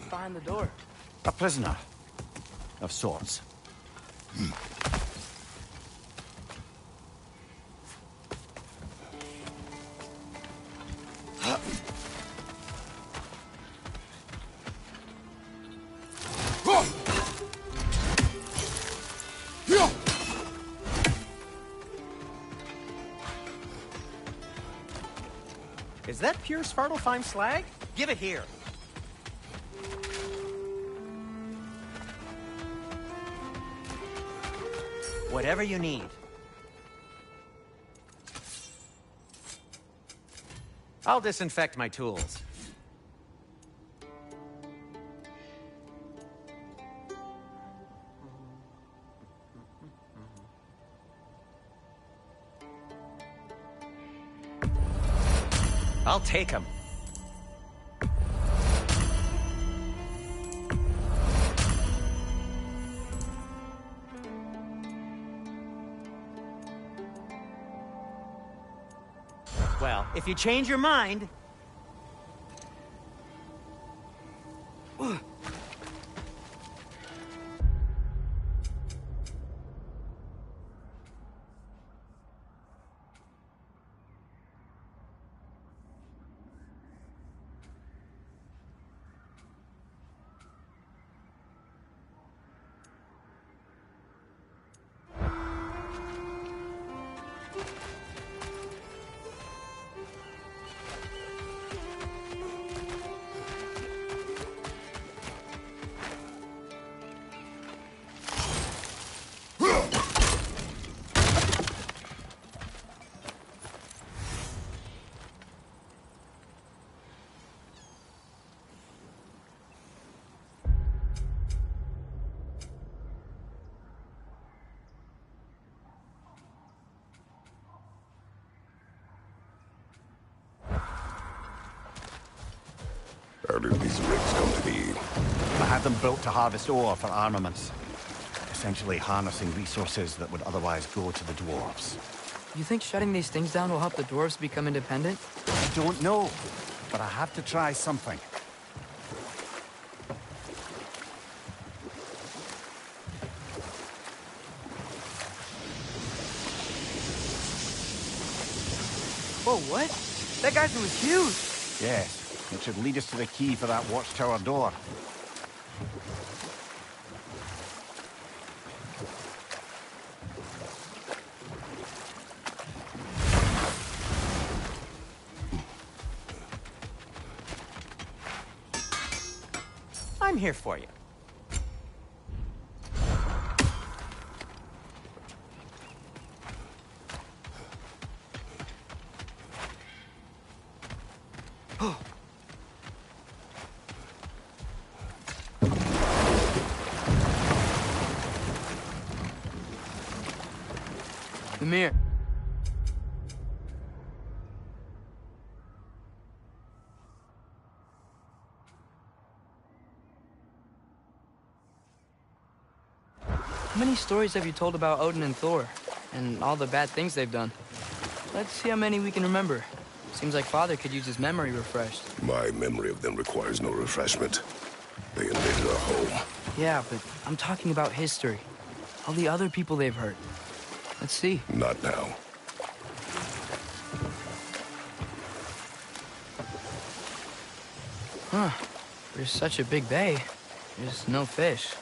Behind the door. A prisoner. Of sorts. Is that pure Svartalfheim slag? Give it here. Whatever you need. I'll disinfect my tools. I'll take him. Well, if you change your mind... How did these rigs come to be? I had them built to harvest ore for armaments. Essentially harnessing resources that would otherwise go to the dwarves. You think shutting these things down will help the dwarves become independent? I don't know, but I have to try something. Whoa, what? That geyser was huge! Yes, it should lead us to the key for that watchtower door. I'm here for you. Mimir. How many stories have you told about Odin and Thor? And all the bad things they've done? Let's see how many we can remember. Seems like Father could use his memory refreshed. My memory of them requires no refreshment. They invaded our home. Yeah, but I'm talking about history. All the other people they've hurt. Let's see. Not now. Huh. There's such a big bay. There's no fish.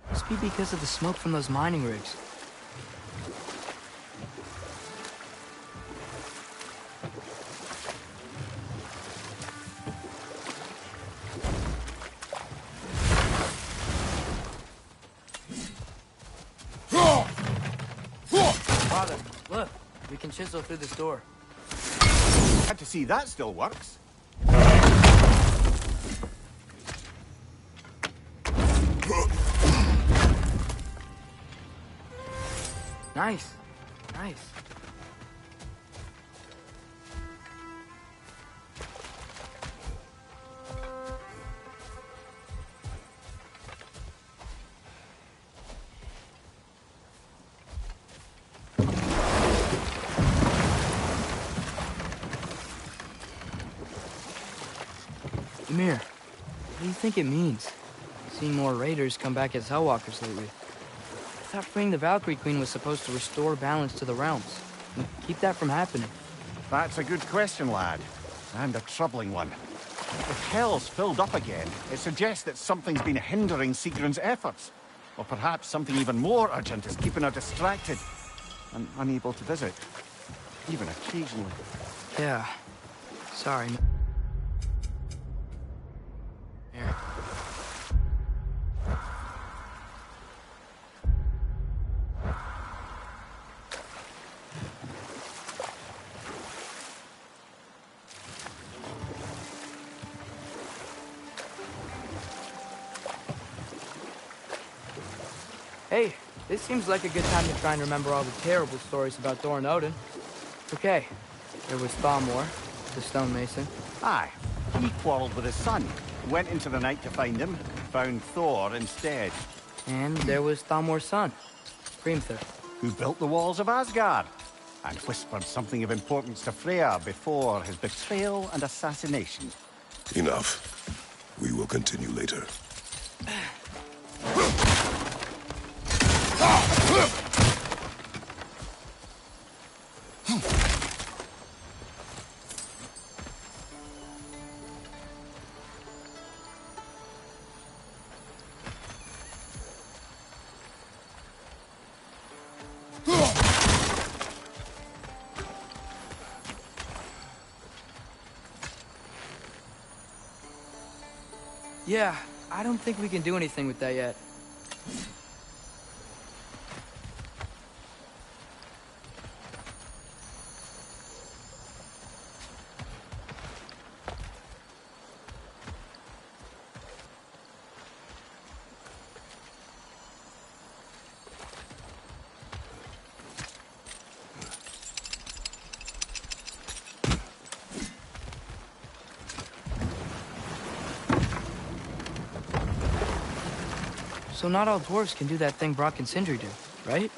Must be because of the smoke from those mining rigs. Father, look. We can chisel through this door. Glad to see that still works. Nice. Nice. Ymir, what do you think it means? Seen more raiders come back as Hellwalkers lately. I thought freeing the Valkyrie Queen was supposed to restore balance to the realms. And keep that from happening. That's a good question, lad. And a troubling one. If Hell's filled up again, it suggests that something's been hindering Sigrun's efforts. Or perhaps something even more urgent is keeping her distracted and unable to visit. Even occasionally. Yeah. Sorry. Here. Hey, this seems like a good time to try and remember all the terrible stories about Thor and Odin. Okay, there was Thalmor, the stonemason. Aye, he quarreled with his son, went into the night to find him, found Thor instead. And there was Thalmor's son, Grimthur. Who built the walls of Asgard, and whispered something of importance to Freya before his betrayal and assassination. Enough. We will continue later. Yeah, I don't think we can do anything with that yet. So not all dwarves can do that thing Brock and Sindri do, right?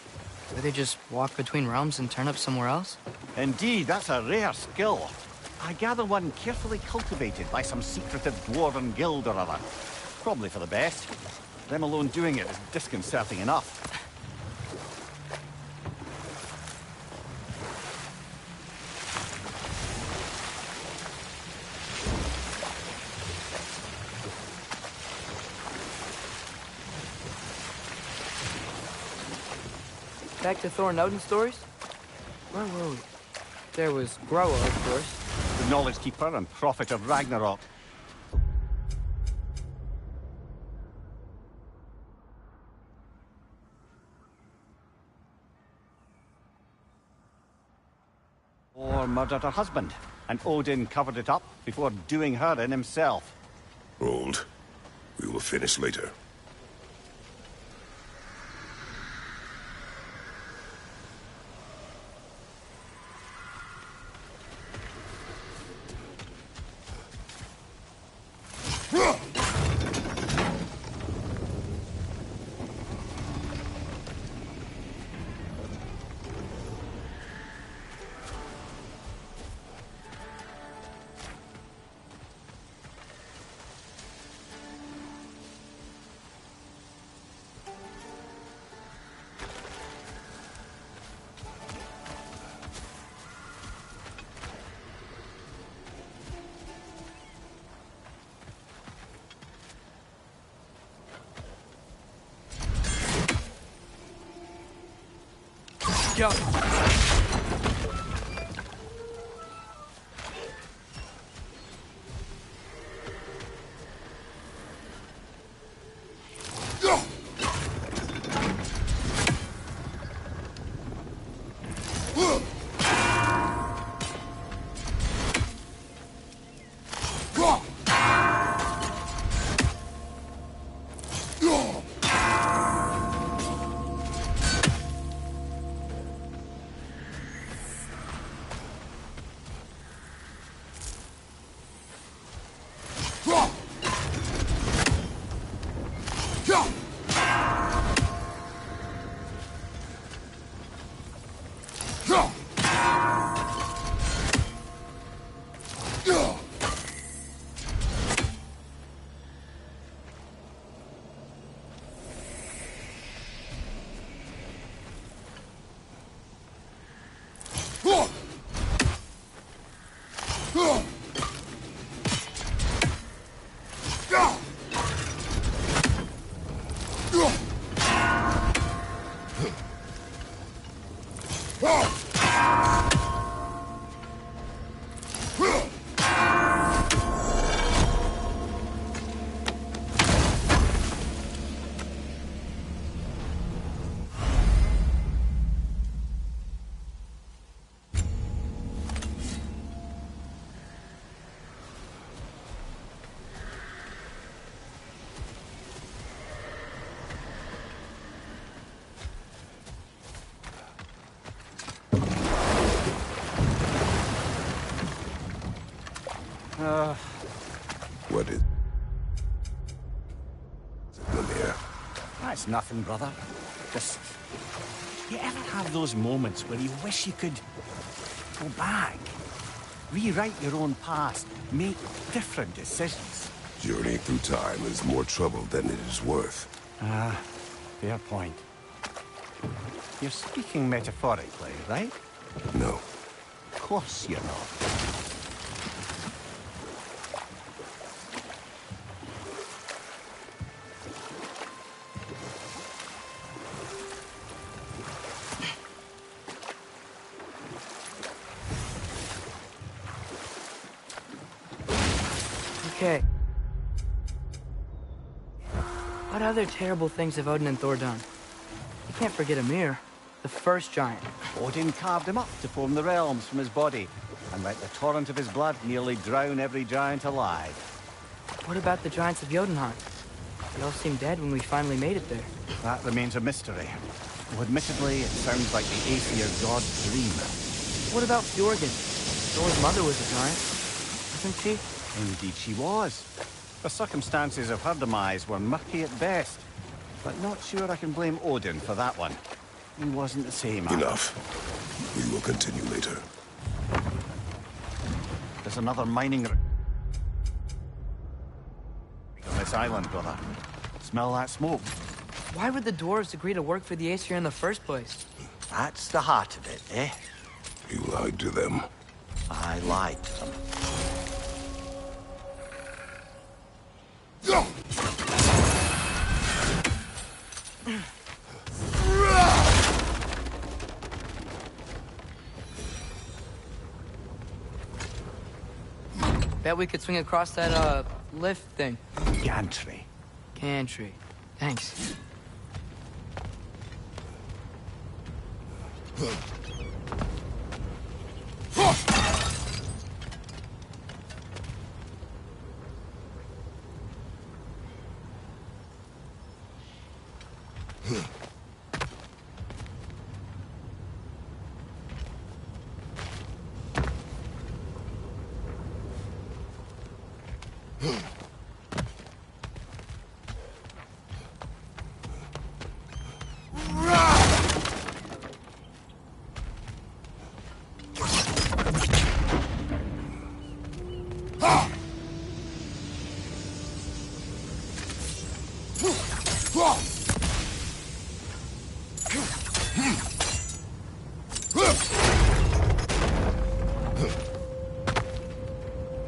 Where they just walk between realms and turn up somewhere else? Indeed, that's a rare skill. I gather one carefully cultivated by some secretive dwarven guild or other. Probably for the best. Them alone doing it is disconcerting enough. Back to Thor and Odin stories? Where were we? There was Groa, of course. The Knowledge Keeper and Prophet of Ragnarok. Or murdered her husband, and Odin covered it up before doing her in himself. Hold. We will finish later. Go. What is... Mimir? That's nothing, brother. Just... You ever have those moments where you wish you could go back? Rewrite your own past, make different decisions? Journeying through time is more trouble than it is worth. Ah, fair point. You're speaking metaphorically, right? No. Of course you're not. Okay. What other terrible things have Odin and Thor done? You can't forget Ymir, the first giant. Odin carved him up to form the realms from his body, and let the torrent of his blood nearly drown every giant alive. What about the giants of Jotunheim? They all seemed dead when we finally made it there. That remains a mystery. Though admittedly, it sounds like the Aesir god's dream. What about Fjorgyn? Thor's mother was a giant, wasn't she? Indeed she was. The circumstances of her demise were murky at best, but not sure I can blame Odin for that one. He wasn't the same. Enough. We will continue later. There's another mining on this island, brother. Smell that smoke? Why would the dwarves agree to work for the Aesir in the first place? That's the heart of it, eh? You lied to them. I lied to them. Bet we could swing across that, lift thing. Gantry. Gantry. Thanks.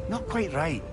Not quite right.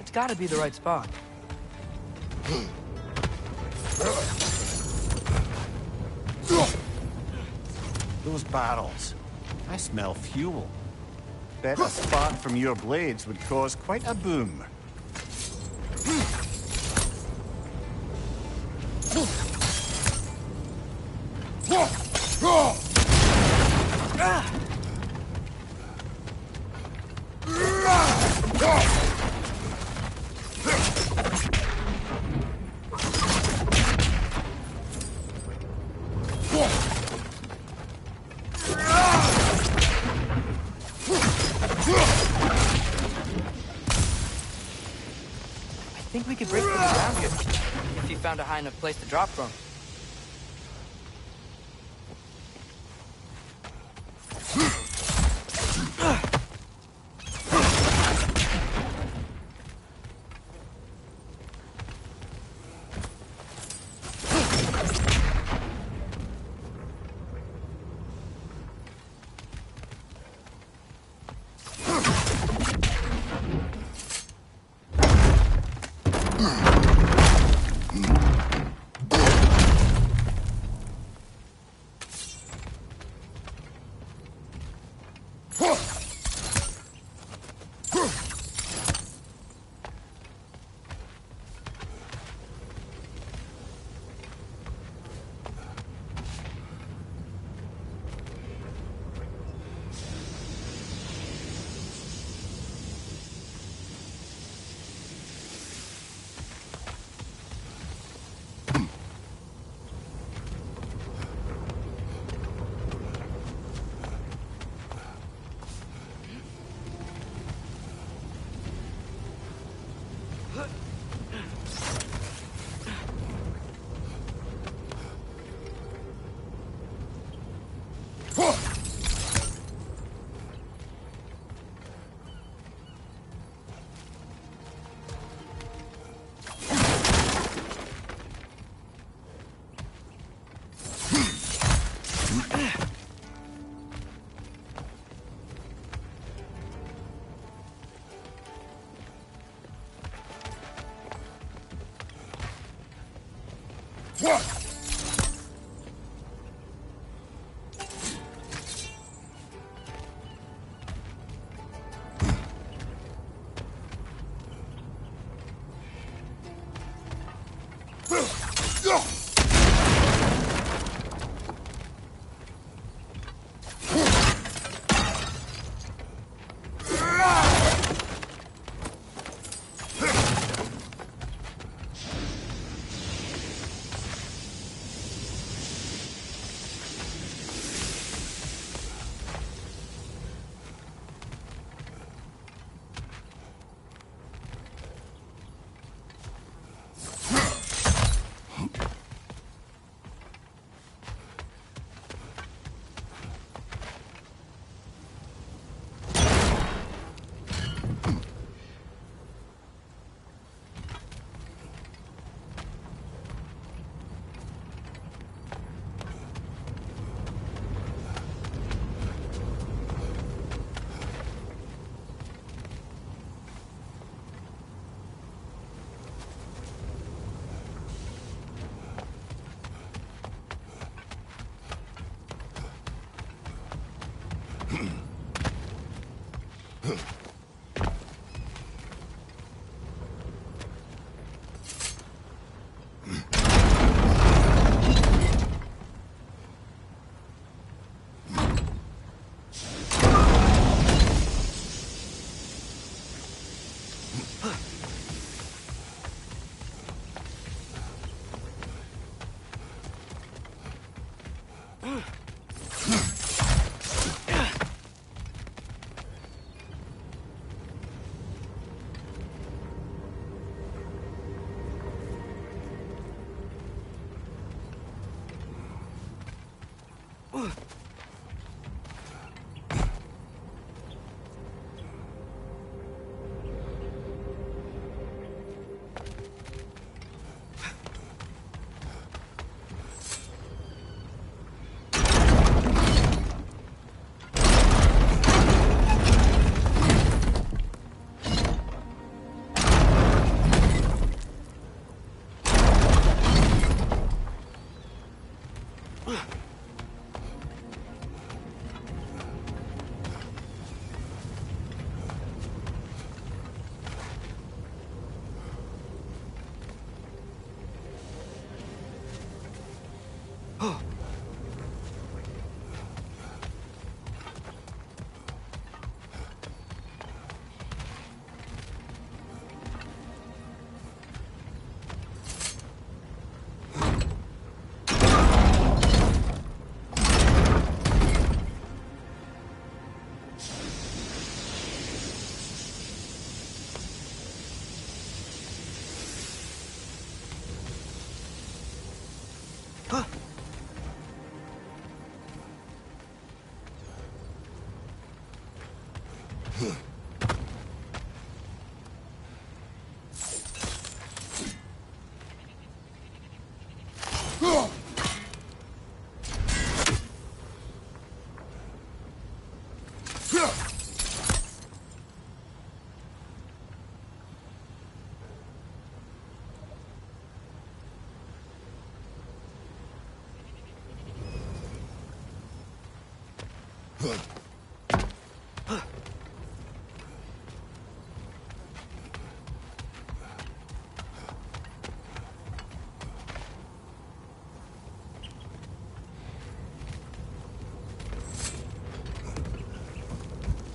It's gotta be the right spot. Those barrels. I smell fuel. Bet a spark from your blades would cause quite a boom. we could break things around here if you found a high enough place to drop from.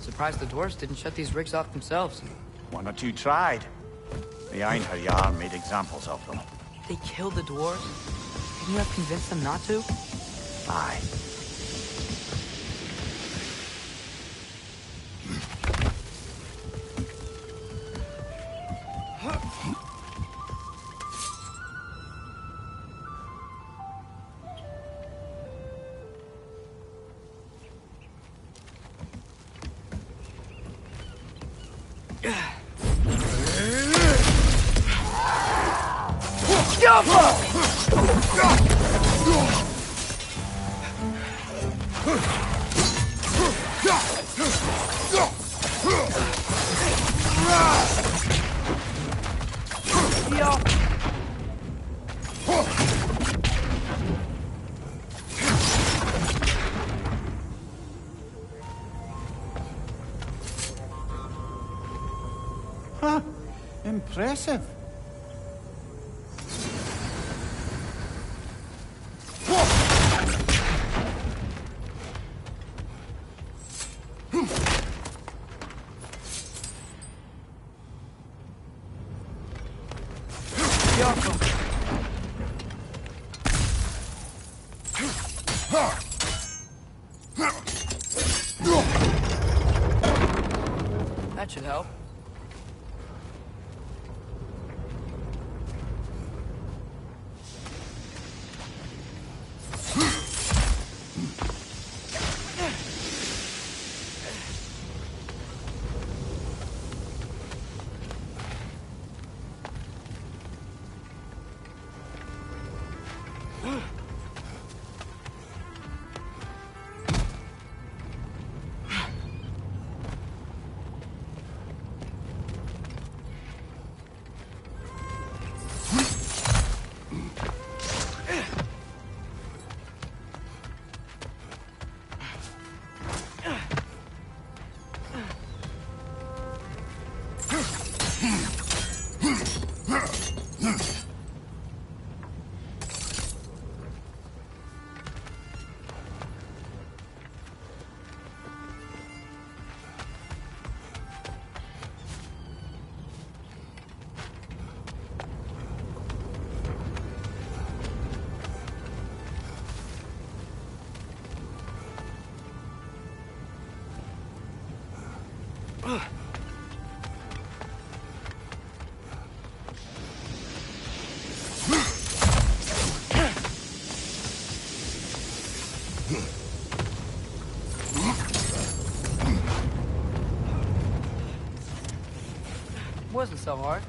Surprised the dwarves didn't shut these rigs off themselves. One or two tried. The Einherjar made examples of them. They killed the dwarves? Couldn't you have convinced them not to? Aye. Huh. Impressive. That should help. Wasn't so hard.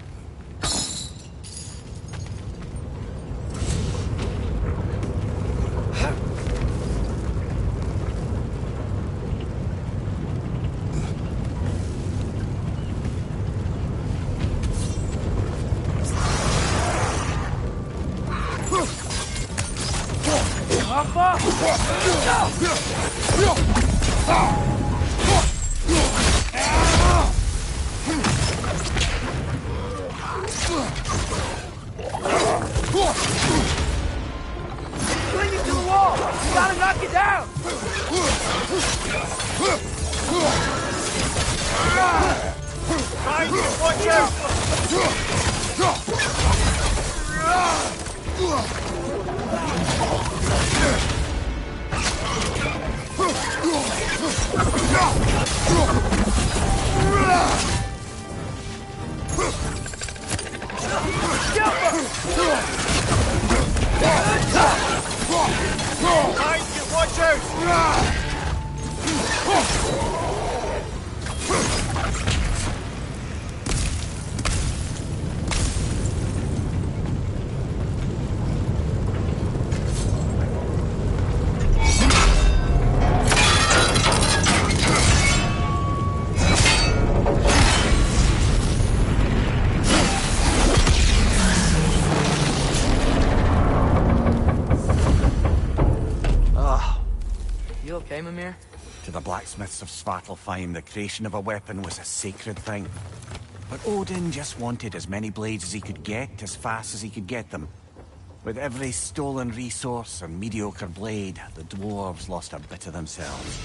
Clinging to the wall! You gotta knock it down! Watch out! Watch out! the blacksmiths of Svartalfheim, the creation of a weapon was a sacred thing. But Odin just wanted as many blades as he could get, as fast as he could get them. With every stolen resource and mediocre blade, the dwarves lost a bit of themselves.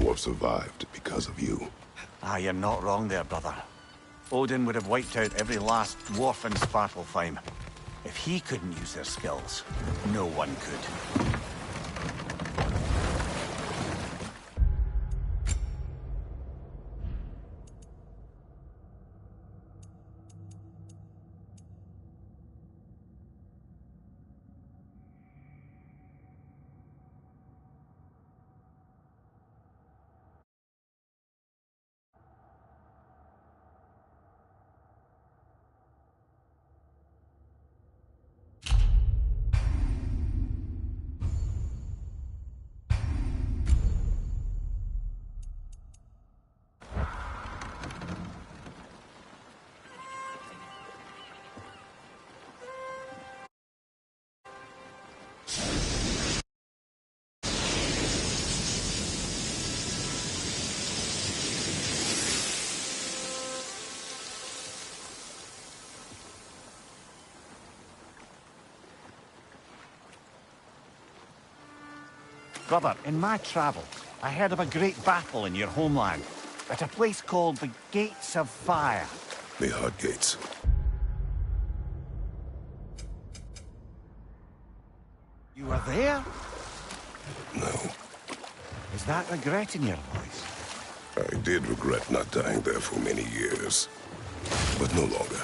Dwarf survived because of you. Ah, you're not wrong there, brother. Odin would have wiped out every last dwarf in Svartalfheim. If he couldn't use their skills, no one could. Brother, in my travels, I heard of a great battle in your homeland, at a place called the Gates of Fire. The Hard Gates. You were there? No. Is that regret in your voice? I did regret not dying there for many years. But no longer.